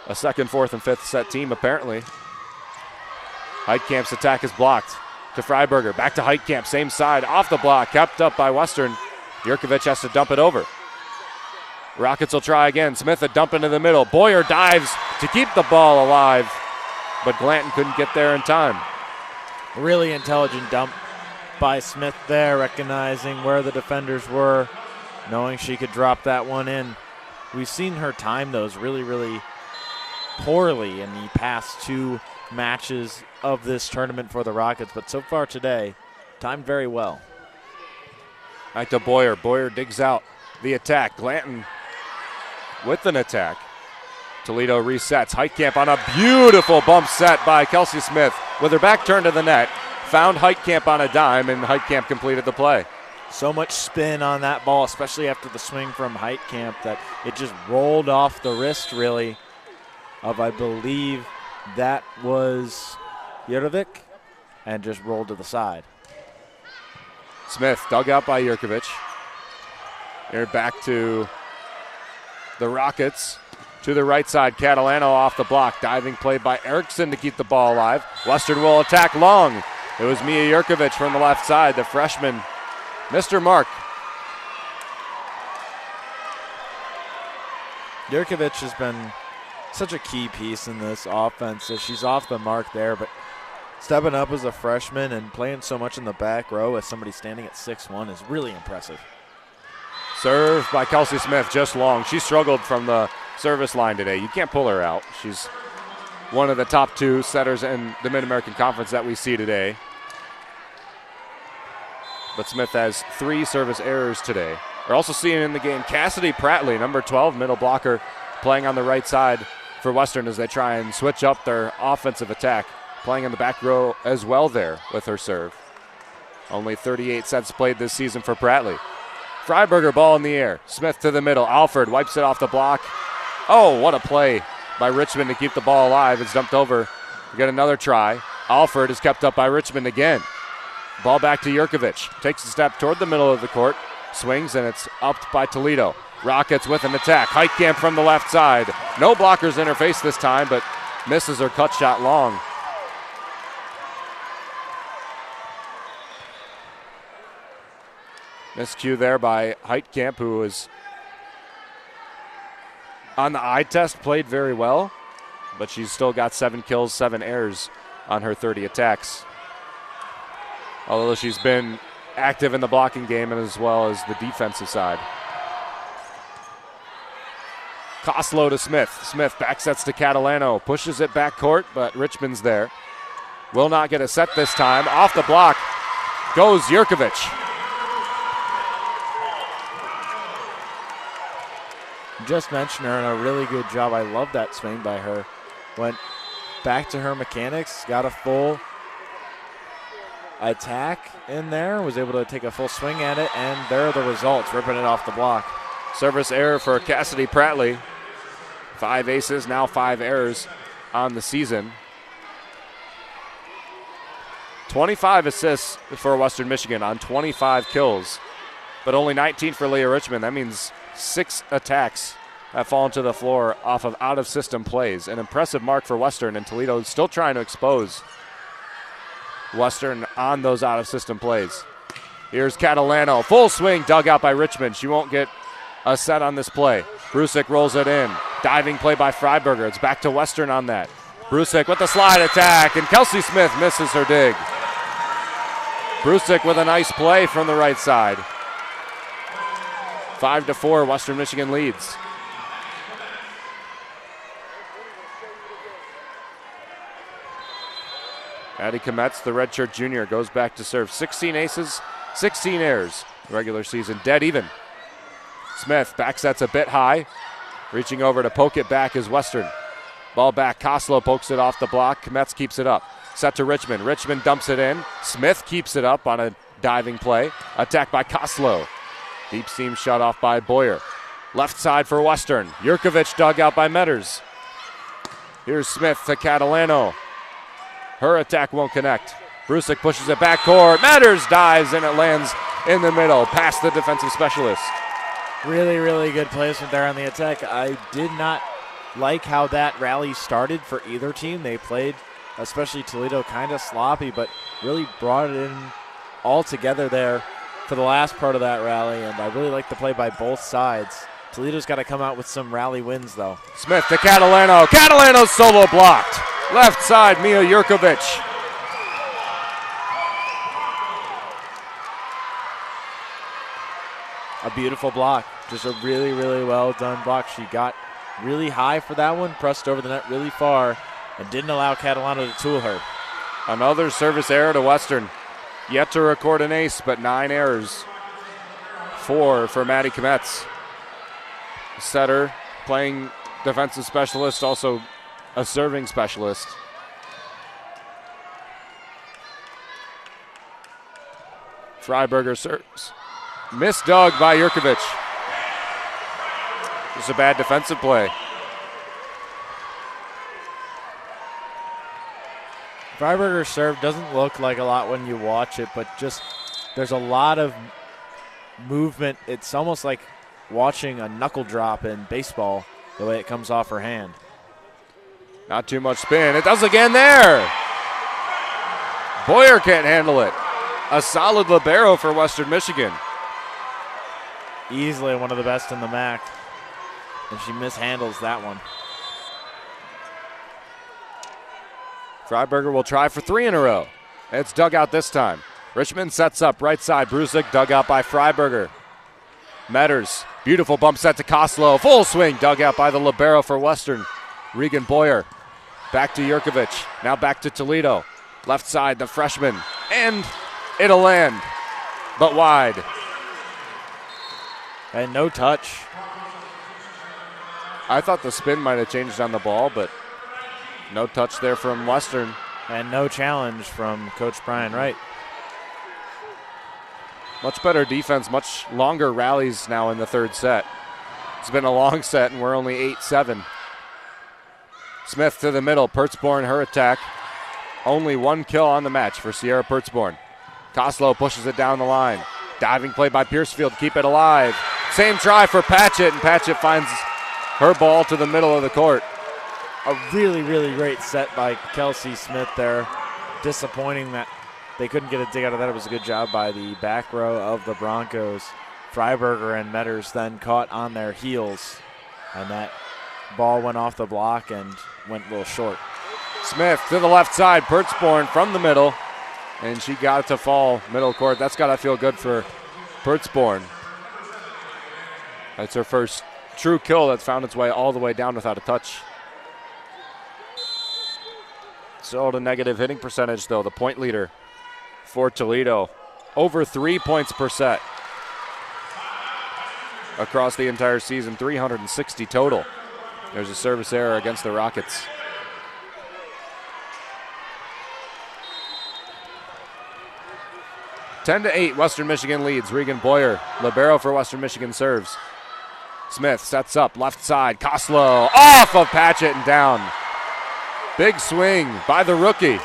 A 2nd, 4th, and 5th set team, apparently. Heitkamp's attack is blocked to Freiberger. Back to Heitkamp, same side, off the block, kept up by Western. Jurkovic has to dump it over. Rockets will try again. Smith a dump into the middle. Boyer dives to keep the ball alive, but Glanton couldn't get there in time. Really intelligent dump by Smith there, recognizing where the defenders were, knowing she could drop that one in. We've seen her time those really, really poorly in the past 2 matches of this tournament for the Rockets, but so far today, timed very well. Back to Boyer. Boyer digs out the attack. Glanton with an attack. Toledo resets. Heitkamp on a beautiful bump set by Kelsey Smith with her back turned to the net. Found Heitkamp on a dime, and Heitkamp completed the play. So much spin on that ball, especially after the swing from Heitkamp, that it just rolled off the wrist, really, of, I believe, that was Jurkovic, and just rolled to the side. Smith dug out by Jurkovic. They're back to the Rockets. To the right side, Catalano off the block. Diving play by Erickson to keep the ball alive. Western will attack long. It was Mia Jurkovic from the left side, the freshman, Mr. Mark. Jurkovic has been such a key piece in this offense. So she's off the mark there, but stepping up as a freshman and playing so much in the back row as somebody standing at 6'1" is really impressive. Serve by Kelsey Smith, just long. She struggled from the service line today. You can't pull her out. She's one of the top 2 setters in the Mid-American Conference that we see today. But Smith has 3 service errors today. We're also seeing in the game Cassidy Prattley, number 12, middle blocker, playing on the right side for Western as they try and switch up their offensive attack, playing in the back row as well there with her serve. Only 38 sets played this season for Prattley. Freiberger ball in the air. Smith to the middle. Alford wipes it off the block. Oh, what a play by Richmond to keep the ball alive. It's dumped over. We get another try. Alford is kept up by Richmond again. Ball back to Jurkovic. Takes a step toward the middle of the court. Swings, and it's upped by Toledo. Rockets with an attack. Heitkamp from the left side. No blockers in her face this time, but misses her cut shot long. Miscue there by Heitkamp, who was on the eye test, played very well, but she's still got 7 kills, 7 errors on her 30 attacks. although she's been active in the blocking game and as well as the defensive side. Koslow to Smith. Smith back sets to Catalano. Pushes it back court, but Richmond's there. Will not get a set this time. Off the block goes Jurkovic. Just mentioned her, and a really good job. I love that swing by her. Went back to her mechanics, got a full attack in there, was able to take a full swing at it, and there are the results, ripping it off the block. Service error for Cassidy Pratley. 5 aces, now 5 errors on the season. 25 assists for Western Michigan on 25 kills, but only 19 for Leah Richmond. That means 6 attacks have fallen to the floor off of out-of-system plays. An impressive mark for Western, and Toledo still trying to expose Western on those out-of-system plays. Here's Catalano. Full swing dug out by Richmond. She won't get a set on this play. Brusik rolls it in. Diving play by Freiberger. It's back to Western on that. Brusik with the slide attack, and Kelsey Smith misses her dig. Brusik with a nice play from the right side. 5-4, Western Michigan leads. Addie Kometz, the redshirt junior, goes back to serve. 16 aces, 16 errors. Regular season dead even. Smith back sets a bit high. Reaching over to poke it back is Western. Ball back, Koslow pokes it off the block. Kometz keeps it up. Set to Richmond. Richmond dumps it in. Smith keeps it up on a diving play. Attack by Koslow. Deep seam shut off by Boyer. Left side for Western. Jurkovic dug out by Metters. Here's Smith to Catalano. Her attack won't connect. Brusik pushes it back court. Metters dives and it lands in the middle past the defensive specialist. Really, really good placement there on the attack. I did not like how that rally started for either team. They played, especially Toledo, kind of sloppy, but really brought it in all together there for the last part of that rally, and I really like the play by both sides. Toledo's got to come out with some rally wins, though. Smith to Catalano. Catalano solo blocked. Left side, Mia Jurkovic. A beautiful block. Just a really, really well done block. She got really high for that one, pressed over the net really far, and didn't allow Catalano to tool her. Another service error to Western. Yet to record an ace, but 9 errors. 4 for Maddie Kometz. Setter, playing defensive specialist, also a serving specialist. Freiberger serves. Missed dug by Jurkovic. Just a bad defensive play. Freiberger's serve doesn't look like a lot when you watch it, but just there's a lot of movement. It's almost like watching a knuckle drop in baseball, the way it comes off her hand. Not too much spin. It does again there. Boyer can't handle it. A solid libero for Western Michigan. Easily one of the best in the MAC, and she mishandles that one. Freiberger will try for 3 in a row. It's dug out this time. Richmond sets up right side. Brusik dug out by Freiberger. Metters, beautiful bump set to Koslow. Full swing dug out by the libero for Western. Regan Boyer. Back to Jurkovic. Now back to Toledo. Left side, the freshman. And it'll land, but wide. And no touch. I thought the spin might have changed on the ball, but no touch there from Western. And no challenge from Coach Brian Wright. Much better defense, much longer rallies now in the third set. It's been a long set, and we're only 8-7. Smith to the middle. Pertzborn, her attack. Only 1 kill on the match for Sierra Pertzborn. Koslow pushes it down the line. Diving play by Piercefield to keep it alive. Same try for Patchett, and Patchett finds her ball to the middle of the court. A really, really great set by Kelsey Smith there. Disappointing that they couldn't get a dig out of that. It was a good job by the back row of the Broncos. Freiberger and Metters then caught on their heels, and that ball went off the block and went a little short. Smith to the left side. Pertzborn from the middle. And she got it to fall middle court. That's got to feel good for Pertzborn. That's her first true kill that's found its way all the way down without a touch. Still a negative hitting percentage, though. The point leader for Toledo. Over 3 points per set across the entire season, 360 total. There's a service error against the Rockets. Ten to 8, Western Michigan leads. Regan Boyer, libero for Western Michigan, serves. Smith sets up, left side. Koslow off of Patchett and down. Big swing by the rookie.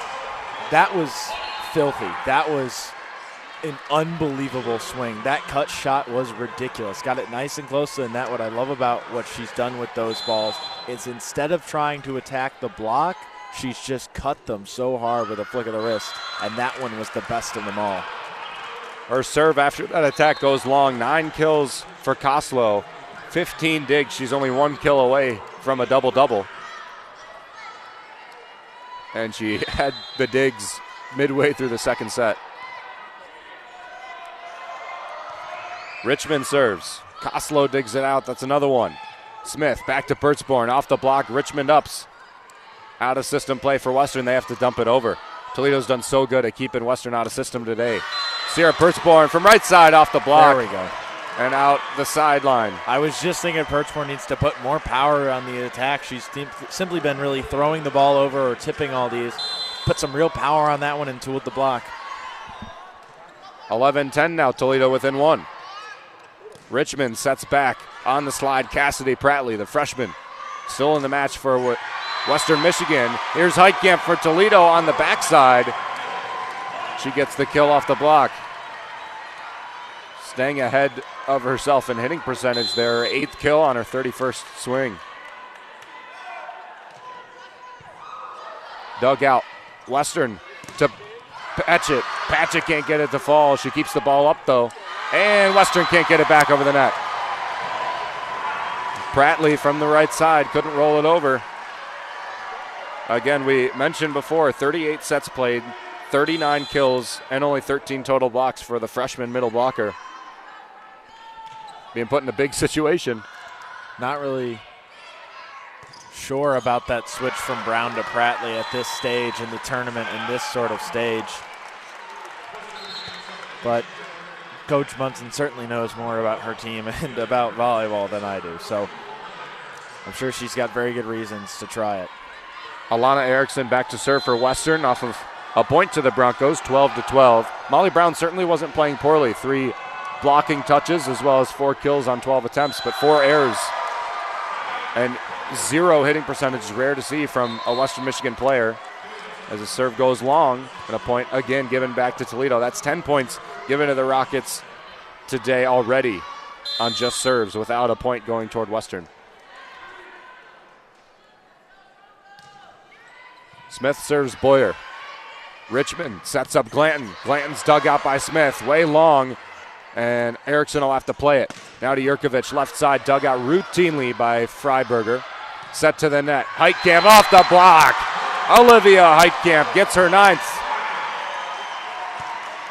That was filthy. That was an unbelievable swing. That cut shot was ridiculous. Got it nice and close to the net. What I love about what she's done with those balls is instead of trying to attack the block, she's just cut them so hard with a flick of the wrist, and that one was the best of them all. Her serve after that attack goes long. 9 kills for Koslow. 15 digs. She's only 1 kill away from a double-double. And she had the digs midway through the second set. Richmond serves. Koslow digs it out. That's another one. Smith back to Pertzborn. Off the block. Richmond ups. Out of system play for Western. They have to dump it over. Toledo's done so good at keeping Western out of system today. Sierra Pertzborn from right side off the block. There we go. And out the sideline. I was just thinking Pertzborn needs to put more power on the attack. She's simply been really throwing the ball over or tipping all these. Put some real power on that one and tooled the block. 11-10 now, Toledo within 1. Richmond sets back on the slide. Cassidy Pratley, the freshman, still in the match for Western Michigan. Here's Heitkamp for Toledo on the backside. She gets the kill off the block. Staying ahead of herself in hitting percentage there. 8th kill on her 31st swing. Dug out. Western to Patchett. Patchett can't get it to fall. She keeps the ball up though. And Western can't get it back over the net. Pratley from the right side couldn't roll it over. Again, we mentioned before, 38 sets played, 39 kills, and only 13 total blocks for the freshman middle blocker. Being put in a big situation. Not really sure about that switch from Brown to Pratley at this stage in the tournament, in this sort of stage. But Coach Munson certainly knows more about her team and about volleyball than I do, so I'm sure she's got very good reasons to try it. Alana Erickson back to serve for Western off of a point to the Broncos, 12-12. Molly Brown certainly wasn't playing poorly. 3 blocking touches as well as 4 kills on 12 attempts, but 4 errors and 0 hitting percentage is rare to see from a Western Michigan player. As the serve goes long, and a point again given back to Toledo. That's 10 points given to the Rockets today already on just serves without a point going toward Western. Smith serves Boyer. Richmond sets up Glanton. Glanton's dug out by Smith, way long, and Erickson will have to play it. Now to Jurkovic, left side, dug out routinely by Freiberger. Set to the net. Heitkamp off the block. Olivia Heitkamp gets her 9th.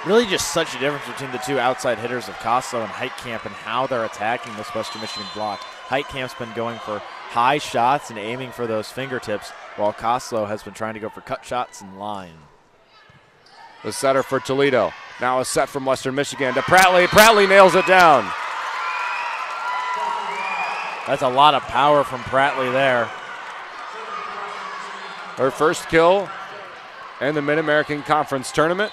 Really just such a difference between the two outside hitters of Koslow and Heitkamp and how they're attacking this Western Michigan block. Heitkamp's been going for high shots and aiming for those fingertips, while Koslow has been trying to go for cut shots and line. The setter for Toledo. Now a set from Western Michigan to Pratley. Pratley nails it down. That's a lot of power from Pratley there. Her first kill in the Mid-American Conference Tournament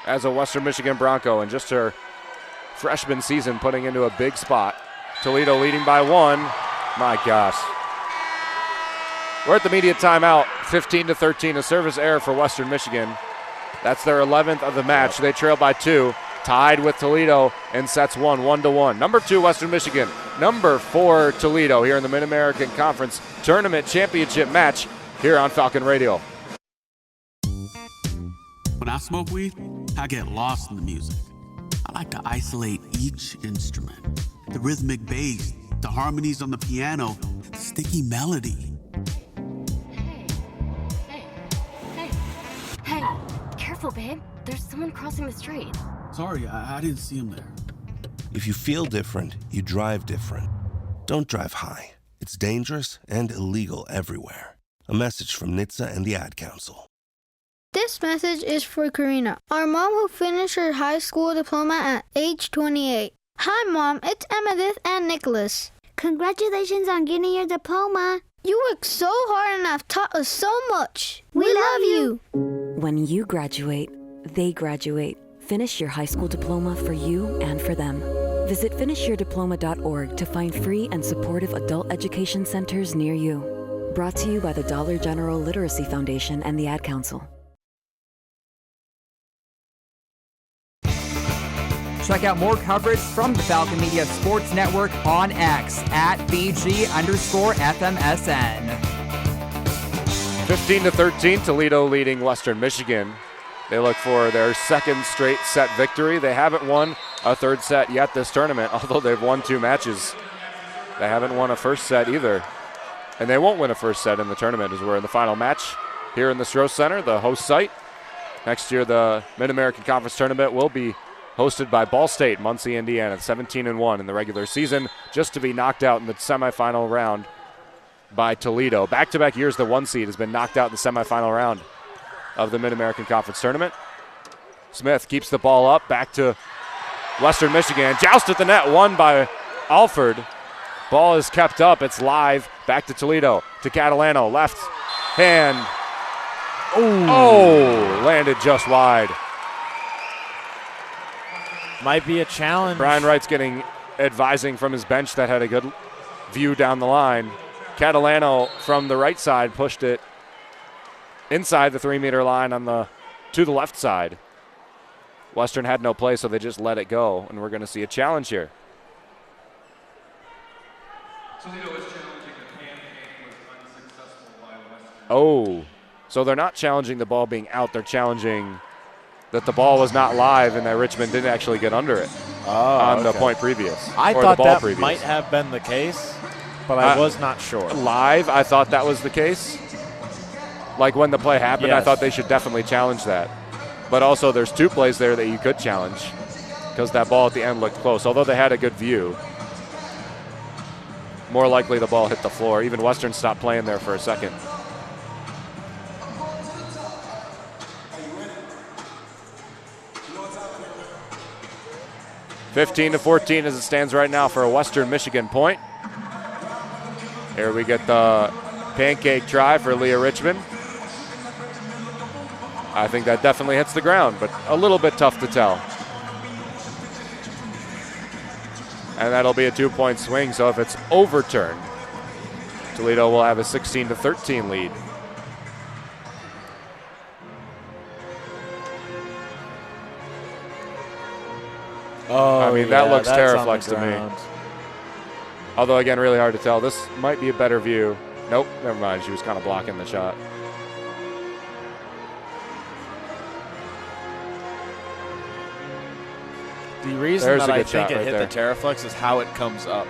as a Western Michigan Bronco, and just her freshman season putting into a big spot. Toledo leading by 1. My gosh. We're at the media timeout, 15-13, a service error for Western Michigan. That's their 11th of the match. They trail by 2, tied with Toledo in sets 1-1. Number 2, Western Michigan. Number 4, Toledo here in the Mid-American Conference Tournament Championship match here on Falcon Radio. When I smoke weed, I get lost in the music. I like to isolate each instrument. The rhythmic bass, the harmonies on the piano, the sticky melody. Hey, careful. Careful, babe. There's someone crossing the street. Sorry, I didn't see him there. If you feel different, you drive different. Don't drive high. It's dangerous and illegal everywhere. A message from NHTSA and the Ad Council. This message is for Karina, our mom who finished her high school diploma at age 28. Hi, Mom. It's Emmettith and Nicholas. Congratulations on getting your diploma. You worked so hard and have taught us so much. We love you. When you graduate, they graduate. Finish your high school diploma for you and for them. Visit finishyourdiploma.org to find free and supportive adult education centers near you. Brought to you by the Dollar General Literacy Foundation and the Ad Council. Check out more coverage from the Falcon Media Sports Network on X at BG_FMSN. 15-13, Toledo leading Western Michigan. They look for their second straight set victory. They haven't won a third set yet this tournament, although they've won 2 matches. They haven't won a first set either. And they won't win a first set in the tournament as we're in the final match here in the Stroh Center, the host site. Next year, the Mid-American Conference Tournament will be hosted by Ball State, Muncie, Indiana, 17-1 in the regular season, just to be knocked out in the semifinal round by Toledo. Back-to-back years, the 1 seed has been knocked out in the semifinal round of the Mid-American Conference Tournament. Smith keeps the ball up, back to Western Michigan. Joust at the net, won by Alford. Ball is kept up, it's live. Back to Toledo, to Catalano, left hand. Oh, landed just wide. Might be a challenge. Brian Wright's getting advising from his bench that had a good view down the line. Catalano from the right side pushed it inside the 3-meter line to the left side. Western had no play, so they just let it go, and we're going to see a challenge here. Toledo is challenging the pancake was unsuccessful by Western. Oh, so they're not challenging the ball being out. They're challenging that the ball was not live and that Richmond didn't actually get under it on the point previous. I or thought the ball that previous. might have been the case, but I was not sure. Live, I thought that was the case. Like when the play happened, I Yes. thought they should definitely challenge that. But also there's 2 plays there that you could challenge because that ball at the end looked close. Although they had a good view, more likely the ball hit the floor. Even Western stopped playing there for a second. (15-14) as it stands right now for a Western Michigan point. Here we get the pancake try for Leah Richmond. I think that definitely hits the ground, but a little bit tough to tell. And that'll be a 2-point swing, so if it's overturned, Toledo will have a 16-13 lead. Oh, I mean, that yeah, looks that's Terraflex on the to me. ground. Although, again, really hard to tell. This might be a better view. Nope, never mind. She was kind of blocking the shot. The reason There's that a I good think shot it right hit there. the Terraflex is how it comes up.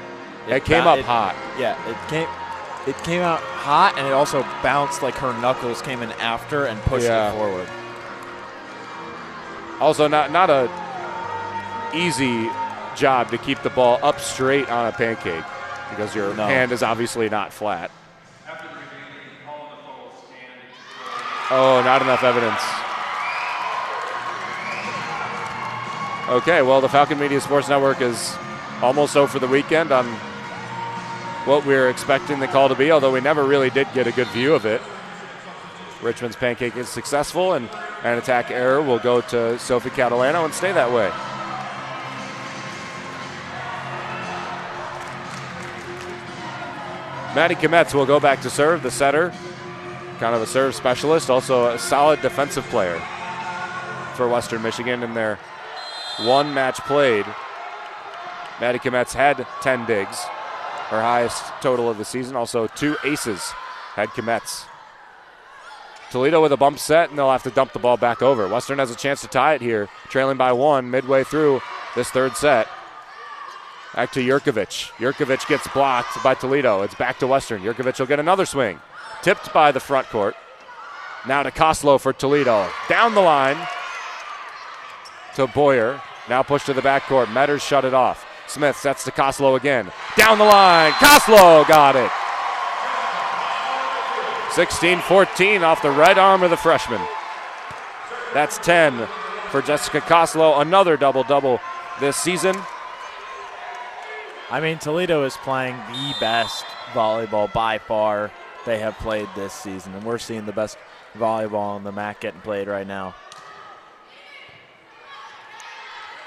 It came up hot. Yeah, it came out hot, and it also bounced like her knuckles came in after and pushed it forward. Also, not a easy job to keep the ball up straight on a pancake because your hand is obviously not flat. Oh, not enough evidence. Okay, well, the Falcon Media Sports Network is almost over for the weekend on what we were expecting the call to be, although we never really did get a good view of it. Richmond's pancake is successful, and an attack error will go to Sophie Catalano and stay that way. Maddie Kometz will go back to serve, the setter, kind of a serve specialist, also a solid defensive player for Western Michigan in their 1 match played. Maddie Kometz had 10 digs, her highest total of the season. Also 2 aces had Kometz. Toledo with a bump set, and they'll have to dump the ball back over. Western has a chance to tie it here, trailing by 1 midway through this 3rd set. Back to Jurkovic. Jurkovic gets blocked by Toledo. It's back to Western. Jurkovic will get another swing. Tipped by the front court. Now to Koslow for Toledo. Down the line. to Boyer. Now pushed to the backcourt. Metters shut it off. Smith sets to Koslow again. Down the line. Koslow got it. 16-14 off the right arm of the freshman. That's 10 for Jessica Koslow. Another double-double this season. I mean, Toledo is playing the best volleyball by far they have played this season, and we're seeing the best volleyball in the MAC getting played right now.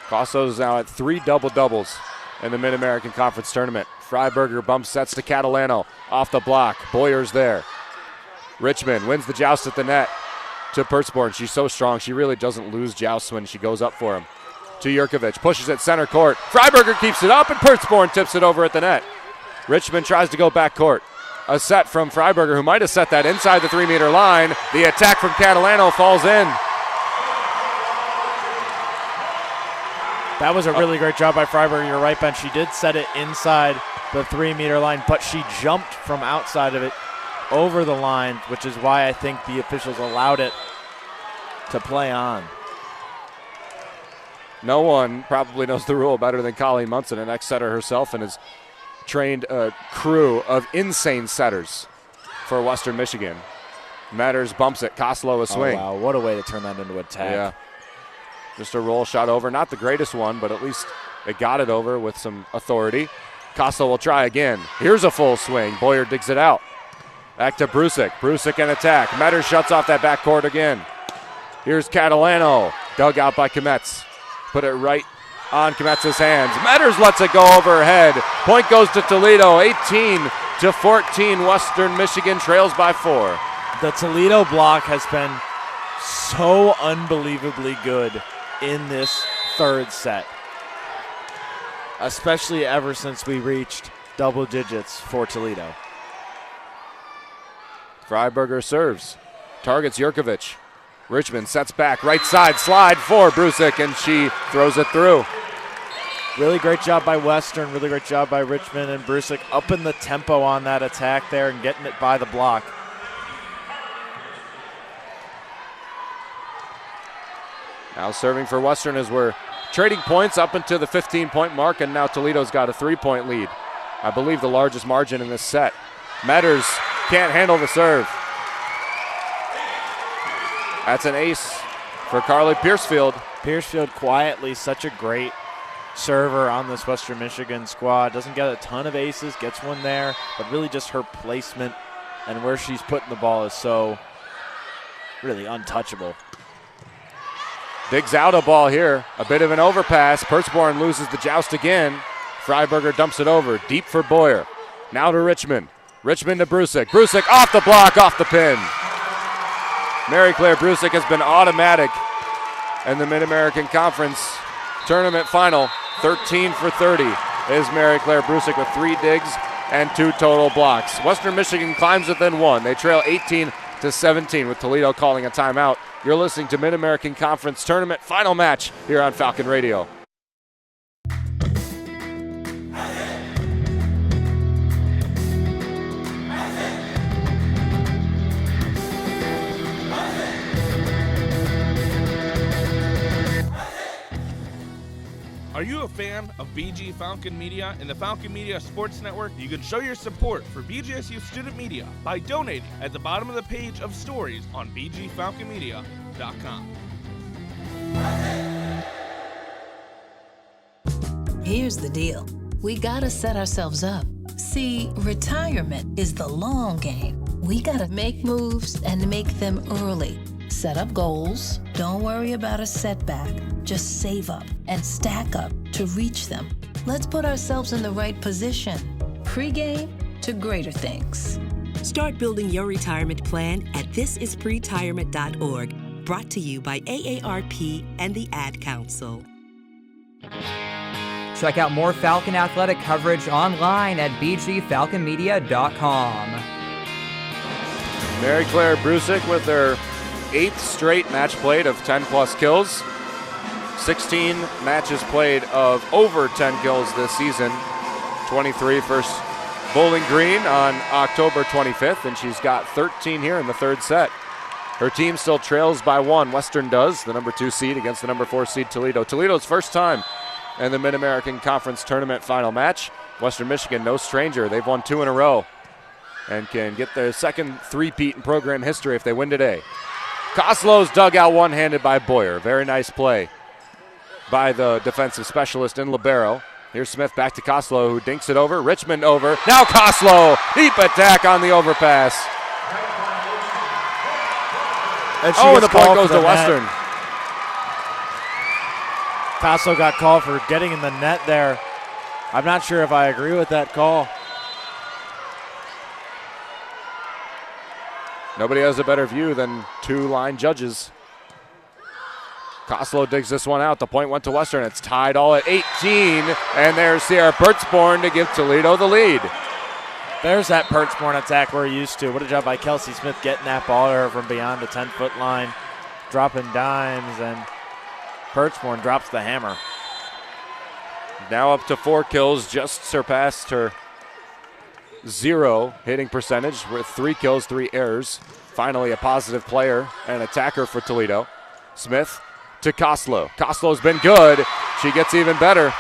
Koslow is now at 3 double-doubles in the Mid-American Conference Tournament. Freiberger bump sets to Catalano. Off the block. Boyer's there. Richmond wins the joust at the net to Pertzborn. She's so strong. She really doesn't lose jousts when she goes up for him. To Jurkovic. Pushes it center court. Freiberger keeps it up, and Pertzborn tips it over at the net. Richmond tries to go back court. A set from Freiberger, who might have set that inside the 3-meter line. The attack from Catalano falls in. That was a really great job by Freiberger. You're right, Ben. She did set it inside the 3-meter line, but she jumped from outside of it over the line, which is why I think the officials allowed it to play on. No one probably knows the rule better than Colleen Munson, an ex-setter herself, and has trained a crew of insane setters for Western Michigan. Metters bumps it. Koslow a swing. Oh, wow. What a way to turn that into a tag. Yeah. Just a roll shot over. Not the greatest one, but at least it got it over with some authority. Koslow will try again. Here's a full swing. Boyer digs it out. Back to Brusik. Brusik in attack. Metters shuts off that backcourt again. Here's Catalano. Dug out by Kometz. Put it right on Kometz's hands. Metters lets it go over her head. Point goes to Toledo. 18-14. Western Michigan trails by 4. The Toledo block has been so unbelievably good in this third set, especially ever since we reached double digits for Toledo. Freiberger serves. Targets Jurkovic. Richmond sets back. Right side slide for Brusik, and she throws it through. Really great job by Western. Really great job by Richmond and Brusik upping the tempo on that attack there and getting it by the block. Now serving for Western as we're trading points up into the 15-point mark, and now Toledo's got a 3-point lead. I believe the largest margin in this set. Metters can't handle the serve. That's an ace for Carly Piercefield. Piercefield quietly such a great server on this Western Michigan squad. Doesn't get a ton of aces, gets one there, but really just her placement and where she's putting the ball is so really untouchable. Digs out a ball here. A bit of an overpass. Pertzborn loses the joust again. Freiberger dumps it over. Deep for Boyer. Now to Richmond. Richmond to Brusik. Brusik off the block, off the pin. Mary Claire Brusik has been automatic in the Mid-American Conference Tournament final. 13 for 30 is Mary Claire Brusik with 3 digs and 2 total blocks. Western Michigan climbs within 1. They trail 18-17 with Toledo calling a timeout. You're listening to Mid-American Conference Tournament final match here on Falcon Radio. Are you a fan of BG Falcon Media and the Falcon Media Sports Network? You can show your support for BGSU Student Media by donating at the bottom of the page of stories on bgfalconmedia.com. Here's the deal. We gotta set ourselves up. See, retirement is the long game. We gotta make moves and make them early. Set up goals. Don't worry about a setback. Just save up and stack up to reach them. Let's put ourselves in the right position. Pre-game to greater things. Start building your retirement plan at thisispretirement.org. Brought to you by AARP and the Ad Council. Check out more Falcon athletic coverage online at bgfalconmedia.com. Mary Claire Brusik with her 8th straight match played of 10-plus kills. 16 matches played of over 10 kills this season. 23 for Bowling Green on October 25th, and she's got 13 here in the third set. Her team still trails by 1. Western does, the number 2 seed against the number 4 seed Toledo. Toledo's first time in the Mid-American Conference Tournament final match. Western Michigan, no stranger. They've won 2 in a row and can get their second three-peat in program history if they win today. Koslow's dug out one-handed by Boyer. Very nice play by the defensive specialist in libero. Here's Smith back to Koslow, who dinks it over. Richmond over. Now Koslow, deep attack on the overpass. And the point goes to Western. Koslow got called for getting in the net there. I'm not sure if I agree with that call. Nobody has a better view than 2 line judges. Koslow digs this one out. The point went to Western. It's tied all at 18. And there's Sierra Pertzborn to give Toledo the lead. There's that Pertzborn attack we're used to. What a job by Kelsey Smith getting that ball to her from beyond the 10-foot line. Dropping dimes, and Pertzborn drops the hammer. Now up to 4 kills, just surpassed her 0 hitting percentage with 3 kills, 3 errors. Finally a positive player and attacker for Toledo. Smith to Koslow. Koslow's been good. She gets even better.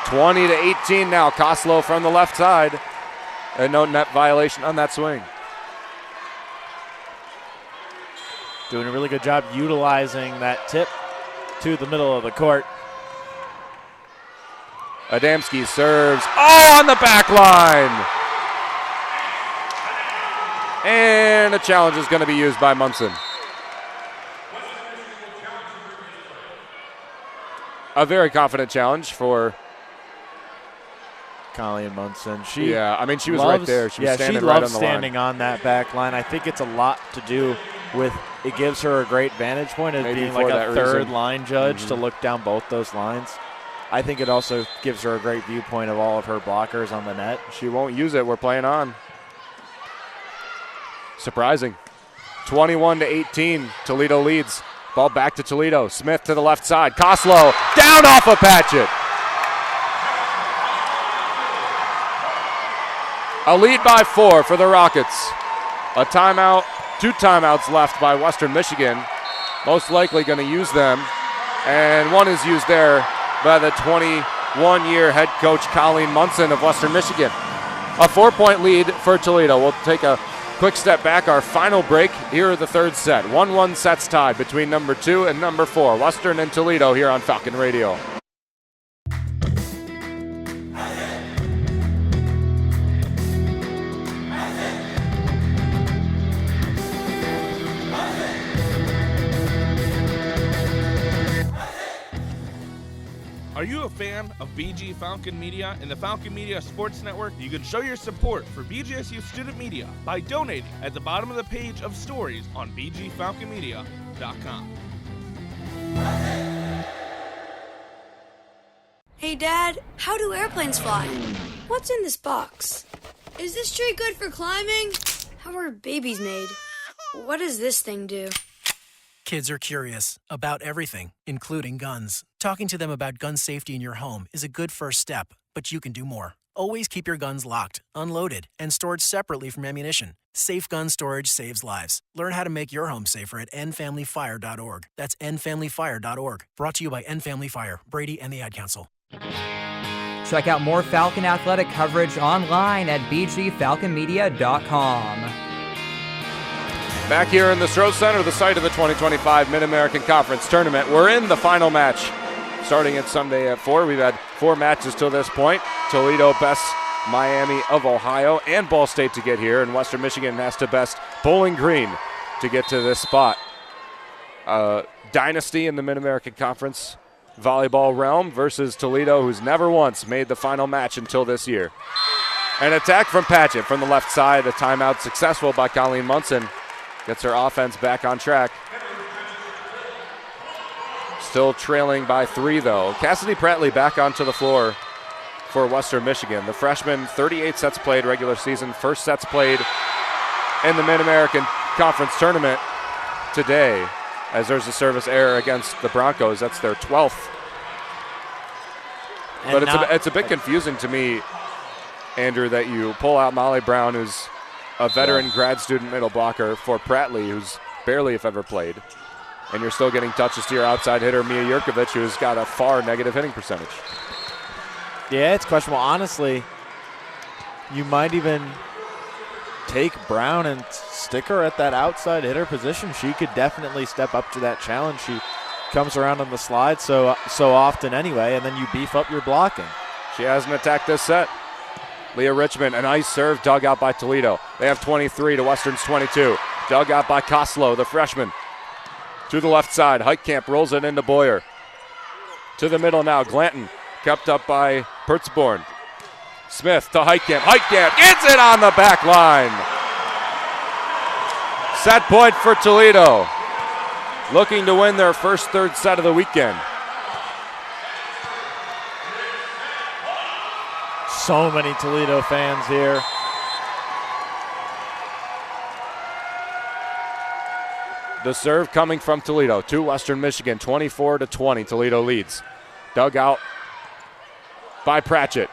20-18 now. Koslow from the left side. And no net violation on that swing. Doing a really good job utilizing that tip to the middle of the court. Adamski serves. Oh, on the back line. And a challenge is going to be used by Munson. A very confident challenge for Colleen Munson. She was right there. She was standing right on the line. She loves standing on that back line. I think it's a lot to do with it gives her a great vantage point as being like a third line judge to look down both those lines. I think it also gives her a great viewpoint of all of her blockers on the net. She won't use it. We're playing on. Surprising. 21-18. Toledo leads. Ball back to Toledo. Smith to the left side. Koslow down off of Patchett. A lead by 4 for the Rockets. A timeout, 2 timeouts left by Western Michigan. Most likely going to use them. And one is used there by the 21-year head coach Colleen Munson of Western Michigan. A 4-point lead for Toledo. We'll take a quick step back. Our final break here of the third set. 1-1 sets tied between number 2 and number 4. Western and Toledo here on Falcon Radio. Are you a fan of BG Falcon Media and the Falcon Media Sports Network? You can show your support for BGSU Student Media by donating at the bottom of the page of stories on bgfalconmedia.com. Hey Dad, how do airplanes fly? What's in this box? Is this tree good for climbing? How are babies made? What does this thing do? Kids are curious about everything, including guns. Talking to them about gun safety in your home is a good first step, but you can do more. Always keep your guns locked, unloaded, and stored separately from ammunition. Safe gun storage saves lives. Learn how to make your home safer at endfamilyfire.org. That's endfamilyfire.org. Brought to you by End Family Fire, Brady, and the Ad Council. Check out more Falcon athletic coverage online at bgfalconmedia.com. Back here in the Stroh Center, the site of the 2025 Mid-American Conference Tournament. We're in the final match. Starting at Sunday at 4. We've had 4 matches till this point. Toledo bests Miami of Ohio and Ball State to get here, and Western Michigan has to best Bowling Green to get to this spot. Dynasty in the Mid-American Conference volleyball realm versus Toledo, who's never once made the final match until this year. An attack from Patchett from the left side. A timeout successful by Colleen Munson. Gets her offense back on track. Still trailing by 3, though. Cassidy Prattley back onto the floor for Western Michigan. The freshman, 38 sets played regular season. First sets played in the Mid-American Conference Tournament today, as there's a service error against the Broncos. That's their 12th. But it's a bit confusing to me, Andrew, that you pull out Molly Brown, who's a veteran grad student middle blocker, for Prattley, who's barely if ever played. And you're still getting touches to your outside hitter, Mia Jurkovic, who's got a far negative hitting percentage. Yeah, it's questionable. Honestly, you might even take Brown and stick her at that outside hitter position. She could definitely step up to that challenge. She comes around on the slide so often anyway, and then you beef up your blocking. She hasn't attacked this set. Leah Richmond, a nice serve dug out by Toledo. They have 23 to Western's 22. Dug out by Koslow, the freshman. To the left side, Heitkamp rolls it into Boyer. To the middle now, Glanton, kept up by Pertzborn. Smith to Heitkamp. Heitkamp gets it on the back line. Set point for Toledo. Looking to win their first third set of the weekend. So many Toledo fans here. The serve coming from Toledo to Western Michigan, 24-20. Toledo leads. Dug out by Pratchett.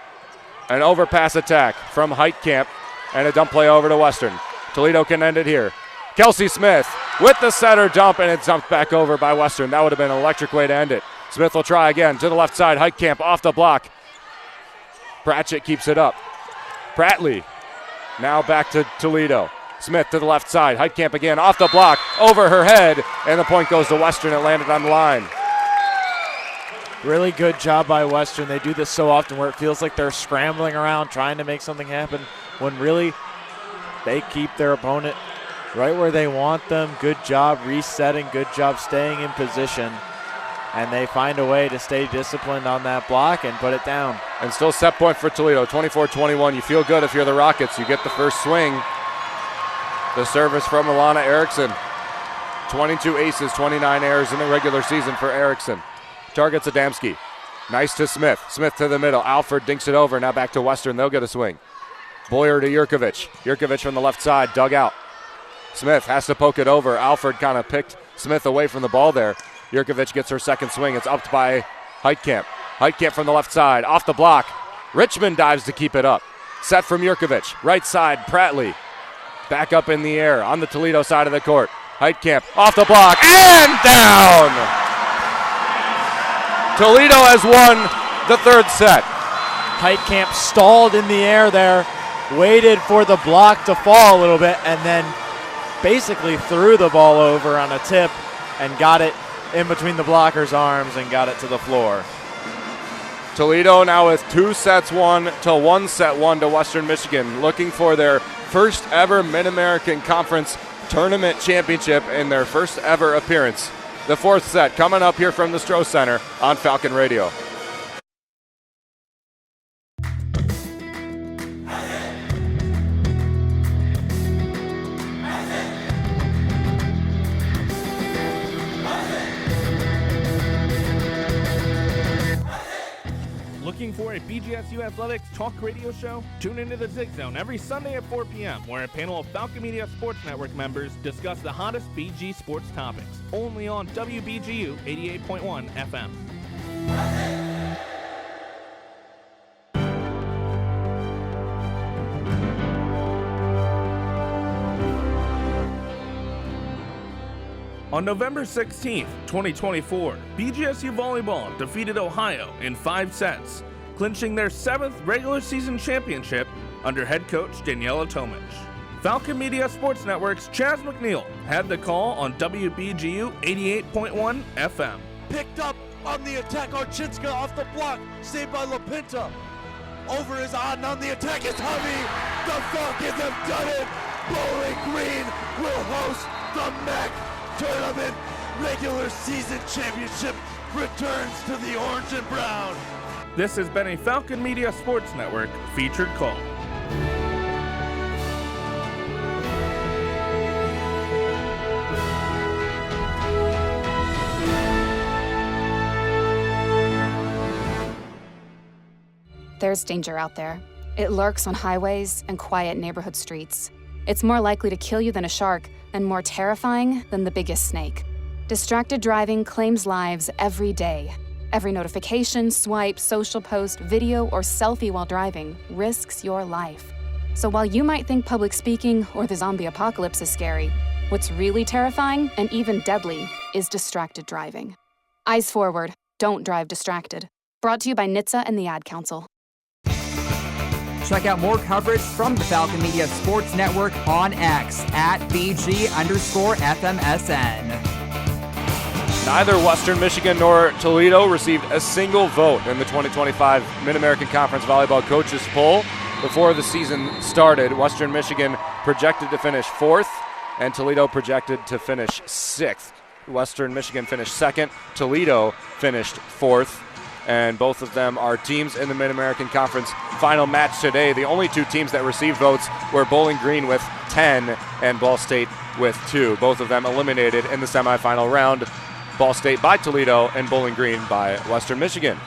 An overpass attack from Heitkamp and a dump play over to Western. Toledo can end it here. Kelsey Smith with the setter dump, and it's dumped back over by Western. That would have been an electric way to end it. Smith will try again to the left side. Heitkamp off the block. Pratchett keeps it up. Pratley now back to Toledo. Smith to the left side. Heitkamp again off the block, over her head, and the point goes to Western. It landed on the line. Really good job by Western. They do this so often where it feels like they're scrambling around trying to make something happen when really they keep their opponent right where they want them. Good job resetting, good job staying in position, and they find a way to stay disciplined on that block and put it down. And still set point for Toledo, 24-21. You feel good if you're the Rockets. You get the first swing. The service from Alana Erickson. 22 aces, 29 errors in the regular season for Erickson. Targets Adamski. Nice to Smith. Smith to the middle. Alford dinks it over. Now back to Western. They'll get a swing. Boyer to Jurkovic. Jurkovic from the left side. Dug out. Smith has to poke it over. Alford kind of picked Smith away from the ball there. Jurkovic gets her second swing. It's upped by Heitkamp. Heitkamp from the left side. Off the block. Richmond dives to keep it up. Set from Jurkovic. Right side. Pratley. Back up in the air on the Toledo side of the court. Heitkamp off the block and down. Toledo has won the third set. Heitkamp stalled in the air there, waited for the block to fall a little bit, and then basically threw the ball over on a tip and got it in between the blocker's arms and got it to the floor. Toledo now with 2 sets won to 1 set won to Western Michigan, looking for their first ever Mid-American Conference Tournament Championship in their first ever appearance. The 4th set coming up here from the Stroh Center on Falcon Radio. Looking for a BGSU Athletics talk radio show? Tune into the Zig Zone every Sunday at 4 p.m., where a panel of Falcon Media Sports Network members discuss the hottest BG sports topics. Only on WBGU 88.1 FM. On November 16th, 2024, BGSU Volleyball defeated Ohio in 5 sets, clinching their 7th regular season championship under head coach Daniela Tomic. Falcon Media Sports Network's Chaz McNeil had the call on WBGU 88.1 FM. Picked up on the attack, Archinska off the block, saved by LaPinta. Over is on the attack is Hovey. The Falcons have done it. Bowling Green will host the MAC Tournament regular season championship returns to the orange and brown. This has been a Falcon Media Sports Network featured call. There's danger out there. It lurks on highways and quiet neighborhood streets. It's more likely to kill you than a shark, and more terrifying than the biggest snake. Distracted driving claims lives every day. Every notification, swipe, social post, video, or selfie while driving risks your life. So while you might think public speaking or the zombie apocalypse is scary, What's really terrifying and even deadly is distracted driving. Eyes forward. Don't drive distracted. Brought to you by NHTSA and the Ad Council. Check out more coverage from the Falcon Media Sports Network on X at BG_FMSN. Neither Western Michigan nor Toledo received a single vote in the 2025 Mid-American Conference Volleyball Coaches Poll. Before the season started, Western Michigan projected to finish 4th, and Toledo projected to finish 6th. Western Michigan finished 2nd, Toledo finished 4th, and both of them are teams in the Mid-American Conference final match today. The only two teams that received votes were Bowling Green with 10 and Ball State with 2. Both of them eliminated in the semifinal round. Ball State by Toledo and Bowling Green by Western Michigan.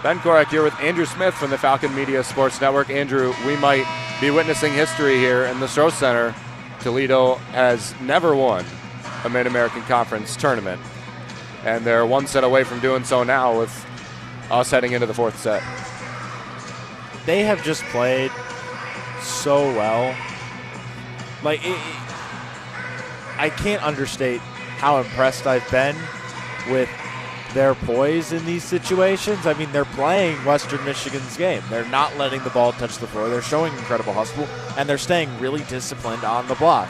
Ben Korak here with Andrew Smith from the Falcon Media Sports Network. Andrew, we might be witnessing history here in the Stroh Center. Toledo has never won a Mid-American Conference tournament, and they're one set away from doing so now with us heading into the 4th set. They have just played so well. Like, I can't understate how impressed I've been with their poise in these situations. I mean, they're playing Western Michigan's game. They're not letting the ball touch the floor. They're showing incredible hustle, and they're staying really disciplined on the block.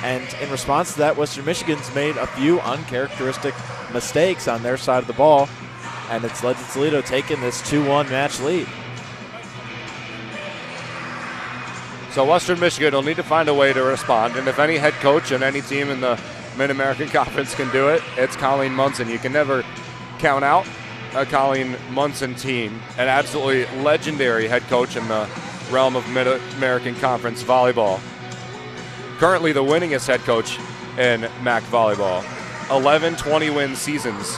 And in response to that, Western Michigan's made a few uncharacteristic mistakes on their side of the ball, and it's led to Toledo taking this 2-1 match lead. So Western Michigan will need to find a way to respond, and if any head coach and any team in the Mid-American Conference can do it, it's Colleen Munson. You can never count out a Colleen Munson team, an absolutely legendary head coach in the realm of Mid-American Conference volleyball. Currently the winningest head coach in MAC volleyball. 11 20-win seasons,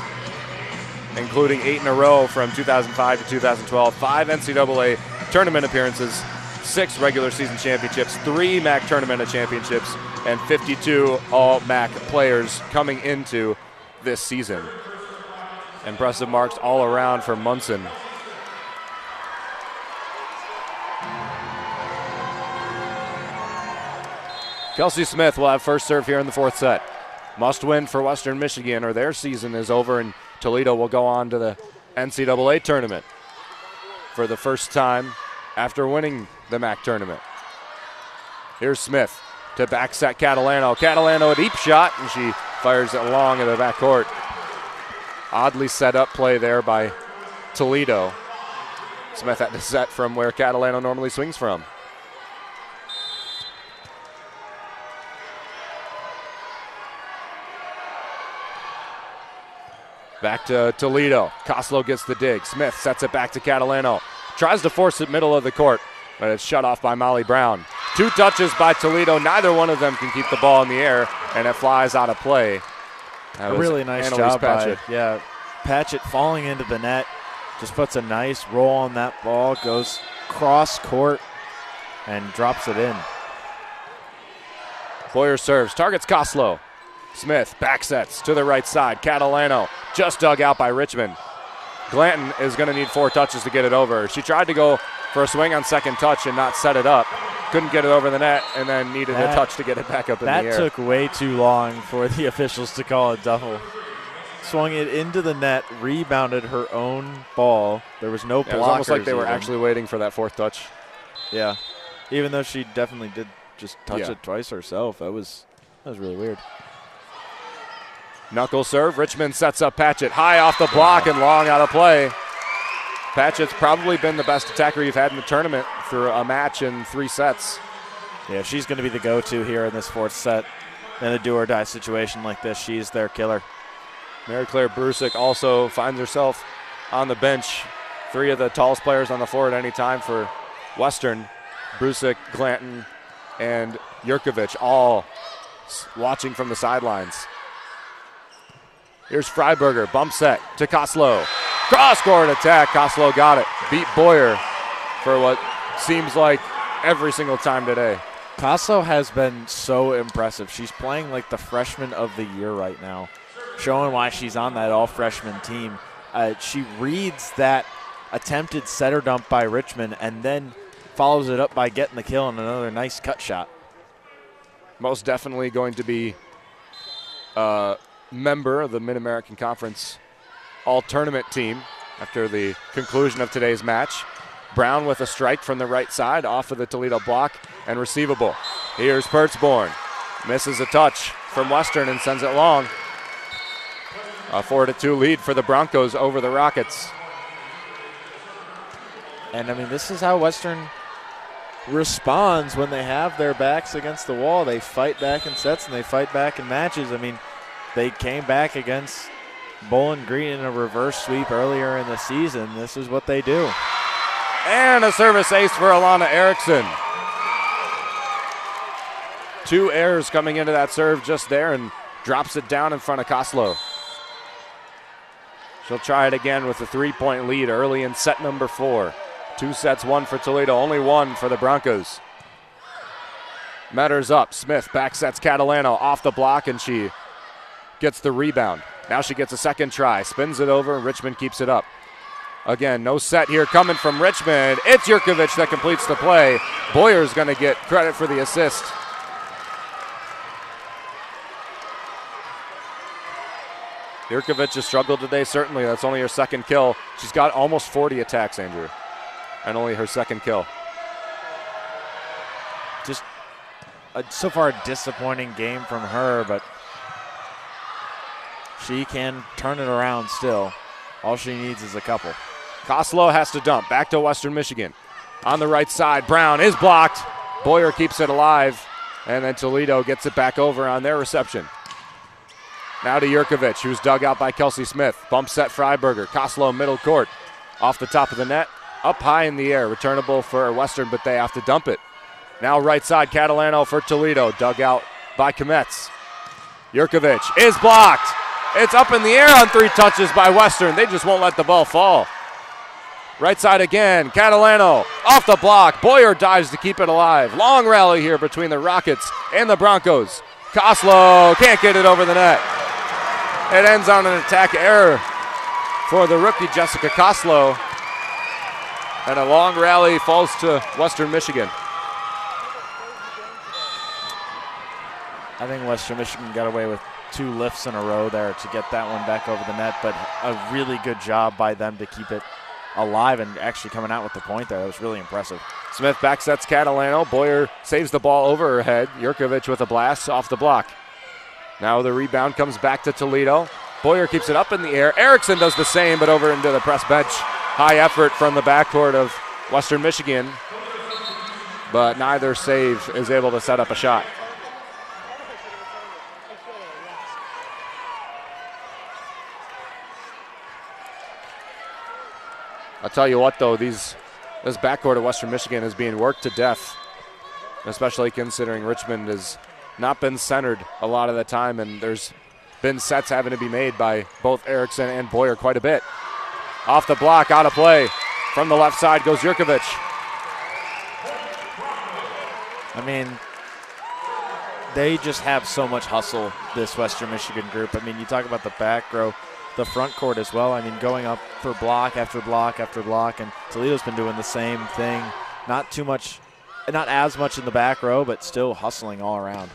including 8 in a row from 2005 to 2012, 5 NCAA tournament appearances, 6 regular season championships, 3 MAC tournament championships, and 52 all-MAC players coming into this season. Impressive marks all around for Munson. Kelsey Smith will have first serve here in the 4th set. Must win for Western Michigan or their season is over, and Toledo will go on to the NCAA tournament for the first time after winning the MAC tournament. Here's Smith to back set Catalano. Catalano a deep shot, and she fires it long in the backcourt. Oddly set up play there by Toledo. Smith had to set from where Catalano normally swings from. Back to Toledo. Koslow gets the dig. Smith sets it back to Catalano. Tries to force it middle of the court, but it's shut off by Molly Brown. 2 touches by Toledo. Neither one of them can keep the ball in the air, and it flies out of play. A really nice Annalise job Patchett. Patchett falling into the net. Just puts a nice roll on that ball, goes cross court, and drops it in. Boyer serves, targets Koslow. Smith back sets to the right side. Catalano just dug out by Richmond. Glanton is going to need 4 touches to get it over. She tried to go for a swing on second touch and not set it up. Couldn't get it over the net, and then needed a touch to get it back up in the air. That took way too long for the officials to call a double. Swung it into the net, rebounded her own ball. There was no blockers. It was almost like they were even. actually waiting for that 4th touch. Yeah, even though she definitely did just touch it twice herself. That was really weird. Knuckle serve. Richmond sets up Patchett high off the block and long out of play. Patchett's probably been the best attacker you've had in the tournament through a match in 3 sets. Yeah, she's going to be the go-to here in this 4th set. In a do-or-die situation like this, she's their killer. Mary Claire Brusick also finds herself on the bench. 3 of the tallest players on the floor at any time for Western. Brusick, Glanton, and Jurkovic all watching from the sidelines. Here's Freiberger, bump set to Koslow. Cross-court attack, Koslow got it. Beat Boyer for what seems like every single time today. Koslow has been so impressive. She's playing like the freshman of the year right now, showing why she's on that all-freshman team. She reads that attempted setter dump by Richmond and then follows it up by getting the kill and another nice cut shot. Most definitely going to be member of the Mid-American Conference All-Tournament team after the conclusion of today's match. Brown with a strike from the right side off of the Toledo block and receivable. Here's Pertzborn. Misses a touch from Western and sends it long. A 4-2 lead for the Broncos over the Rockets. And, I mean, this is how Western responds when they have their backs against the wall. They fight back in sets and they fight back in matches. I mean, they came back against Bowling Green in a reverse sweep earlier in the season. This is what they do. And a service ace for Alana Erickson. 2 errors coming into that serve just there and drops it down in front of Koslow. She'll try it again with a 3-point lead early in set number 4. 2 sets, 1 for Toledo, only 1 for the Broncos. Metters up. Smith back sets Catalano off the block, and she gets the rebound. Now she gets a second try, spins it over, and Richmond keeps it up. Again, no set here coming from Richmond. It's Jurkovic that completes the play. Boyer's going to get credit for the assist. Jurkovic has struggled today, certainly. That's only her second kill. She's got almost 40 attacks, Andrew, and only her second kill. Just so far a disappointing game from her, but she can turn it around still. All she needs is a couple. Koslow has to dump. Back to Western Michigan. On the right side, Brown is blocked. Boyer keeps it alive, and then Toledo gets it back over on their reception. Now to Jurkovic, who's dug out by Kelsey Smith. Bump set Freiberger. Koslow middle court. Off the top of the net. Up high in the air. Returnable for Western, but they have to dump it. Now right side, Catalano for Toledo. Dug out by Kometz. Jurkovic is blocked. It's up in the air on 3 touches by Western. They just won't let the ball fall. Right side again. Catalano off the block. Boyer dives to keep it alive. Long rally here between the Rockets and the Broncos. Koslow can't get it over the net. It ends on an attack error for the rookie Jessica Koslow. And a long rally falls to Western Michigan. I think Western Michigan got away with 2 lifts in a row there to get that one back over the net, but a really good job by them to keep it alive and actually coming out with the point there. That was really impressive. Smith back sets Catalano. Boyer saves the ball over her head. Jurkovic with a blast off the block. Now the rebound comes back to Toledo. Boyer keeps it up in the air. Erickson does the same, but over into the press bench. High effort from the backcourt of Western Michigan, but neither save is able to set up a shot. I'll tell you what, though, this backcourt of Western Michigan is being worked to death, especially considering Richmond has not been centered a lot of the time, and there's been sets having to be made by both Erickson and Boyer quite a bit. Off the block, out of play. From the left side goes Jurkovic. I mean, they just have so much hustle, this Western Michigan group. I mean, you talk about the back row, the front court as well. I mean, going up for block after block after block, and Toledo's been doing the same thing. Not as much in the back row, but still hustling all around.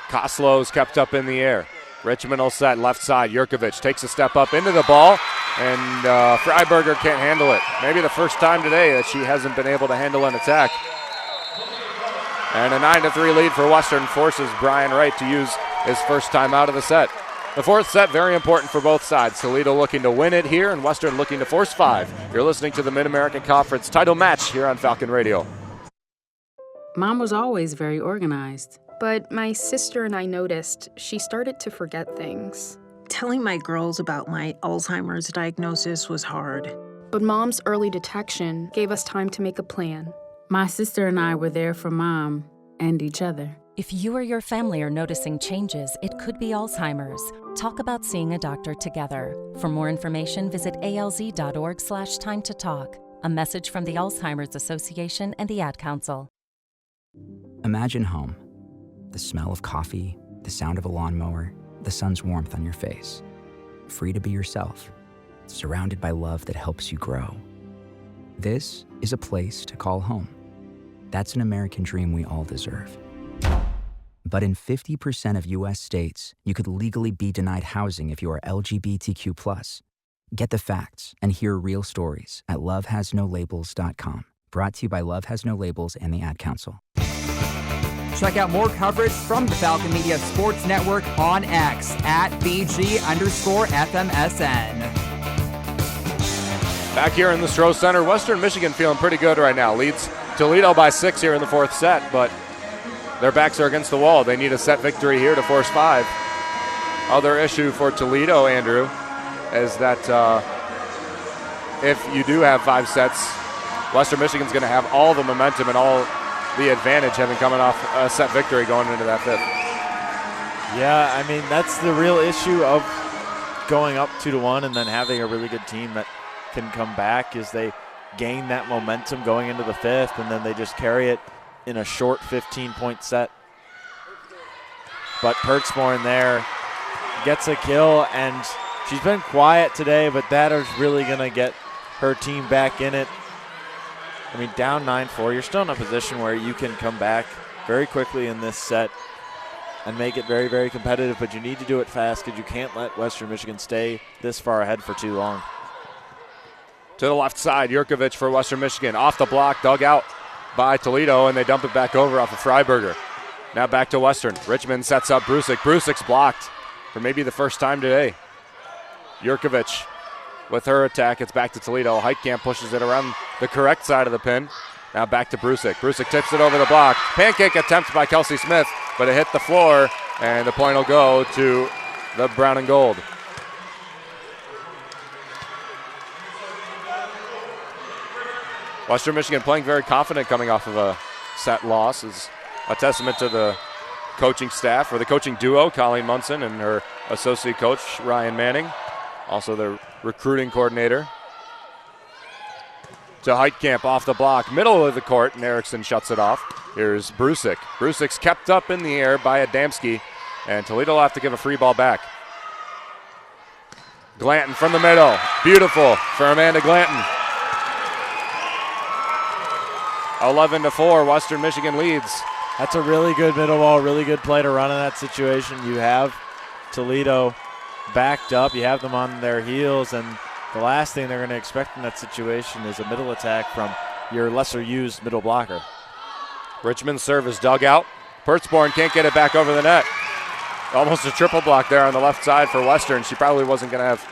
Koslow's kept up in the air. Richmond will set left side. Jurkovic takes a step up into the ball, and Freiberger can't handle it. Maybe the first time today that she hasn't been able to handle an attack. And a 9-3 lead for Western forces Brian Wright to use his first time out of the set. The fourth set, very important for both sides. Toledo looking to win it here, and Western looking to force 5. You're listening to the Mid-American Conference title match here on Falcon Radio. Mom was always very organized. But my sister and I noticed she started to forget things. Telling my girls about my Alzheimer's diagnosis was hard. But Mom's early detection gave us time to make a plan. My sister and I were there for Mom and each other. If you or your family are noticing changes, it could be Alzheimer's. Talk about seeing a doctor together. For more information, visit alz.org/time to talk. A message from the Alzheimer's Association and the Ad Council. Imagine home. The smell of coffee, the sound of a lawnmower, the sun's warmth on your face. Free to be yourself, surrounded by love that helps you grow. This is a place to call home. That's an American dream we all deserve. But in 50% of U.S. states, you could legally be denied housing if you are LGBTQ+. Get the facts and hear real stories at lovehasnolabels.com. Brought to you by Love Has No Labels and the Ad Council. Check out more coverage from the Falcon Media Sports Network on X at BG_FMSN. Back here in the Stroh Center, Western Michigan feeling pretty good right now. Leads Toledo by 6 here in the fourth set, but their backs are against the wall. They need a set victory here to force 5. Other issue for Toledo, Andrew, is that if you do have 5 sets, Western Michigan's going to have all the momentum and all the advantage having coming off a set victory going into that 5th. Yeah, I mean, that's the real issue of going up 2-1 and then having a really good team that can come back is they gain that momentum going into the 5th and then they just carry it in a short 15-point set. But Pertzborn there gets a kill, and she's been quiet today, but that is really going to get her team back in it. I mean, down 9-4, you're still in a position where you can come back very quickly in this set and make it very, very competitive, but you need to do it fast because you can't let Western Michigan stay this far ahead for too long. To the left side, Jurkovic for Western Michigan. Off the block, dug out by Toledo, and they dump it back over off of Freiberger. Now back to Western. Richmond sets up Brusik. Brusik's blocked for maybe the first time today. Jurkovic with her attack. It's back to Toledo. Heitkamp pushes it around the correct side of the pin. Now back to Brusik. Brusik tips it over the block. Pancake attempt by Kelsey Smith, but it hit the floor, and the point will go to the brown and gold. Western Michigan playing very confident coming off of a set loss is a testament to the coaching staff, or the coaching duo, Colleen Munson and her associate coach, Ryan Manning, also the recruiting coordinator. To Heitkamp off the block, middle of the court, and Erickson shuts it off. Here's Brusik. Brusik's kept up in the air by Adamski, and Toledo will have to give a free ball back. Glanton from the middle. Beautiful for Amanda Glanton. 11-4, Western Michigan leads. That's a really good middle ball, really good play to run in that situation. You have Toledo backed up. You have them on their heels, and the last thing they're going to expect in that situation is a middle attack from your lesser-used middle blocker. Richmond's serve is dug out. Pertzborn can't get it back over the net. Almost a triple block there on the left side for Western. She probably wasn't going to have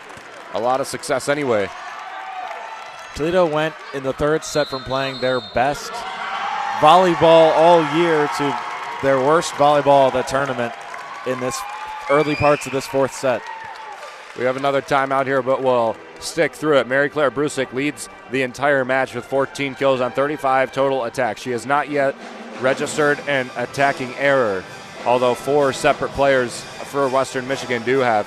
a lot of success anyway. Toledo went in the third set from playing their best volleyball all year to their worst volleyball of the tournament in this early parts of this fourth set. We have another timeout here, but we'll stick through it. Mary Claire Brusik leads the entire match with 14 kills on 35 total attacks. She has not yet registered an attacking error, although 4 separate players for Western Michigan do have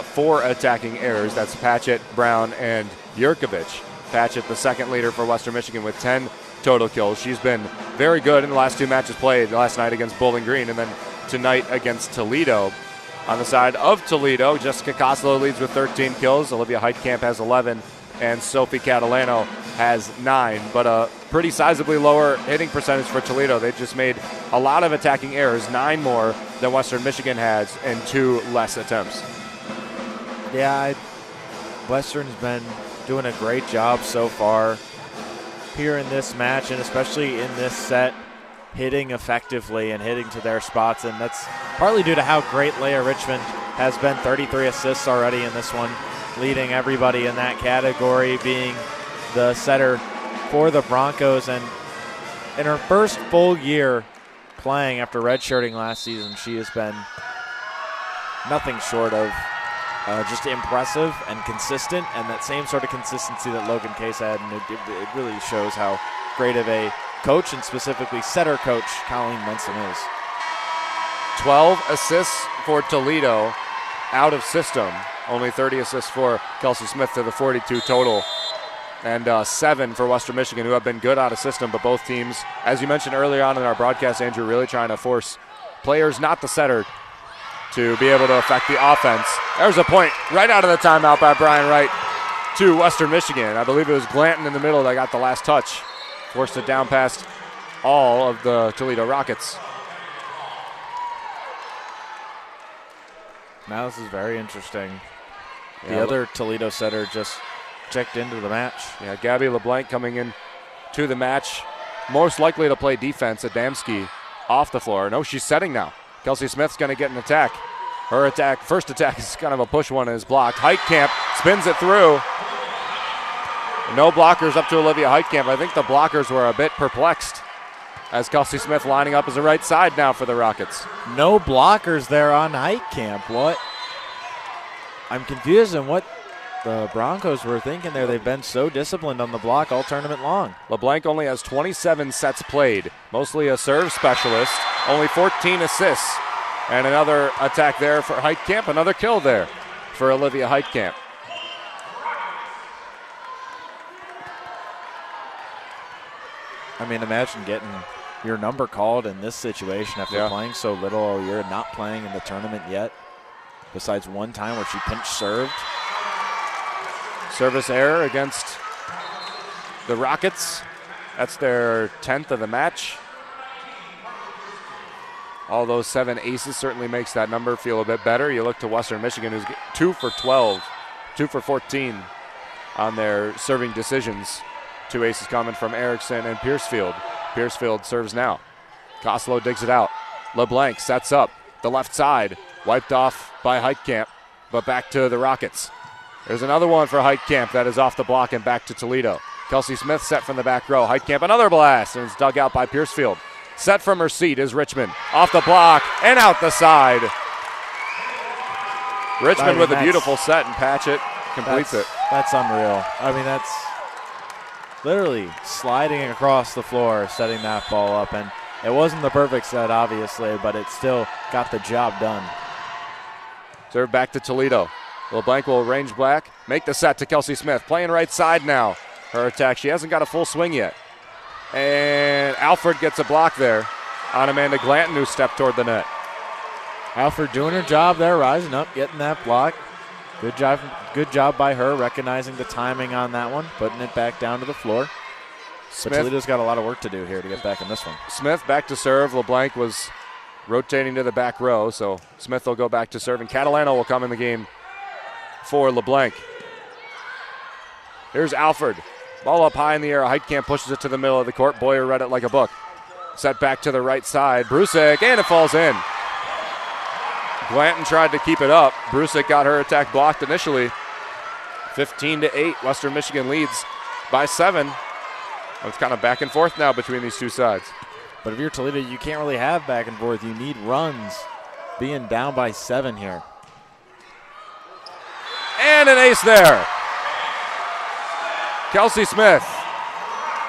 4 attacking errors. That's Patchett, Brown, and Jurkovic. Patchett, the second leader for Western Michigan, with 10 total kills. She's been very good in the last 2 matches played, last night against Bowling Green and then tonight against Toledo. On the side of Toledo, Jessica Costello leads with 13 kills. Olivia Heitkamp has 11, and Sophie Catalano has 9. But a pretty sizably lower hitting percentage for Toledo. They just made a lot of attacking errors, 9 more than Western Michigan has, and 2 less attempts. Yeah, Western's been doing a great job so far here in this match, and especially in this set, hitting effectively and hitting to their spots, and that's partly due to how great Leia Richmond has been. 33 assists already in this one, leading everybody in that category, being the setter for the Broncos. And in her first full year playing after redshirting last season, she has been nothing short of just impressive and consistent, and that same sort of consistency that Logan Case had, and it really shows how great of a coach, and specifically setter coach, Colleen Munson is. 12 assists for Toledo out of system. Only 30 assists for Kelsey Smith to the 42 total. And 7 for Western Michigan, who have been good out of system, but both teams, as you mentioned earlier on in our broadcast, Andrew, really trying to force players, not the setter, to be able to affect the offense. There's a point right out of the timeout by Brian Wright to Western Michigan. I believe it was Glanton in the middle that got the last touch. Forced it down past all of the Toledo Rockets. Now this is very interesting. Yeah, the other Toledo setter just checked into the match. Yeah, Gabby LeBlanc coming in to the match, most likely to play defense. Adamski off the floor. No, she's setting now. Kelsey Smith's going to get an attack. Her attack, first attack is kind of a push one and is blocked. Heitkamp spins it through. No blockers up to Olivia Heitkamp. I think the blockers were a bit perplexed as Kelsey Smith lining up as a right side now for the Rockets. No blockers there on Heitkamp. What? I'm confused on what the Broncos were thinking there. They've been so disciplined on the block all tournament long. LeBlanc only has 27 sets played, mostly a serve specialist, only 14 assists. And another attack there for Heitkamp, another kill there for Olivia Heitkamp. I mean, imagine getting your number called in this situation after playing so little all year, not playing in the tournament yet, besides one time where she pinch served. Service error against the Rockets. That's their 10th of the match. All those 7 aces certainly makes that number feel a bit better. You look to Western Michigan, who's 2 for 12, 2 for 14 on their serving decisions. 2 aces coming from Erickson and Piercefield. Piercefield serves now. Koslow digs it out. LeBlanc sets up the left side, wiped off by Heitkamp, but back to the Rockets. There's another one for Heitkamp that is off the block and back to Toledo. Kelsey Smith set from the back row. Heitkamp, another blast, and it's dug out by Piercefield. Set from her seat is Richmond. Off the block and out the side. Richmond with a beautiful set, and Patchett completes it. That's unreal. I mean, that's literally sliding across the floor, setting that ball up. And it wasn't the perfect set, obviously, but it still got the job done. Serve back to Toledo. LeBlanc will range back, make the set to Kelsey Smith. Playing right side now. Her attack, she hasn't got a full swing yet. And Alford gets a block there on Amanda Glanton, who stepped toward the net. Alford doing her job there, rising up, getting that block. Good job by her, recognizing the timing on that one, putting it back down to the floor. But Toledo's got a lot of work to do here to get back in this one. Smith back to serve. LeBlanc was rotating to the back row, so Smith will go back to serve, and Catalano will come in the game for LeBlanc. Here's Alford. Ball up high in the air. Heitkamp pushes it to the middle of the court. Boyer read it like a book. Set back to the right side. Brusik, and it falls in. Glanton tried to keep it up. Brusik got her attack blocked initially. 15-8. Western Michigan leads by 7. It's kind of back and forth now between these two sides. But if you're Toledo, you can't really have back and forth. You need runs. Being down by 7 here. And an ace there. Kelsey Smith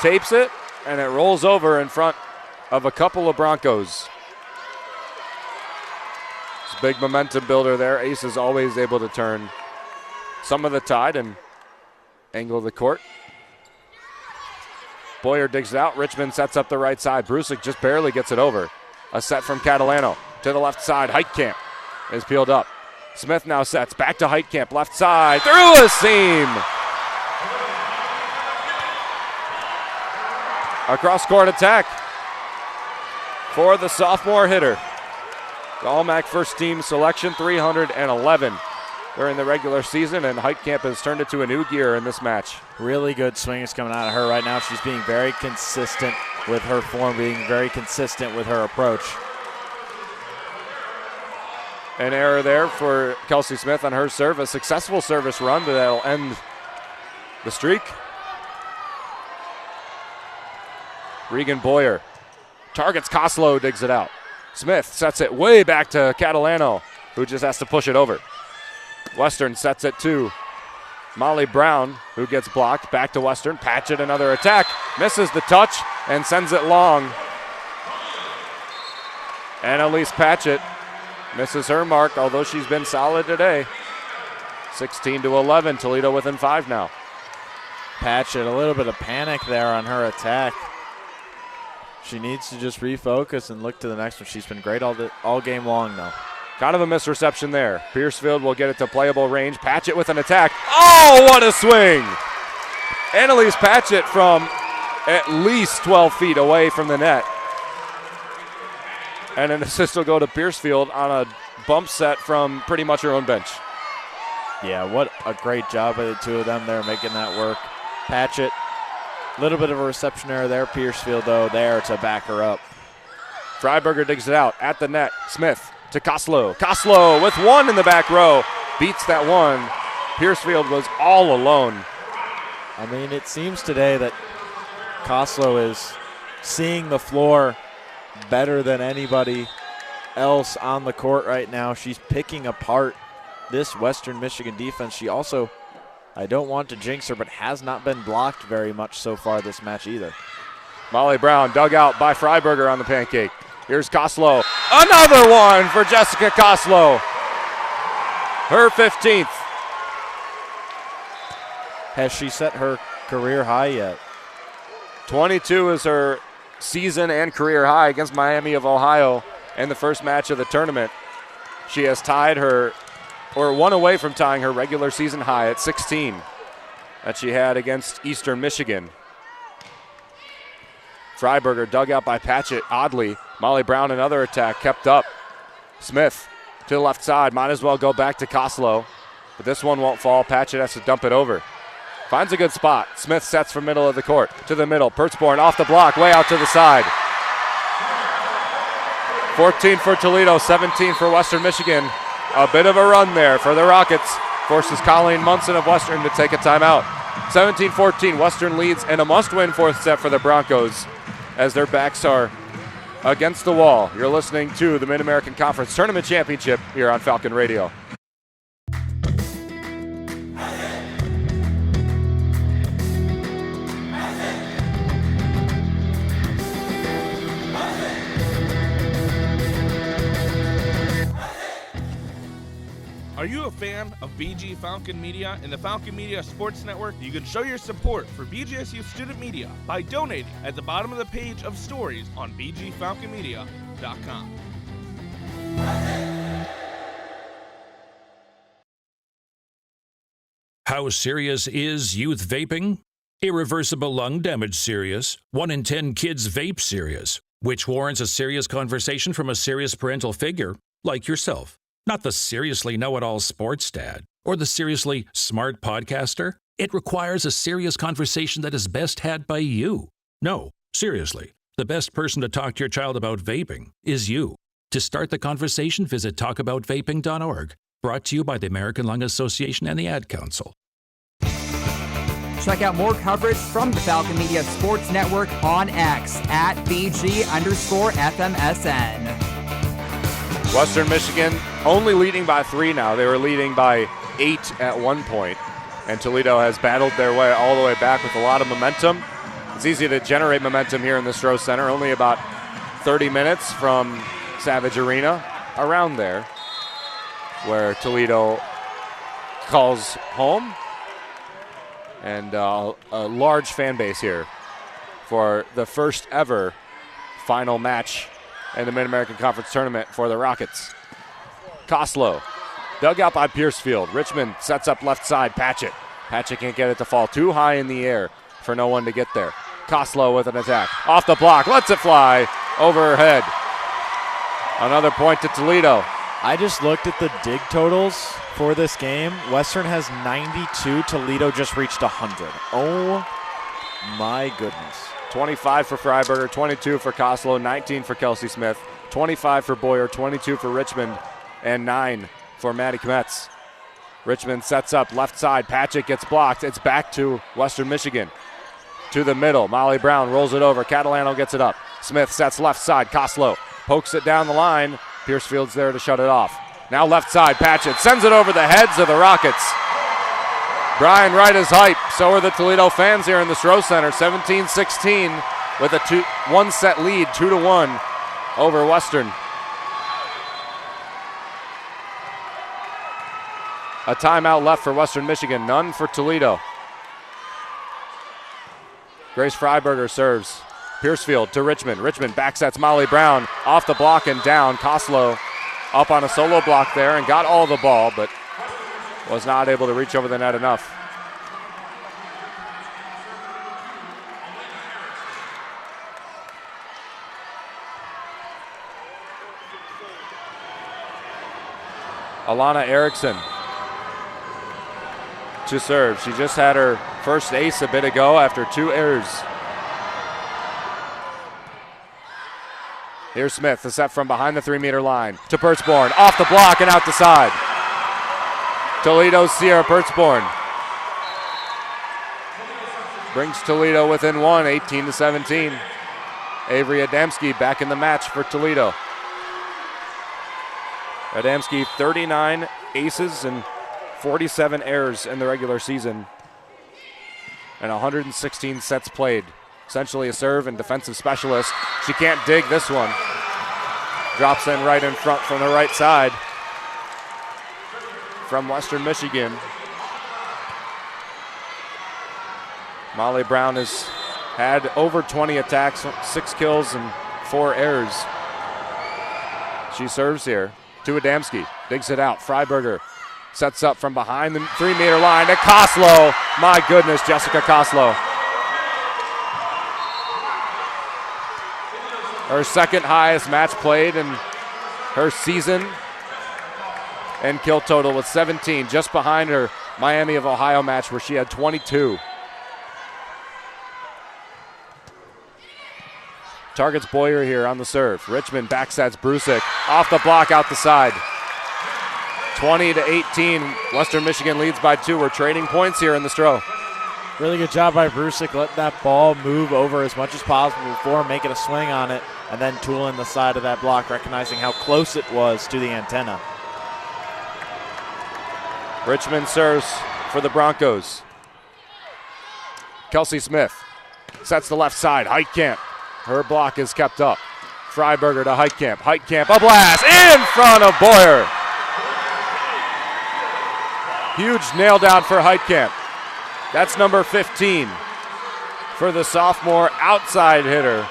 tapes it, and it rolls over in front of a couple of Broncos. It's a big momentum builder there. Ace is always able to turn some of the tide and angle the court. Boyer digs it out. Richmond sets up the right side. Brusik just barely gets it over. A set from Catalano to the left side. Heitkamp is peeled up. Smith now sets back to Heitkamp, left side, through a seam. A cross-court attack for the sophomore hitter. The All-MAC first-team selection, 311 during the regular season, and Heitkamp has turned it to a new gear in this match. Really good swings coming out of her right now. She's being very consistent with her form, being very consistent with her approach. An error there for Kelsey Smith on her serve. A successful service run, but that'll end the streak. Regan Boyer targets Koslow, digs it out. Smith sets it way back to Catalano, who just has to push it over. Western sets it to Molly Brown, who gets blocked. Back to Western. Patchett, another attack. Misses the touch and sends it long. Annalise Patchett misses her mark, although she's been solid today. 16-11, Toledo within 5 now. Patchett, a little bit of panic there on her attack. She needs to just refocus and look to the next one. She's been great all game long, though. Kind of a misreception there. Piercefield will get it to playable range. Patchett with an attack. Oh, what a swing! Annalise Patchett from at least 12 feet away from the net. And an assist will go to Piercefield on a bump set from pretty much her own bench. Yeah, what a great job by the two of them there making that work. Patchett, a little bit of a reception error there. Piercefield, though, there to back her up. Freiberger digs it out at the net. Smith to Koslow. Koslow with one in the back row. Beats that one. Piercefield was all alone. I mean, it seems today that Koslow is seeing the floor better than anybody else on the court right now. She's picking apart this Western Michigan defense. She also, I don't want to jinx her, but has not been blocked very much so far this match either. Molly Brown dug out by Freiberger on the pancake. Here's Koslow. Another one for Jessica Koslow. Her 15th. Has she set her career high yet? 22 is her season and career high against Miami of Ohio in the first match of the tournament. She has tied her, or one away from tying her regular season high at 16 that she had against Eastern Michigan. Freiberger dug out by Patchett. Oddly, Molly Brown, another attack, kept up. Smith to the left side. Might as well go back to Koslow, but this one won't fall. Patchett has to dump it over. Finds a good spot. Smith sets from middle of the court to the middle. Pertzborn off the block, way out to the side. 14 for Toledo, 17 for Western Michigan. A bit of a run there for the Rockets. Forces Colleen Munson of Western to take a timeout. 17-14, Western leads and a must-win fourth set for the Broncos as their backs are against the wall. You're listening to the Mid-American Conference Tournament Championship here on Falcon Radio. Are you a fan of BG Falcon Media and the Falcon Media Sports Network? You can show your support for BGSU Student Media by donating at the bottom of the page of stories on bgfalconmedia.com. How serious is youth vaping? Irreversible lung damage serious. 1 in 10 kids vape serious, which warrants a serious conversation from a serious parental figure like yourself. Not the seriously know-it-all sports dad or the seriously smart podcaster. It requires a serious conversation that is best had by you. No, seriously, the best person to talk to your child about vaping is you. To start the conversation, visit talkaboutvaping.org. Brought to you by the American Lung Association and the Ad Council. Check out more coverage from the Falcon Media Sports Network on X at BG_FMSN. Western Michigan only leading by 3 now. They were leading by 8 at one point, and Toledo has battled their way all the way back with a lot of momentum. It's easy to generate momentum here in the Stroh Center, only about 30 minutes from Savage Arena, around there, where Toledo calls home, and a large fan base here for the first ever final match in the Mid-American Conference Tournament for the Rockets. Koslow, dug out by Piercefield. Richmond sets up left side, Patchett. Patchett can't get it to fall too high in the air for no one to get there. Koslow with an attack. Off the block, lets it fly over her head. Another point to Toledo. I just looked at the dig totals for this game. Western has 92. Toledo just reached 100. Oh, my goodness. 25 for Freiberger, 22 for Koslow, 19 for Kelsey Smith, 25 for Boyer, 22 for Richmond, and 9 for Maddie Kmetz. Richmond sets up left side. Patchett gets blocked. It's back to Western Michigan. To the middle. Molly Brown rolls it over. Catalano gets it up. Smith sets left side. Koslow pokes it down the line. Piercefield's there to shut it off. Now left side. Patchett sends it over the heads of the Rockets. Brian Wright is hype. So are the Toledo fans here in the Stroh Center. 17-16 with a 1-set lead, 2-1 over Western. A timeout left for Western Michigan, none for Toledo. Grace Freiberger serves. Piercefield to Richmond. Richmond backsets Molly Brown off the block and down. Koslow up on a solo block there and got all the ball, but was not able to reach over the net enough. Alana Erickson to serve. She just had her first ace a bit ago after 2 errors. Here's Smith, the set from behind the 3-meter line to Pertzborn, off the block and out the side. Toledo's Sierra Pertzborn brings Toledo within 1, 18-17. Avery Adamski back in the match for Toledo. Adamski 39 aces and 47 errors in the regular season and 116 sets played. Essentially a serve and defensive specialist. She can't dig this one. Drops in right in front from the right side from Western Michigan. Molly Brown has had over 20 attacks, 6 kills and 4 errors. She serves here to Adamski, digs it out. Freiberger sets up from behind the 3-meter line to Koslow. My goodness, Jessica Koslow. Her second highest match played in her season and kill total with 17, just behind her Miami of Ohio match where she had 22. Targets Boyer here on the serve. Richmond backsets Brusik off the block out the side. 20-18, Western Michigan leads by 2. We're trading points here in the Stroh. Really good job by Brusik, letting that ball move over as much as possible before making a swing on it, and then tooling the side of that block, recognizing how close it was to the antenna. Richmond serves for the Broncos. Kelsey Smith sets the left side. Heitkamp, her block is kept up. Freiberger to Heitkamp. Heitkamp, a blast in front of Boyer. Huge nail down for Heitkamp. That's number 15 for the sophomore outside hitter.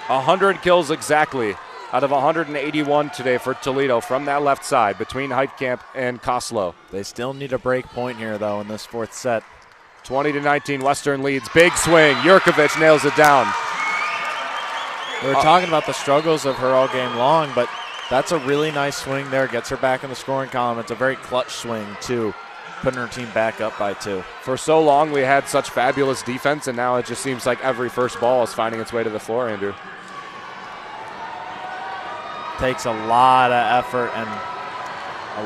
A 100 kills exactly out of 181 today for Toledo from that left side between Heitkamp and Koslow. They still need a break point here, though, in this 4th set. 20-19, Western leads. Big swing. Jurkovic nails it down. We were talking about the struggles of her all game long, but that's a really nice swing there. Gets her back in the scoring column. It's a very clutch swing, too, putting her team back up by 2. For so long, we had such fabulous defense, and now it just seems like every first ball is finding its way to the floor, Andrew. Takes a lot of effort and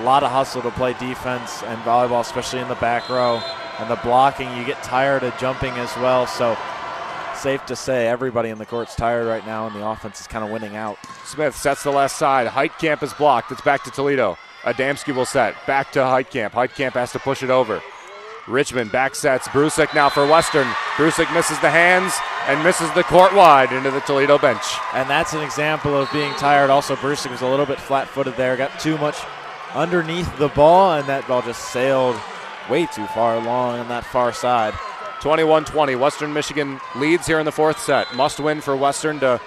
a lot of hustle to play defense and volleyball, especially in the back row. And the blocking, you get tired of jumping as well. So safe to say everybody in the court's tired right now, and the offense is kind of winning out. Smith sets the left side. Heitkamp is blocked. It's back to Toledo. Adamski will set. Back to Heitkamp. Heitkamp has to push it over. Richmond back sets. Brusik now for Western. Brusik misses the hands and misses the court wide into the Toledo bench. And that's an example of being tired. Also, Brusik was a little bit flat-footed there. Got too much underneath the ball, and that ball just sailed way too far along on that far side. 21-20, Western Michigan leads here in the 4th set. Must win for Western to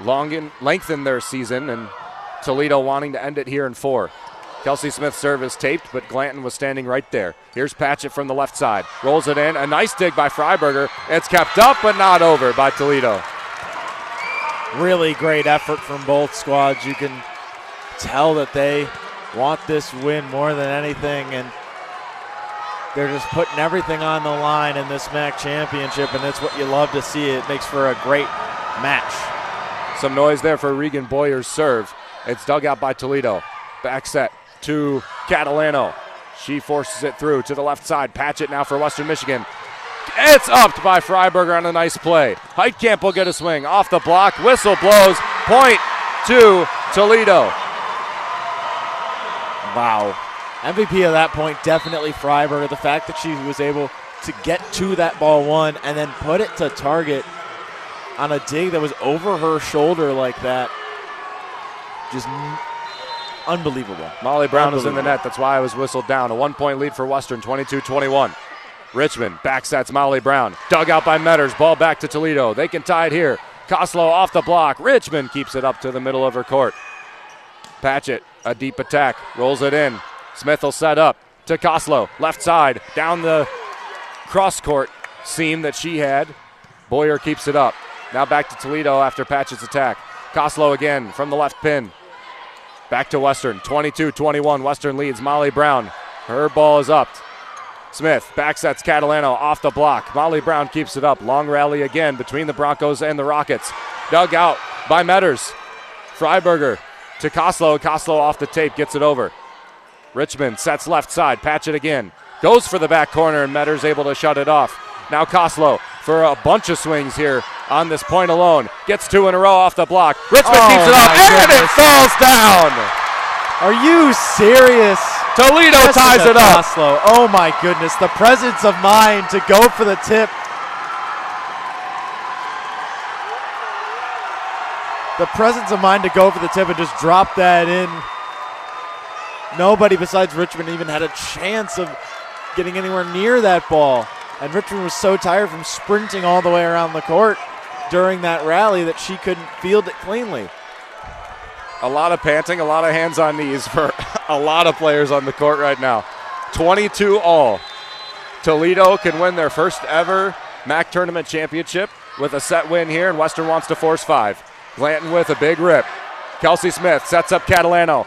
lengthen their season, and Toledo wanting to end it here in 4. Kelsey Smith's serve is taped, but Glanton was standing right there. Here's Patchett from the left side. Rolls it in. A nice dig by Freiberger. It's kept up, but not over by Toledo. Really great effort from both squads. You can tell that they want this win more than anything, and they're just putting everything on the line in this MAC championship, and that's what you love to see. It makes for a great match. Some noise there for Regan Boyer's serve. It's dug out by Toledo. Back set to Catalano. She forces it through to the left side. Patchett now for Western Michigan. It's upped by Freiberger on a nice play. Heitkamp will get a swing off the block. Whistle blows. Point to Toledo. Wow. MVP of that point, definitely Freiberger. The fact that she was able to get to that ball 1 and then put it to target on a dig that was over her shoulder like that. Just unbelievable. Molly Brown was in the net. That's why I was whistled down. A 1-point lead for Western, 22-21. Richmond back sets Molly Brown. Dug out by Metters. Ball back to Toledo. They can tie it here. Koslow off the block. Richmond keeps it up to the middle of her court. Patchett, a deep attack. Rolls it in. Smith will set up to Koslow. Left side. Down the cross-court seam that she had. Boyer keeps it up. Now back to Toledo after Patchett's attack. Koslow again from the left pin. Back to Western, 22-21. Western leads. Molly Brown, her ball is up. Smith backsets Catalano off the block. Molly Brown keeps it up. Long rally again between the Broncos and the Rockets. Dug out by Metters. Freiberger to Koslow. Koslow off the tape, gets it over. Richmond sets left side. Patchett again. Goes for the back corner, and Metters able to shut it off. Now Koslow for a bunch of swings here on this point alone. Gets 2 in a row off the block. Richmond keeps it up, and it falls down. Are you serious? Toledo ties it up. Koslow. Oh my goodness, the presence of mind to go for the tip. The presence of mind to go for the tip and just drop that in. Nobody besides Richmond even had a chance of getting anywhere near that ball. And Richmond was so tired from sprinting all the way around the court during that rally that she couldn't field it cleanly. A lot of panting, a lot of hands on knees for a lot of players on the court right now. 22-all. Toledo can win their first ever MAC tournament championship with a set win here, and Western wants to force 5. Glanton with a big rip. Kelsey Smith sets up Catalano.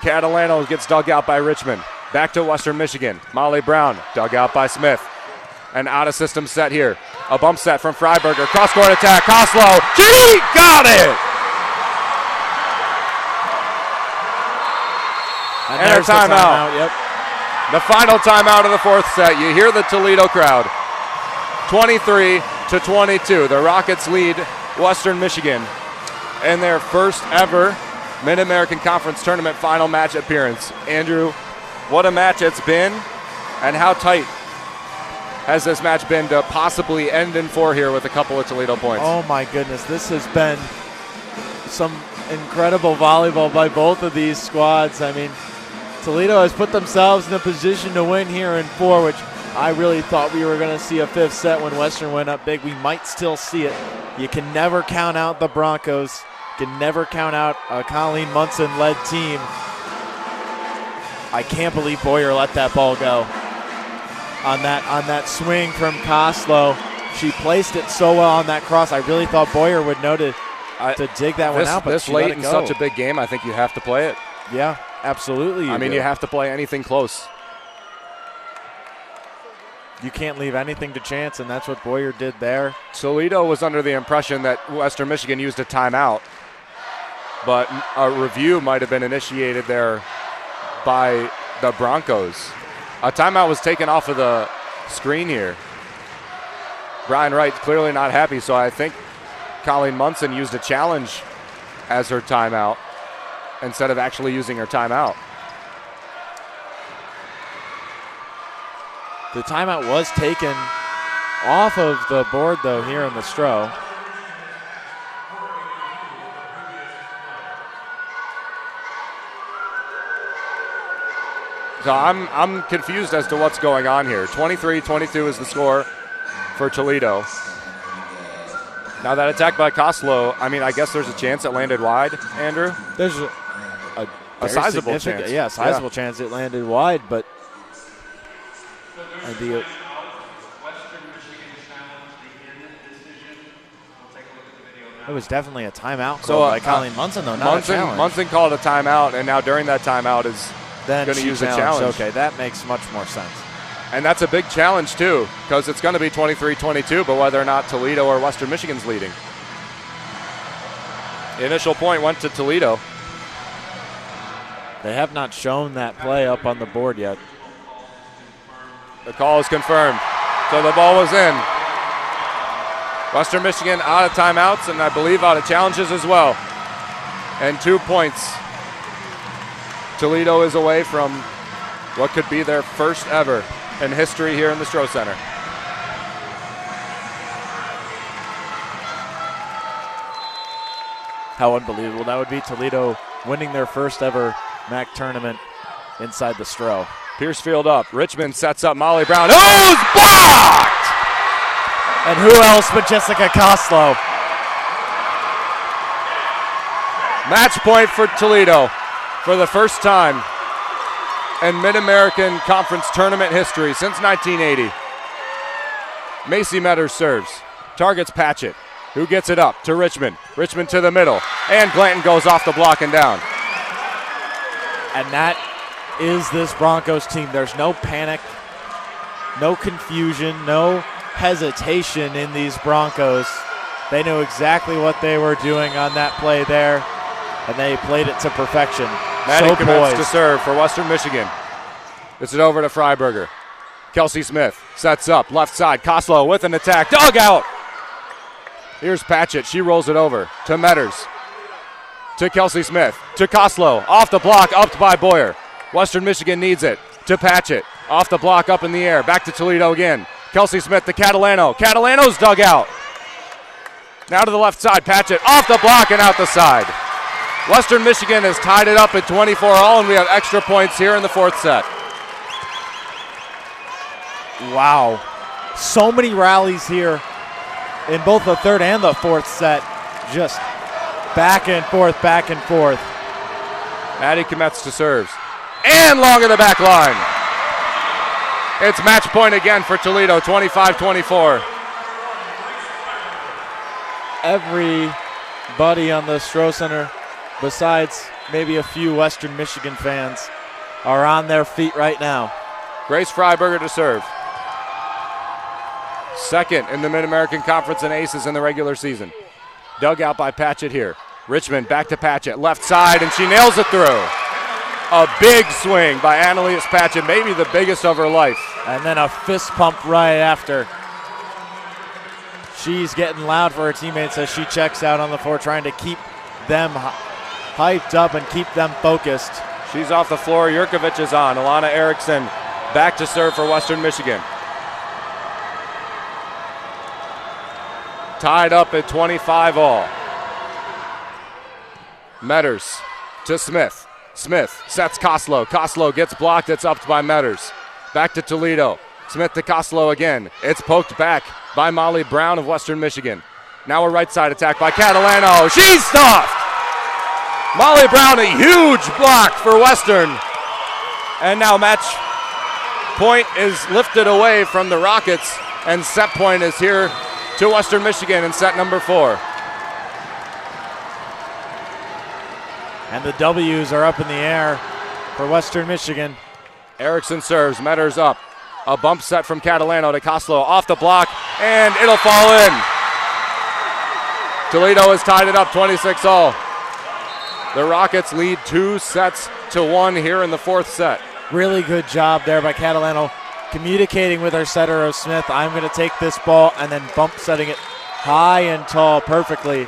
Catalano gets dug out by Richmond. Back to Western Michigan. Molly Brown dug out by Smith. An out-of-system set here. A bump set from Freiberger. Cross-court attack. Koslow. She got it! And her timeout. Yep. The final timeout of the fourth set. You hear the Toledo crowd. 23-22. The Rockets lead Western Michigan in their first ever Mid-American Conference Tournament final match appearance. Andrew, what a match it's been, and how tight has this match been to possibly end in 4 here with a couple of Toledo points? Oh my goodness, this has been some incredible volleyball by both of these squads. I mean, Toledo has put themselves in a position to win here in 4, which I really thought we were going to see a 5th set when Western went up big. We might still see it. You can never count out the Broncos. You can never count out a Colleen Munson-led team. I can't believe Boyer let that ball go. On that swing from Koslow, she placed it so well on that cross. I really thought Boyer would know to dig that one out, but this she late let it in go. such a big game, I think you have to play it. Yeah, absolutely. I mean, you have to play anything close. You can't leave anything to chance, and that's what Boyer did there. Toledo was under the impression that Western Michigan used a timeout, but a review might have been initiated there by the Broncos. A timeout was taken off of the screen here. Brian Wright clearly not happy, so I think Colleen Munson used a challenge as her timeout instead of actually using her timeout. The timeout was taken off of the board, though, here in the Stroh. So I'm confused as to what's going on here. 23-22 is the score for Toledo. Now that attack by Koslow, I mean, I guess there's a chance it landed wide, Andrew? There's a sizable chance. Yeah, sizable chance it landed wide, but it was definitely a timeout called by Colleen Munson, though, not a challenge. Munson called a timeout, and now during that timeout is going to use a challenge. Okay, that makes much more sense. And that's a big challenge, too, because it's going to be 23-22, but whether or not Toledo or Western Michigan's leading. The initial point went to Toledo. They have not shown that play up on the board yet. The call is confirmed. So the ball was in. Western Michigan out of timeouts, and I believe out of challenges as well. And 2 points. Toledo is away from what could be their first ever in history here in the Stroh Center. How unbelievable that would be, Toledo winning their first ever MAC tournament inside the Stroh. Piercefield up. Richmond sets up Molly Brown. Who's blocked? And who else but Jessica Koslow? Match point for Toledo for the first time in Mid-American Conference tournament history since 1980. Macy Metters serves. Targets Patchett. who gets it up to Richmond. Richmond to the middle, and Glanton goes off the block and down. And that is this Broncos team. There's no panic, no confusion, no hesitation in these Broncos. They knew exactly what they were doing on that play there, and they played it to perfection. Maddie So commits poised. to serve for Western Michigan. Gets it over to Freiberger. Kelsey Smith sets up, left side. Koslow with an attack. Dog out! Here's Patchett. She rolls it over to Metters. To Kelsey Smith. To Koslow. Off the block, upped by Boyer. Western Michigan needs it. To Patchett. Off the block, up in the air. Back to Toledo again. Kelsey Smith to Catalano. Catalano's dug out. Now to the left side. Patchett off the block and out the side. Western Michigan has tied it up at 24-all, and we have extra points here in the fourth set. Wow. So many rallies here in both the third and the fourth set. Just back and forth, back and forth. Maddie Kometz to serves. And long of the back line. It's match point again for Toledo, 25-24. Everybody on the Stroh Center, besides maybe a few Western Michigan fans, are on their feet right now. Grace Freiberger to serve. Second in the Mid-American Conference in aces in the regular season. Dug out by Patchett here. Richmond back to Patchett, left side, and she nails it through. A big swing by Annalise Patchett, maybe the biggest of her life. And then a fist pump right after. She's getting loud for her teammates as she checks out on the floor, trying to keep them hyped up and keep them focused. She's off the floor. Jurkovic is on. Alana Erickson back to serve for Western Michigan. Tied up at 25-all. Metters to Smith. Smith sets Koslow. Koslow gets blocked. It's upped by Metters. Back to Toledo. Smith to Koslow again. It's poked back by Molly Brown of Western Michigan. Now a right side attack by Catalano. She's stuffed! Molly Brown, a huge block for Western. And now match point is lifted away from the Rockets, and set point is here to Western Michigan in set number 4. And the W's are up in the air for Western Michigan. Erickson serves, Metters up. A bump set from Catalano to Koslow, off the block, and it'll fall in. Toledo has tied it up 26-all. The Rockets lead 2-1 here in the fourth set. Really good job there by Catalano, communicating with her setter of Smith. I'm going to take this ball, and then bump setting it high and tall perfectly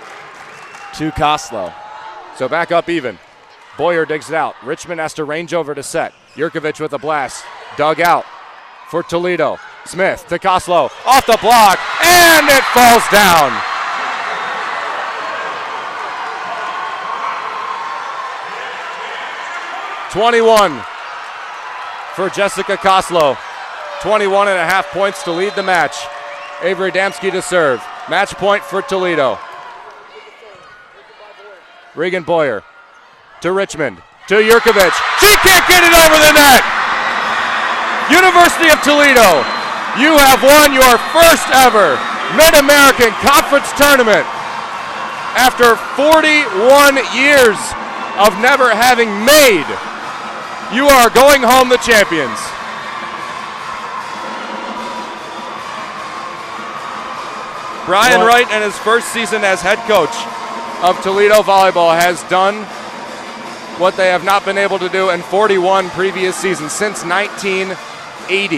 to Koslow. So back up even. Boyer digs it out. Richmond has to range over to set. Jurkovic with a blast. Dug out for Toledo. Smith to Koslow. Off the block, and it falls down. .21 for Jessica Koslow. 21.5 points to lead the match. Avery Damsky to serve. Match point for Toledo. Regan Boyer to Richmond, to Jurkovic. She can't get it over the net. University of Toledo, you have won your first ever Mid-American Conference Tournament. After 41 years of never having made, you are going home the champions. Brian Wright, in his first season as head coach of Toledo Volleyball, has done what they have not been able to do in 41 previous seasons since 1980.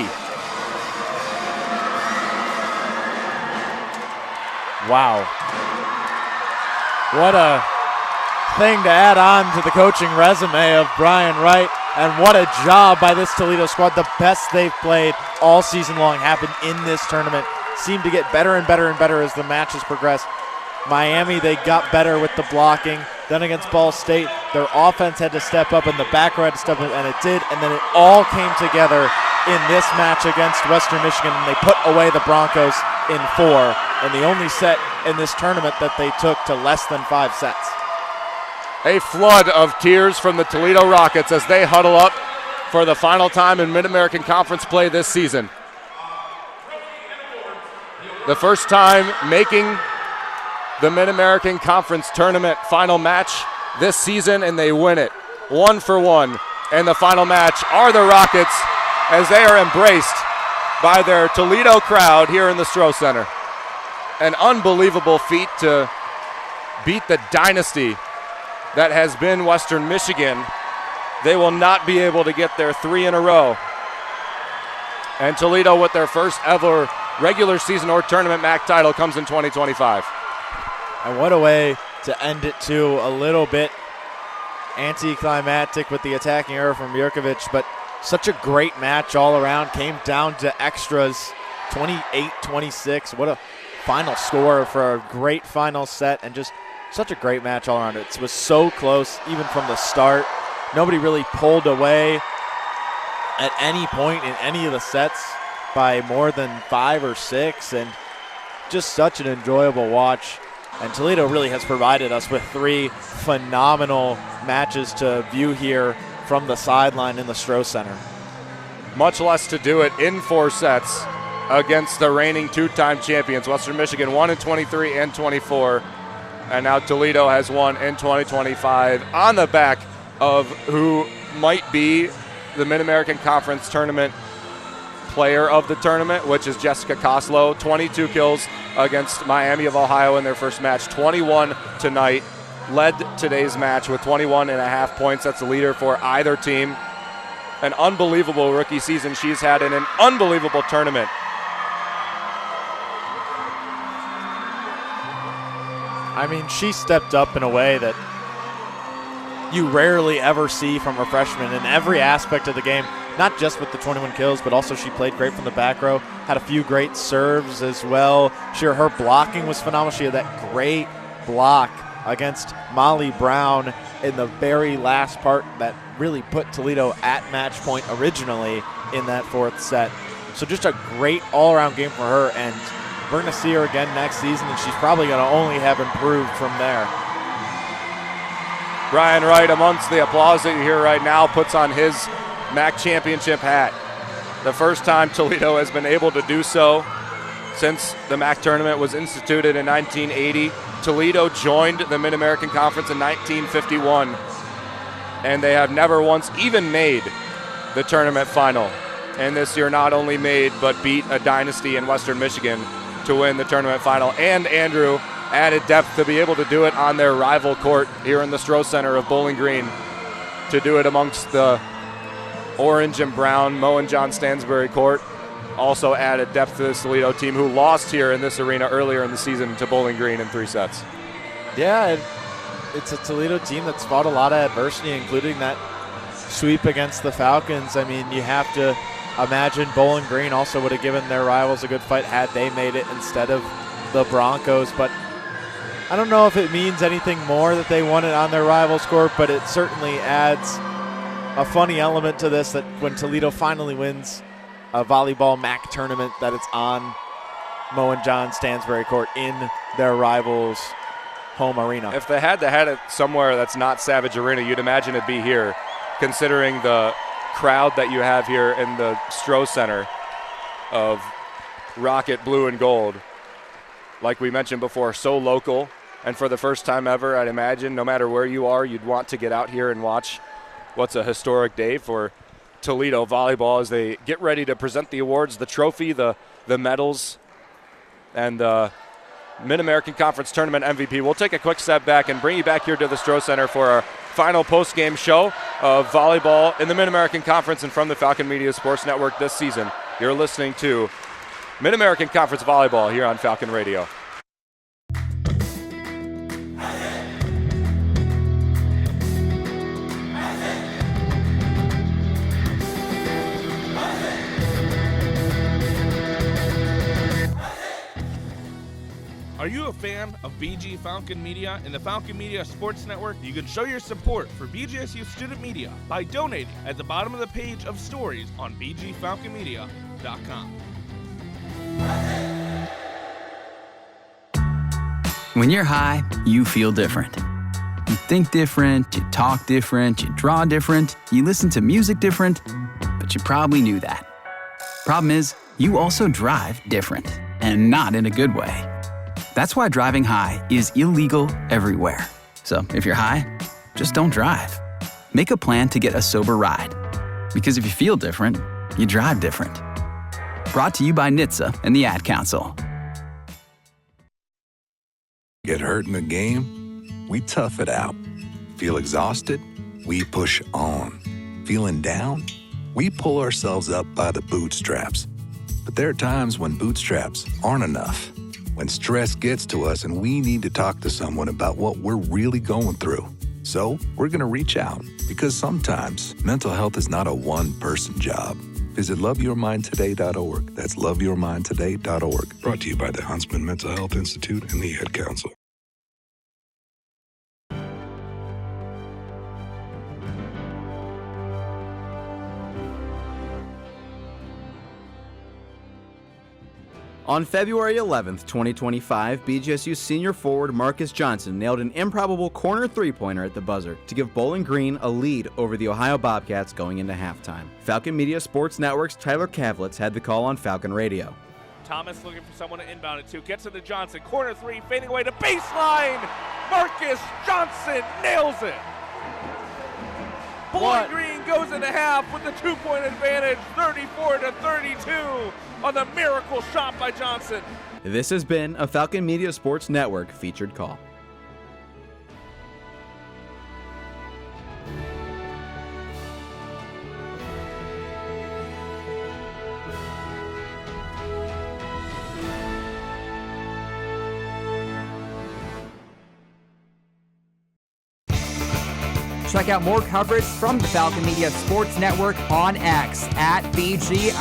Wow. What a thing to add on to the coaching resume of Brian Wright, and what a job by this Toledo squad. The best they've played all season long happened in this tournament. Seemed to get better and better and better as the matches progressed. Miami, they got better with the blocking. Then against Ball State, their offense had to step up and the back row had to step up, and it did. And then it all came together in this match against Western Michigan, and they put away the Broncos in 4, and the only set in this tournament that they took to less than 5 sets. A flood of tears from the Toledo Rockets as they huddle up for the final time in Mid-American Conference play this season. The first time making the Mid-American Conference Tournament final match this season, and they win it 1-1. And the final match are the Rockets as they are embraced by their Toledo crowd here in the Stroh Center. An unbelievable feat to beat the dynasty that has been Western Michigan. They will not be able to get their 3 in a row. And Toledo, with their first ever regular season or tournament MAC title, comes in 2025. And what a way to end it, too. A little bit anticlimactic with the attacking error from Jurkovic, but such a great match all around. Came down to extras, 28-26. What a final score for a great final set, and just such a great match all around. It was so close, even from the start. Nobody really pulled away at any point in any of the sets by more than 5 or 6, and just such an enjoyable watch. And Toledo really has provided us with 3 phenomenal matches to view here from the sideline in the Stroh Center. Much less to do it in 4 sets against the reigning 2-time champions. Western Michigan won in 23 and 24, and now Toledo has won in 2025 on the back of who might be the Mid-American Conference Tournament player of the tournament, which is Jessica Koslow. 22 kills against Miami of Ohio in their first match, 21 tonight. Led today's match with 21.5 points. That's the leader for either team. An unbelievable rookie season she's had in an unbelievable tournament. I mean, she stepped up in a way that you rarely ever see from a freshman in every aspect of the game, not just with the 21 kills, but also she played great from the back row, had a few great serves as well. Her blocking was phenomenal. She had that great block against Molly Brown in the very last part that really put Toledo at match point originally in that 4th set. So just a great all-around game for her, and we're going to see her again next season, and she's probably going to only have improved from there. Brian Wright, amongst the applause that you hear right now, puts on his MAC championship hat. The first time Toledo has been able to do so since the MAC tournament was instituted in 1980. Toledo joined the Mid-American Conference in 1951, and they have never once even made the tournament final. And this year not only made, but beat a dynasty in Western Michigan to win the tournament final. And Andrew added depth to be able to do it on their rival court here in the Stroh Center of Bowling Green, to do it amongst the orange and brown Mo and John Stansbury court. Also added depth to this Toledo team, who lost here in this arena earlier in the season to Bowling Green in 3 sets. Yeah, it's a Toledo team that's fought a lot of adversity, including that sweep against the Falcons. I mean, you have to imagine Bowling Green also would have given their rivals a good fight had they made it instead of the Broncos. But I don't know if it means anything more that they won it on their rival's court, but it certainly adds a funny element to this, that when Toledo finally wins a volleyball MAC tournament, that it's on Mo and John Stansbury court in their rivals' home arena. If they had it somewhere that's not Savage Arena, you'd imagine it'd be here, considering the crowd that you have here in the Stroh Center of Rocket Blue and Gold. Like we mentioned before, so local, and for the first time ever, I'd imagine no matter where you are, you'd want to get out here and watch what's a historic day for Toledo volleyball as they get ready to present the awards, the trophy, the medals, and the Mid-American Conference Tournament MVP. We'll take a quick step back and bring you back here to the Stroh Center for our final post-game show of volleyball in the Mid-American Conference and from the Falcon Media Sports Network this season. You're listening to Mid-American Conference Volleyball here on Falcon Radio. Are you a fan of BG Falcon Media and the Falcon Media Sports Network? You can show your support for BGSU Student Media by donating at the bottom of the page of stories on bgfalconmedia.com. When you're high, you feel different. You think different, you talk different, you draw different, you listen to music different, but you probably knew that. Problem is, you also drive different, and not in a good way. That's why driving high is illegal everywhere. So if you're high, just don't drive. Make a plan to get a sober ride. Because if you feel different, you drive different. Brought to you by NHTSA and the Ad Council. Get hurt in the game? We tough it out. Feel exhausted? We push on. Feeling down? We pull ourselves up by the bootstraps. But there are times when bootstraps aren't enough. When stress gets to us and we need to talk to someone about what we're really going through. So we're going to reach out, because sometimes mental health is not a one-person job. Visit loveyourmindtoday.org. That's loveyourmindtoday.org. Brought to you by the Huntsman Mental Health Institute and the Ad Council. On February 11th, 2025, BGSU senior forward Marcus Johnson nailed an improbable corner three-pointer at the buzzer to give Bowling Green a lead over the Ohio Bobcats going into halftime. Falcon Media Sports Network's Tyler Kavlitz had the call on Falcon Radio. Thomas looking for someone to inbound it to. Gets it to Johnson. Corner three, fading away to baseline. Marcus Johnson nails it. Bowling Green goes into half with the 2-point advantage, 34-32 on the miracle shot by Johnson. This has been a Falcon Media Sports Network featured call. Check out more coverage from the Falcon Media Sports Network on X at BG_FMSN.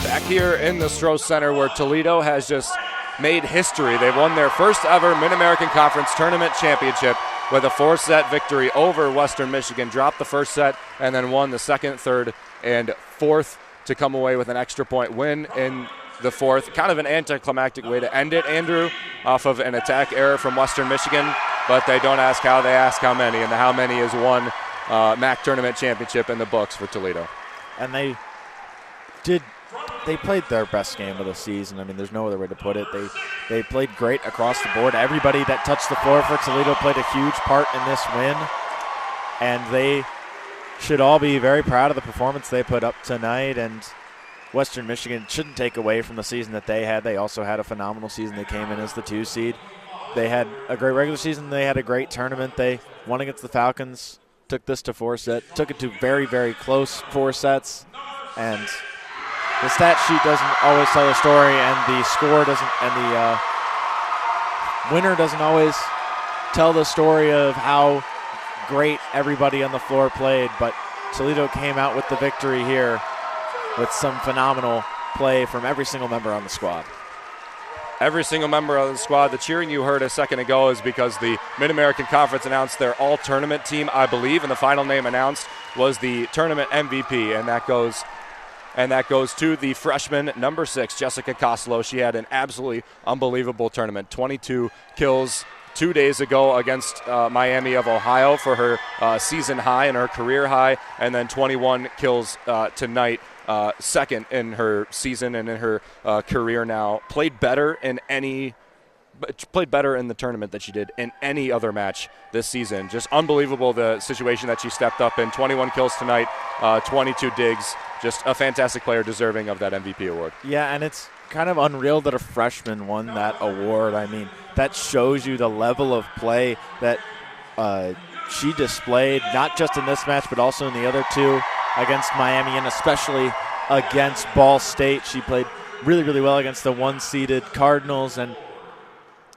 Back here in the Stroh Center, where Toledo has just made history. They've won their first ever Mid-American Conference Tournament Championship with a 4-set victory over Western Michigan. Dropped the first set and then won the second, third, and fourth to come away with an extra point win in the fourth. Kind of an anticlimactic way to end it, Andrew, off of an attack error from Western Michigan. But they don't ask how, they ask how many. And the how many is one MAC tournament championship in the books for Toledo. And they played their best game of the season. I mean, there's no other way to put it. They played great across the board. Everybody that touched the floor for Toledo played a huge part in this win. And they should all be very proud of the performance they put up tonight. And Western Michigan shouldn't take away from the season that they had. They also had a phenomenal season. They came in as the 2 seed. They had a great regular season. They had a great tournament. They won against the Falcons, took this to 4-set, took it to very, very close 4 sets. And the stat sheet doesn't always tell the story, and the score doesn't, and the winner doesn't always tell the story of how great everybody on the floor played. But Toledo came out with the victory here with some phenomenal play from every single member on the squad. Every single member of the squad. The cheering you heard a second ago is because the Mid-American Conference announced their all-tournament team, I believe, and the final name announced was the tournament MVP, and that goes to the freshman number 6, Jessica Costello. She had an absolutely unbelievable tournament. 22 kills 2 days ago against Miami of Ohio for her season high and her career high, and then 21 kills tonight. Second in her season and in her career now. Played better in the tournament than she did in any other match this season. Just unbelievable the situation that she stepped up in. 21 kills tonight, 22 digs. Just a fantastic player deserving of that MVP award. Yeah, and it's kind of unreal that a freshman won that award. I mean, that shows you the level of play that she displayed, not just in this match, but also in the other 2 against Miami, and especially against Ball State. She played really, really well against the 1-seeded Cardinals, and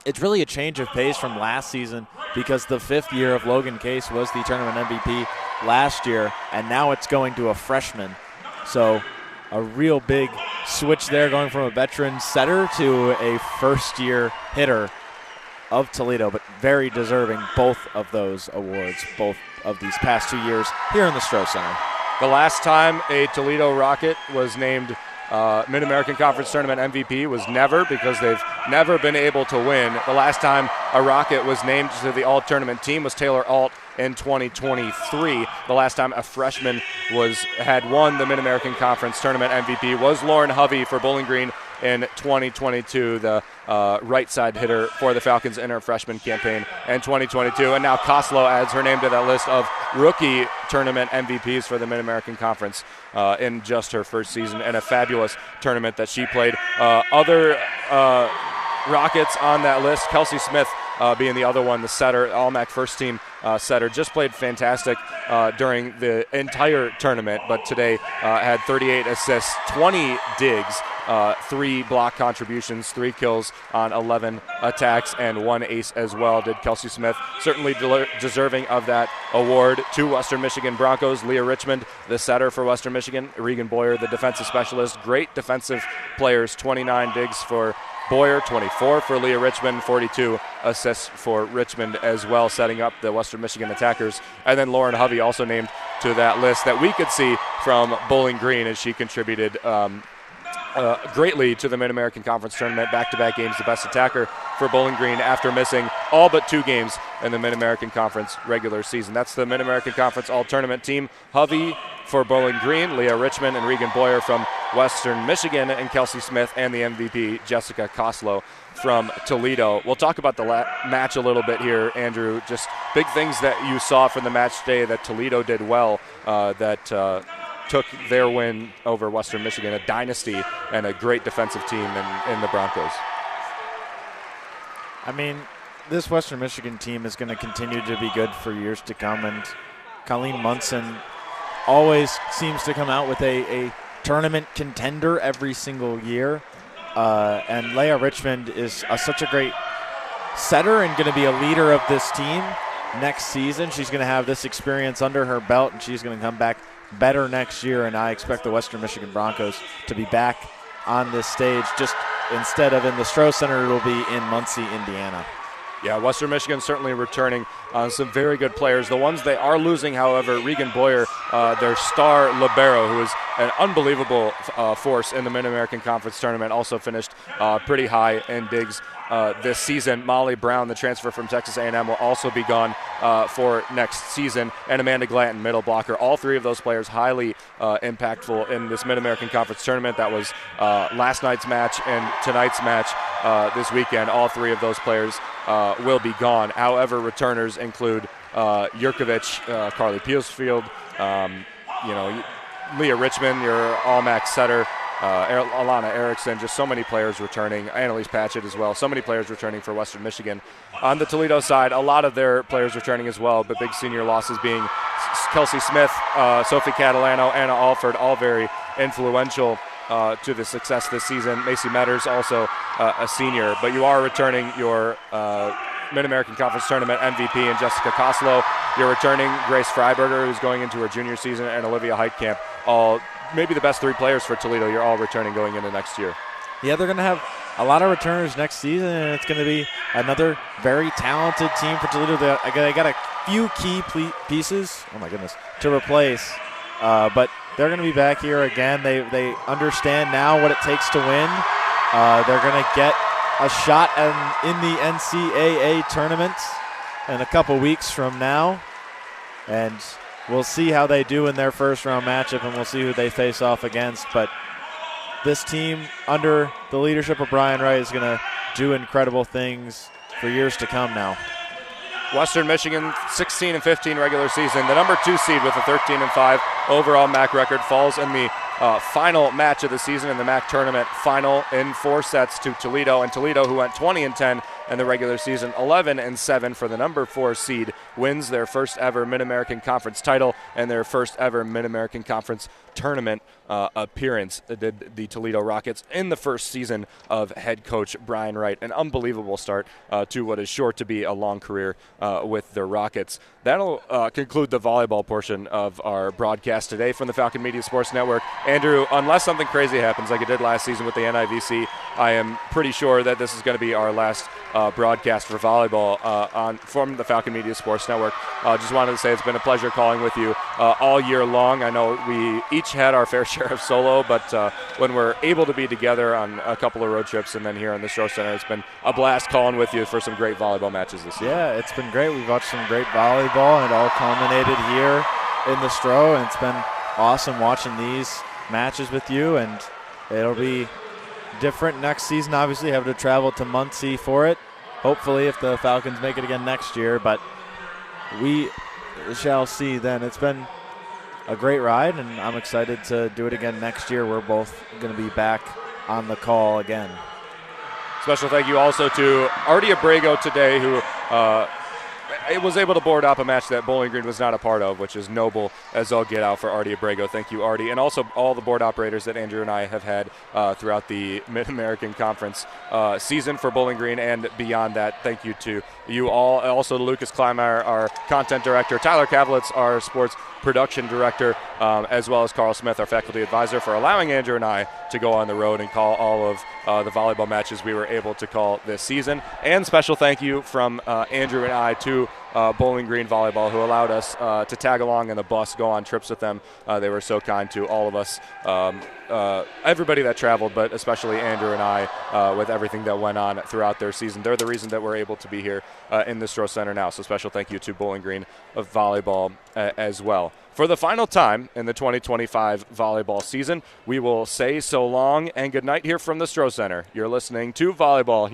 it's really a change of pace from last season because the 5th year of Logan Case was the tournament MVP last year, and now it's going to a freshman. So a real big switch there, going from a veteran setter to a first-year hitter of Toledo, but very deserving both of those awards, both of these past 2 years here in the Stroh Center. The last time a Toledo Rocket was named Mid-American Conference Tournament MVP was never, because they've never been able to win. The last time a Rocket was named to the all-tournament team was Taylor Alt in 2023. The last time a freshman had won the Mid-American Conference Tournament MVP was Lauren Hovey for Bowling Green in 2022, the right side hitter for the Falcons in her freshman campaign in 2022. And now Koslow adds her name to that list of rookie tournament MVPs for the Mid-American Conference in just her first season, and a fabulous tournament that she played. Other Rockets on that list, Kelsey Smith being the other one, the setter, All-MAC first team setter, just played fantastic during the entire tournament, but today had 38 assists, 20 digs, 3 block contributions, 3 kills on 11 attacks, and 1 ace as well. Did Kelsey Smith, certainly deserving of that award. 2 Western Michigan Broncos, Leah Richmond, the setter for Western Michigan, Regan Boyer, the defensive specialist. Great defensive players, 29 digs for Boyer, 24 for Leah Richmond, 42 assists for Richmond as well, setting up the Western Michigan attackers. And then Lauren Hovey also named to that list that we could see from Bowling Green, as she contributed greatly to the Mid-American Conference Tournament. Back-to-back games, the best attacker for Bowling Green after missing all but 2 games in the Mid-American Conference regular season. That's the Mid-American Conference All-Tournament team. Hovey for Bowling Green, Leah Richmond and Regan Boyer from Western Michigan, and Kelsey Smith and the MVP, Jessica Koslow from Toledo. We'll talk about the match a little bit here, Andrew. Just big things that you saw from the match today that Toledo did well, that took their win over Western Michigan, a dynasty and a great defensive team in the Broncos. I mean, this Western Michigan team is going to continue to be good for years to come, and Colleen Munson always seems to come out with a tournament contender every single year. And Leah Richmond is such a great setter and going to be a leader of this team next season. She's going to have this experience under her belt, and she's going to come back better next year. And I expect the Western Michigan Broncos to be back on this stage. Just instead of in the Stroh Center, it'll be in Muncie, Indiana. Yeah, Western Michigan certainly returning some very good players. The ones they are losing, however, Regan Boyer, their star libero, who is an unbelievable force in the Mid-American Conference Tournament, also finished pretty high in digs this season. Molly Brown, the transfer from Texas A&M, will also be gone for next season, and Amanda Glanton, middle blocker. All 3 of those players highly impactful in this Mid-American Conference Tournament. That was last night's match and tonight's match this weekend. All 3 of those players will be gone. However, returners include Yurkovich, Carly Peelsfield, Leah Richmond, your All-MAC setter, Alana Erickson, just so many players returning. Annalise Patchett as well. So many players returning for Western Michigan. On the Toledo side, a lot of their players returning as well, but big senior losses being Kelsey Smith, Sophie Catalano, Anna Alford, all very influential to the success this season. Macy Metters, also a senior, but you are returning your Mid-American Conference Tournament MVP and Jessica Koslow. You're returning Grace Freiberger, who's going into her junior season, and Olivia Heitkamp, all maybe the best 3 players for Toledo. You're all returning going into next year. Yeah, they're going to have a lot of returners next season, and it's going to be another very talented team for Toledo. They got a few key pieces, oh my goodness, to replace, but they're going to be back here again. They understand now what it takes to win. They're going to get a shot in the NCAA tournament in a couple weeks from now, and we'll see how they do in their first round matchup, and we'll see who they face off against. But this team, under the leadership of Brian Wright, is going to do incredible things for years to come now. Western Michigan, 16-15 regular season. The number 2 seed with a 13-5 overall MAC record falls in the final match of the season in the MAC tournament final in 4 sets to Toledo. And Toledo, who went 20-10 in the regular season, 11-7 for the number 4 seed, wins their first ever Mid-American Conference title and their first ever Mid-American Conference tournament appearance. Did the Toledo Rockets in the first season of head coach Brian Wright. An unbelievable start to what is sure to be a long career with the Rockets. That'll conclude the volleyball portion of our broadcast today from the Falcon Media Sports Network. Andrew, unless something crazy happens like it did last season with the NIVC, I am pretty sure that this is going to be our last broadcast for volleyball from the Falcon Media Sports Network. Just wanted to say it's been a pleasure calling with you all year long. I know we each had our fair share of solo, but when we're able to be together on a couple of road trips and then here in the Stroh Center, it's been a blast calling with you for some great volleyball matches this year. Yeah, it's been great. We've watched some great volleyball, and it all culminated here in the Stroh, and it's been awesome watching these matches with you, and it'll be different next season. Obviously, have to travel to Muncie for it. Hopefully, if the Falcons make it again next year, but we shall see then. It's been a great ride, and I'm excited to do it again next year. We're both going to be back on the call again. Special thank you also to Artie Abrego today, who was able to board up a match that Bowling Green was not a part of, which is noble as all get out for Artie Abrego. Thank you, Artie. And also all the board operators that Andrew and I have had throughout the Mid-American Conference season for Bowling Green and beyond that. Thank you to you all. Also to Lucas Kleinmeyer, our content director, Tyler Kavlitz, our sports production director, as well as Carl Smith, our faculty advisor, for allowing Andrew and I to go on the road and call all of the volleyball matches we were able to call this season. And special thank you from Andrew and I to Bowling Green Volleyball, who allowed us to tag along in the bus, go on trips with them. They were so kind to all of us, everybody that traveled, but especially Andrew and I with everything that went on throughout their season. They're the reason that we're able to be here in the Stroh Center now. So special thank you to Bowling Green Volleyball as well. For the final time in the 2025 volleyball season, we will say so long and good night here from the Stroh Center. You're listening to Volleyball